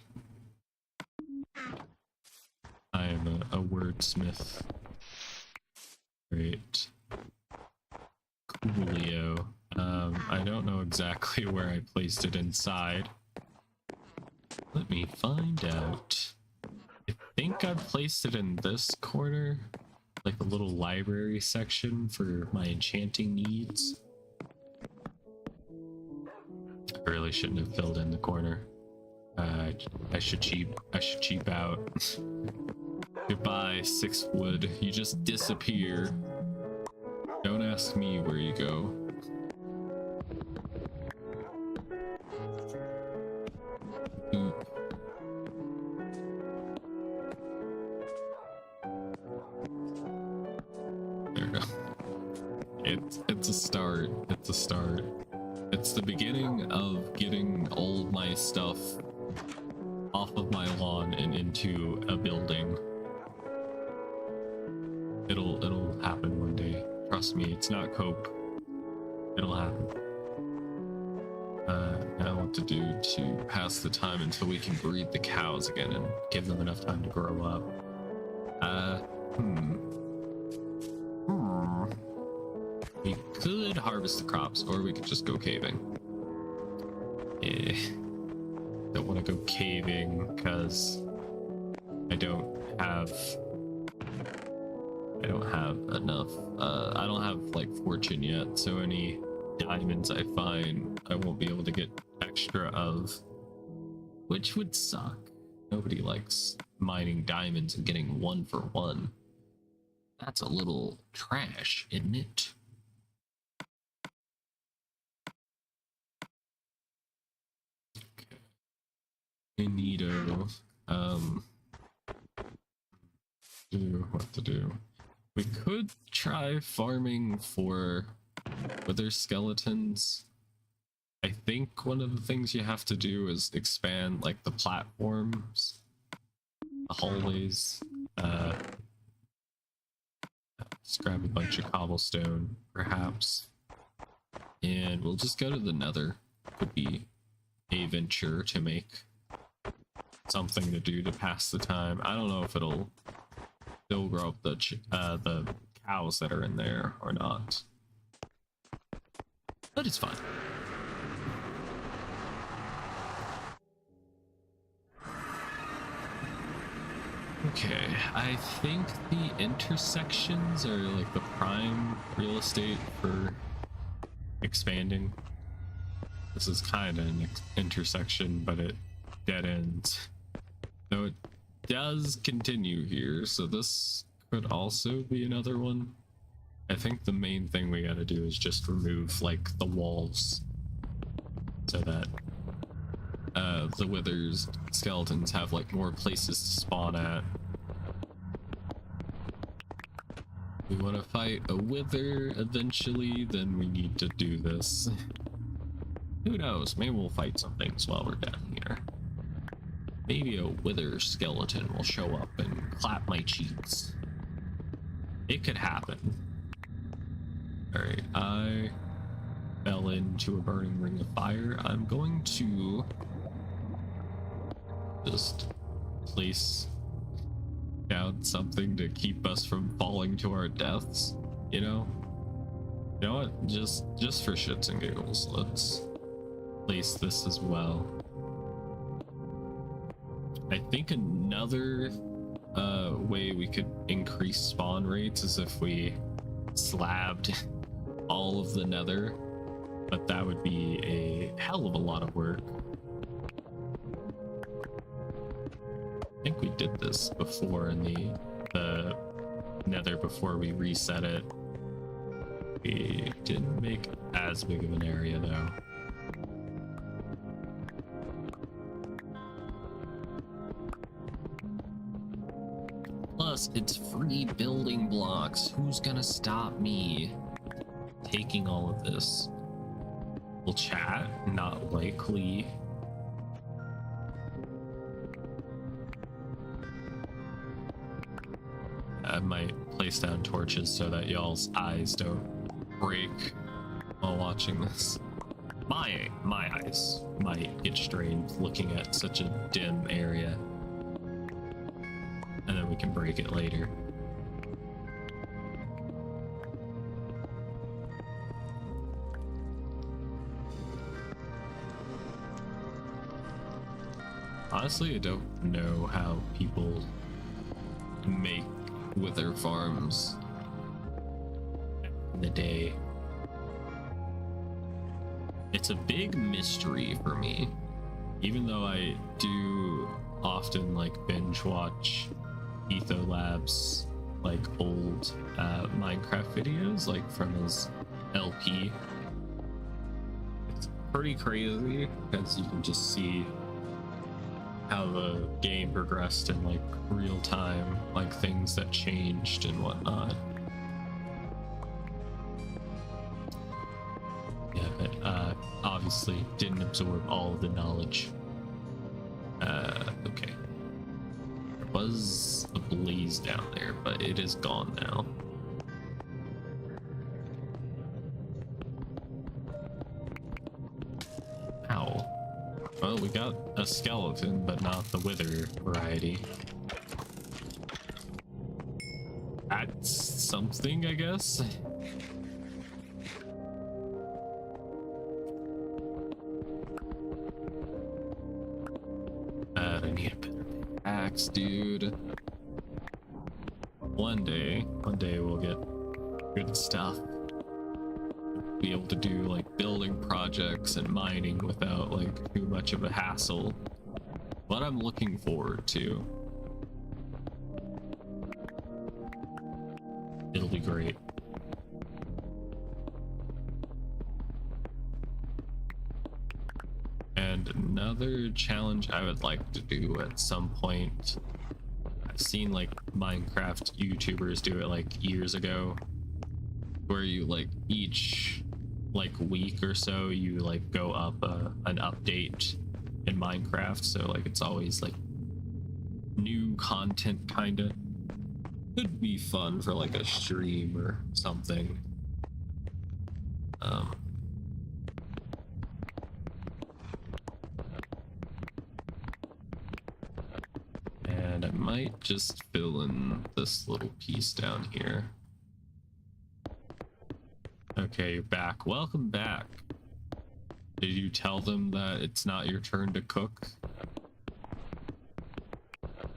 I am a wordsmith. Great. Coolio. I don't know exactly where I placed it inside. Let me find out. I think I placed it in this corner, like a little library section for my enchanting needs. I really shouldn't have filled in the corner. I should cheap out. Goodbye, 6 wood. You just disappear. Don't ask me where you go. Oop. There we go. It's a start. It's a start. It's the beginning of getting all my stuff off of my lawn and into a building. It'll happen one day. Trust me, it's not cope. It'll happen. Now what to do to pass the time until we can breed the cows again and give them enough time to grow up. We could harvest the crops, or we could just go caving. Don't want to go caving because I don't have enough. I don't have like fortune yet, so any diamonds I find I won't be able to get extra of, which would suck. Nobody likes mining diamonds and getting 1 for 1. That's a little trash, isn't it? Okay. Neato. What to do? We could try farming for wither skeletons. I think one of the things you have to do is expand like the platforms, the hallways. Just grab a bunch of cobblestone, perhaps, and we'll just go to the Nether. Could be a venture to make something to do to pass the time. I don't know if it'll still grow up the cows that are in there or not, but it's fine. Okay, I think the intersections are like the prime real estate for expanding. This is kind of an intersection, but it dead ends. So it does continue here, so this could also be another one. I think the main thing we gotta do is just remove like the walls so that the withers skeletons have like more places to spawn at. We want to fight a wither eventually, then we need to do this. Who knows, maybe we'll fight some things while we're down here. Maybe a wither skeleton will show up and clap my cheeks. It could happen. Alright, I fell into a burning ring of fire. I'm going to just place down something to keep us from falling to our deaths, you know? You know what? Just for shits and giggles, let's place this as well. I think another way we could increase spawn rates is if we slabbed all of the Nether, but that would be a hell of a lot of work. I think we did this before in the Nether before we reset it. We didn't make as big of an area though. Plus, it's free building blocks. Who's gonna stop me taking all of this? We'll chat, not likely. I might place down torches so that y'all's eyes don't break while watching this. My eyes might get strained looking at such a dim area. And then we can break it later. Honestly, I don't know how people make with their farms in the day. It's a big mystery for me, even though I do often like binge watch Etho Labs like old Minecraft videos, like from his LP. It's pretty crazy because you can just see how the game progressed in like real time, like things that changed and whatnot. Yeah, but obviously didn't absorb all of the knowledge. Okay. There was a blaze down there, but it is gone now. Ow. Well, we got a skeleton, but not the wither variety. That's something, I guess. I need a better axe, dude. One day we'll get good stuff. Be able to do like building projects and mining without like too much of a hassle. What I'm looking forward to. It'll be great. And another challenge I would like to do at some point. I've seen like Minecraft YouTubers do it like years ago, where you like each like week or so you like go up an update in Minecraft, so like it's always like new content kind of. Could be fun for like a stream or something. And I might just fill in this little piece down here. Okay, you're back. Welcome back. Did you tell them that it's not your turn to cook?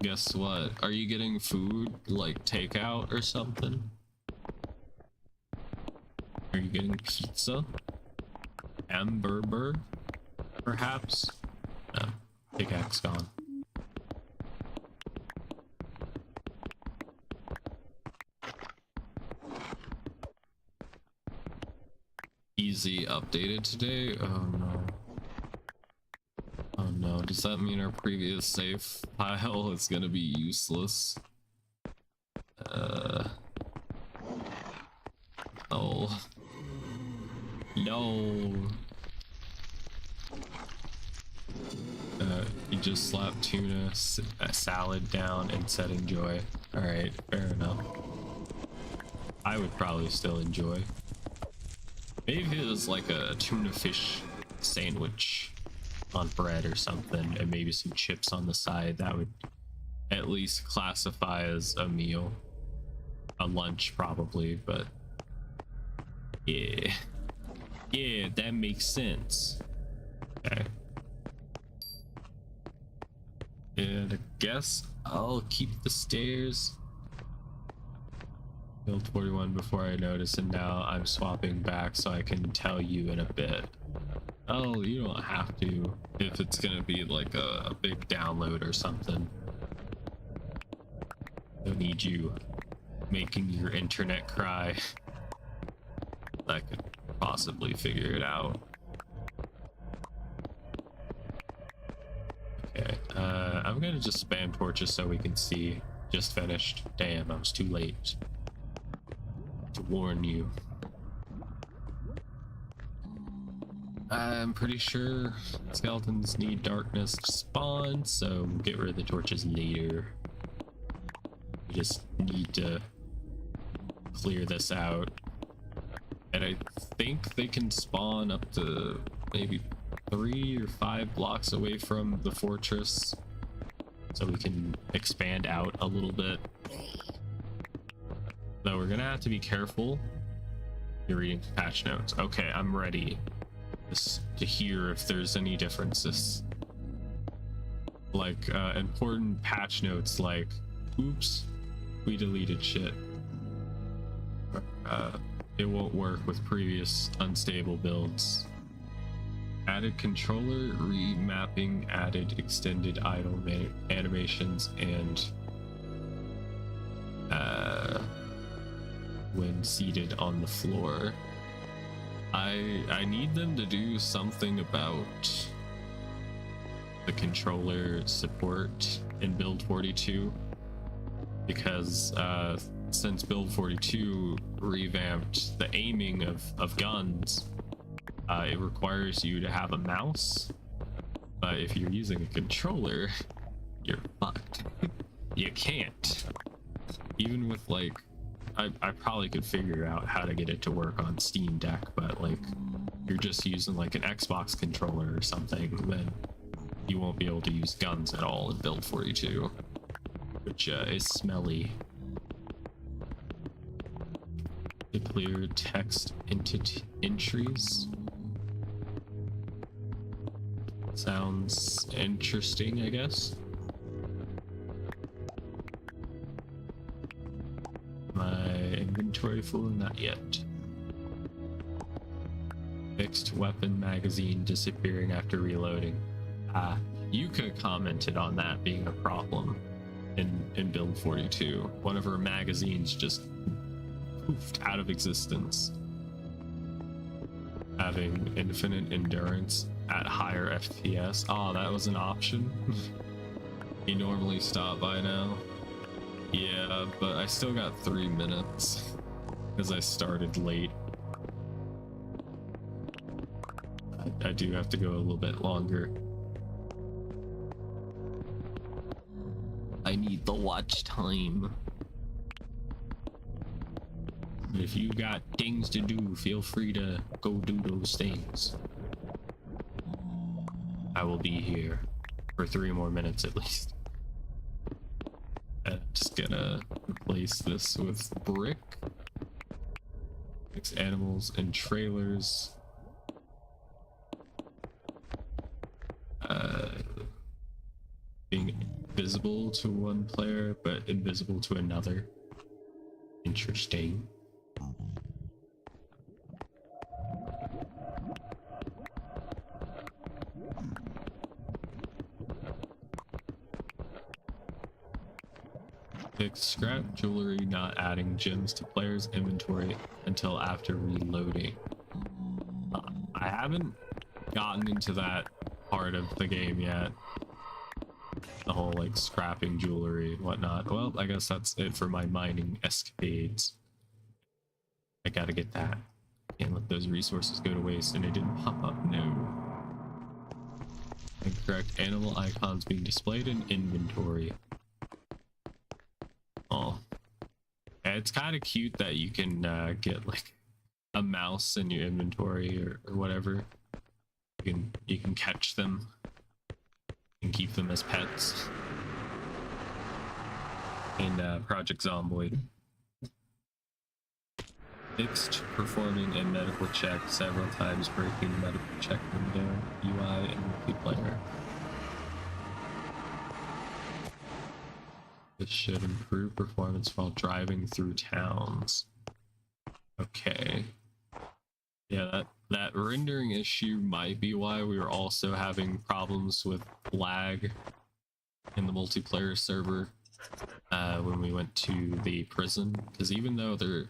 Guess what? Are you getting food like takeout or something? Are you getting pizza? Hamburger? Perhaps? No. Pickaxe gone. Easy updated today? Oh no. Oh no, does that mean our previous save file is gonna be useless? Oh. No. You just slapped tuna salad down and said enjoy. Alright, fair enough. I would probably still enjoy. Maybe if it was like a tuna fish sandwich on bread or something, and maybe some chips on the side, that would at least classify as a meal. A lunch probably, but yeah. Yeah, that makes sense. Okay. And I guess I'll keep the stairs. Build 41 before I notice, and now I'm swapping back so I can tell you in a bit. Oh, you don't have to if it's gonna be like a big download or something. Don't need you making your internet cry. I could possibly figure it out. Okay, I'm gonna just spam torches so we can see. Just finished. Damn, I was too late to warn you. I'm pretty sure skeletons need darkness to spawn, so we'll get rid of the torches later. We just need to clear this out. And I think they can spawn up to maybe 3 or 5 blocks away from the fortress, so we can expand out a little bit. Though we're gonna have to be careful. You're reading patch notes. Okay, I'm ready just to hear if there's any differences. like important patch notes like, oops, we deleted shit. It won't work with previous unstable builds. Added controller remapping, added extended idle animations, and when seated on the floor. I need them to do something about the controller support in build 42, because since build 42 revamped the aiming of guns, it requires you to have a mouse, but if you're using a controller, you're fucked. You can't. Even with like, I probably could figure out how to get it to work on Steam Deck, but like, you're just using like an Xbox controller or something, then you won't be able to use guns at all in build 42, which is smelly. To clear text entries. Sounds interesting, I guess. My inventory full? Not yet. Fixed weapon magazine disappearing after reloading. You could have commented on that being a problem in build 42. One of her magazines just poofed out of existence. Having infinite endurance at higher FPS. Oh, that was an option. You normally stop by now. Yeah, but I still got 3 minutes because I started late. I do have to go a little bit longer. I need the watch time. If you got things to do, feel free to go do those things. I will be here for 3 more minutes at least. I'm just gonna replace this with brick. Mix animals and trailers. Being visible to one player, but invisible to another. Interesting. Fix scrap jewelry, not adding gems to players' inventory until after reloading. I haven't gotten into that part of the game yet. The whole like scrapping jewelry and whatnot. Well, I guess that's it for my mining escapades. I gotta get that. Can't let those resources go to waste, and it didn't pop up. No. Incorrect animal icons being displayed in inventory. Oh, it's kind of cute that you can get like a mouse in your inventory or whatever. You can catch them and keep them as pets. In Project Zomboid. Fixed performing a medical check several times, breaking the medical check window, UI, and multiplayer. This should improve performance while driving through towns. Okay. Yeah, that rendering issue might be why we were also having problems with lag in the multiplayer server when we went to the prison. Because even though the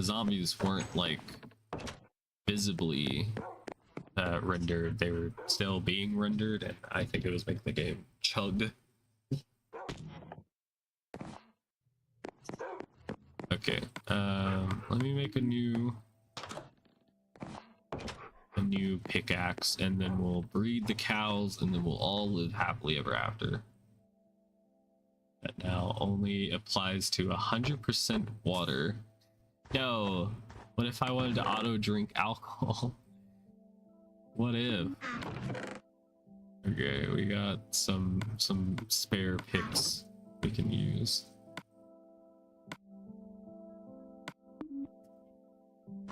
zombies weren't like visibly rendered, they were still being rendered, and I think it was making the game chug. Okay, let me make a new pickaxe, and then we'll breed the cows, and then we'll all live happily ever after. That now only applies to 100% water. Yo, what if I wanted to auto drink alcohol? What if? Okay, we got some spare picks we can use.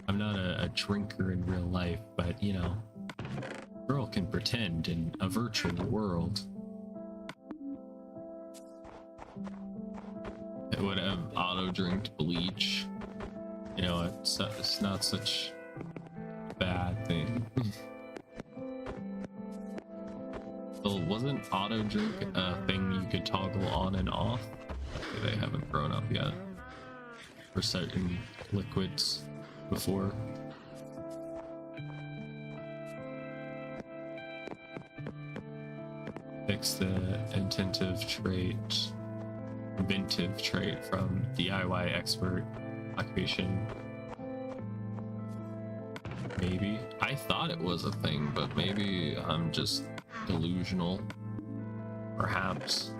I'm not a drinker in real life, but you know, girl can pretend in a virtual world. would have auto drinked bleach, you know, it's not such a bad thing. Well, wasn't auto drink a thing you could toggle on and off? Okay, they haven't grown up yet for certain liquids before. Fix the inventive trait from DIY expert occupation. Maybe. I thought it was a thing, but maybe I'm just delusional. Perhaps.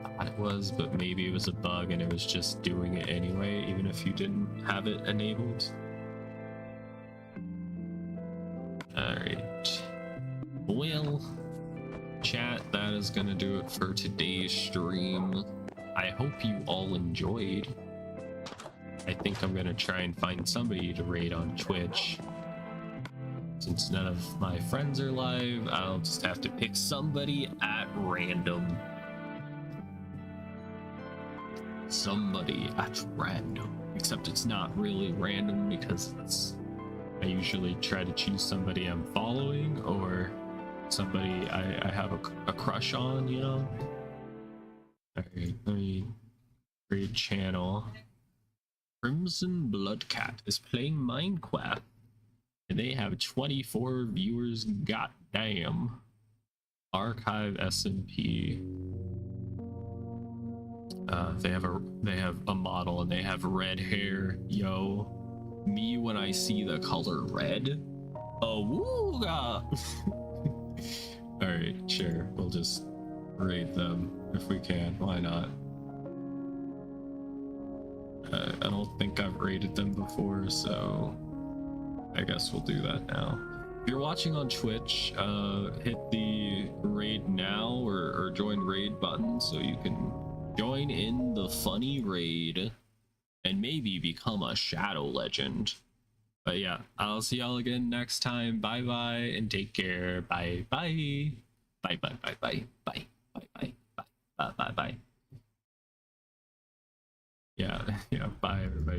I thought it was, but maybe it was a bug and it was just doing it anyway, even if you didn't have it enabled. Alright. Well, chat, that is gonna do it for today's stream. I hope you all enjoyed. I think I'm gonna try and find somebody to raid on Twitch. Since none of my friends are live, I'll just have to pick somebody at random. Somebody at random. Except it's not really random because I usually try to choose somebody I'm following or somebody I have a crush on, you know? Alright, let me create channel. Crimson Bloodcat is playing Minecraft. And they have 24 viewers, goddamn. Archive SMP. They have a model and they have red hair. Yo. Me when I see the color red. Oh, wooga! Alright, sure. We'll just raid them if we can. Why not? I don't think I've raided them before, so I guess we'll do that now. If you're watching on Twitch, hit the raid now or join raid button so you can join in the funny raid and maybe become a shadow legend. But yeah, I'll see y'all again next time. Bye bye and take care. Bye bye. Bye bye bye bye bye bye bye bye bye bye bye. Yeah, bye everybody.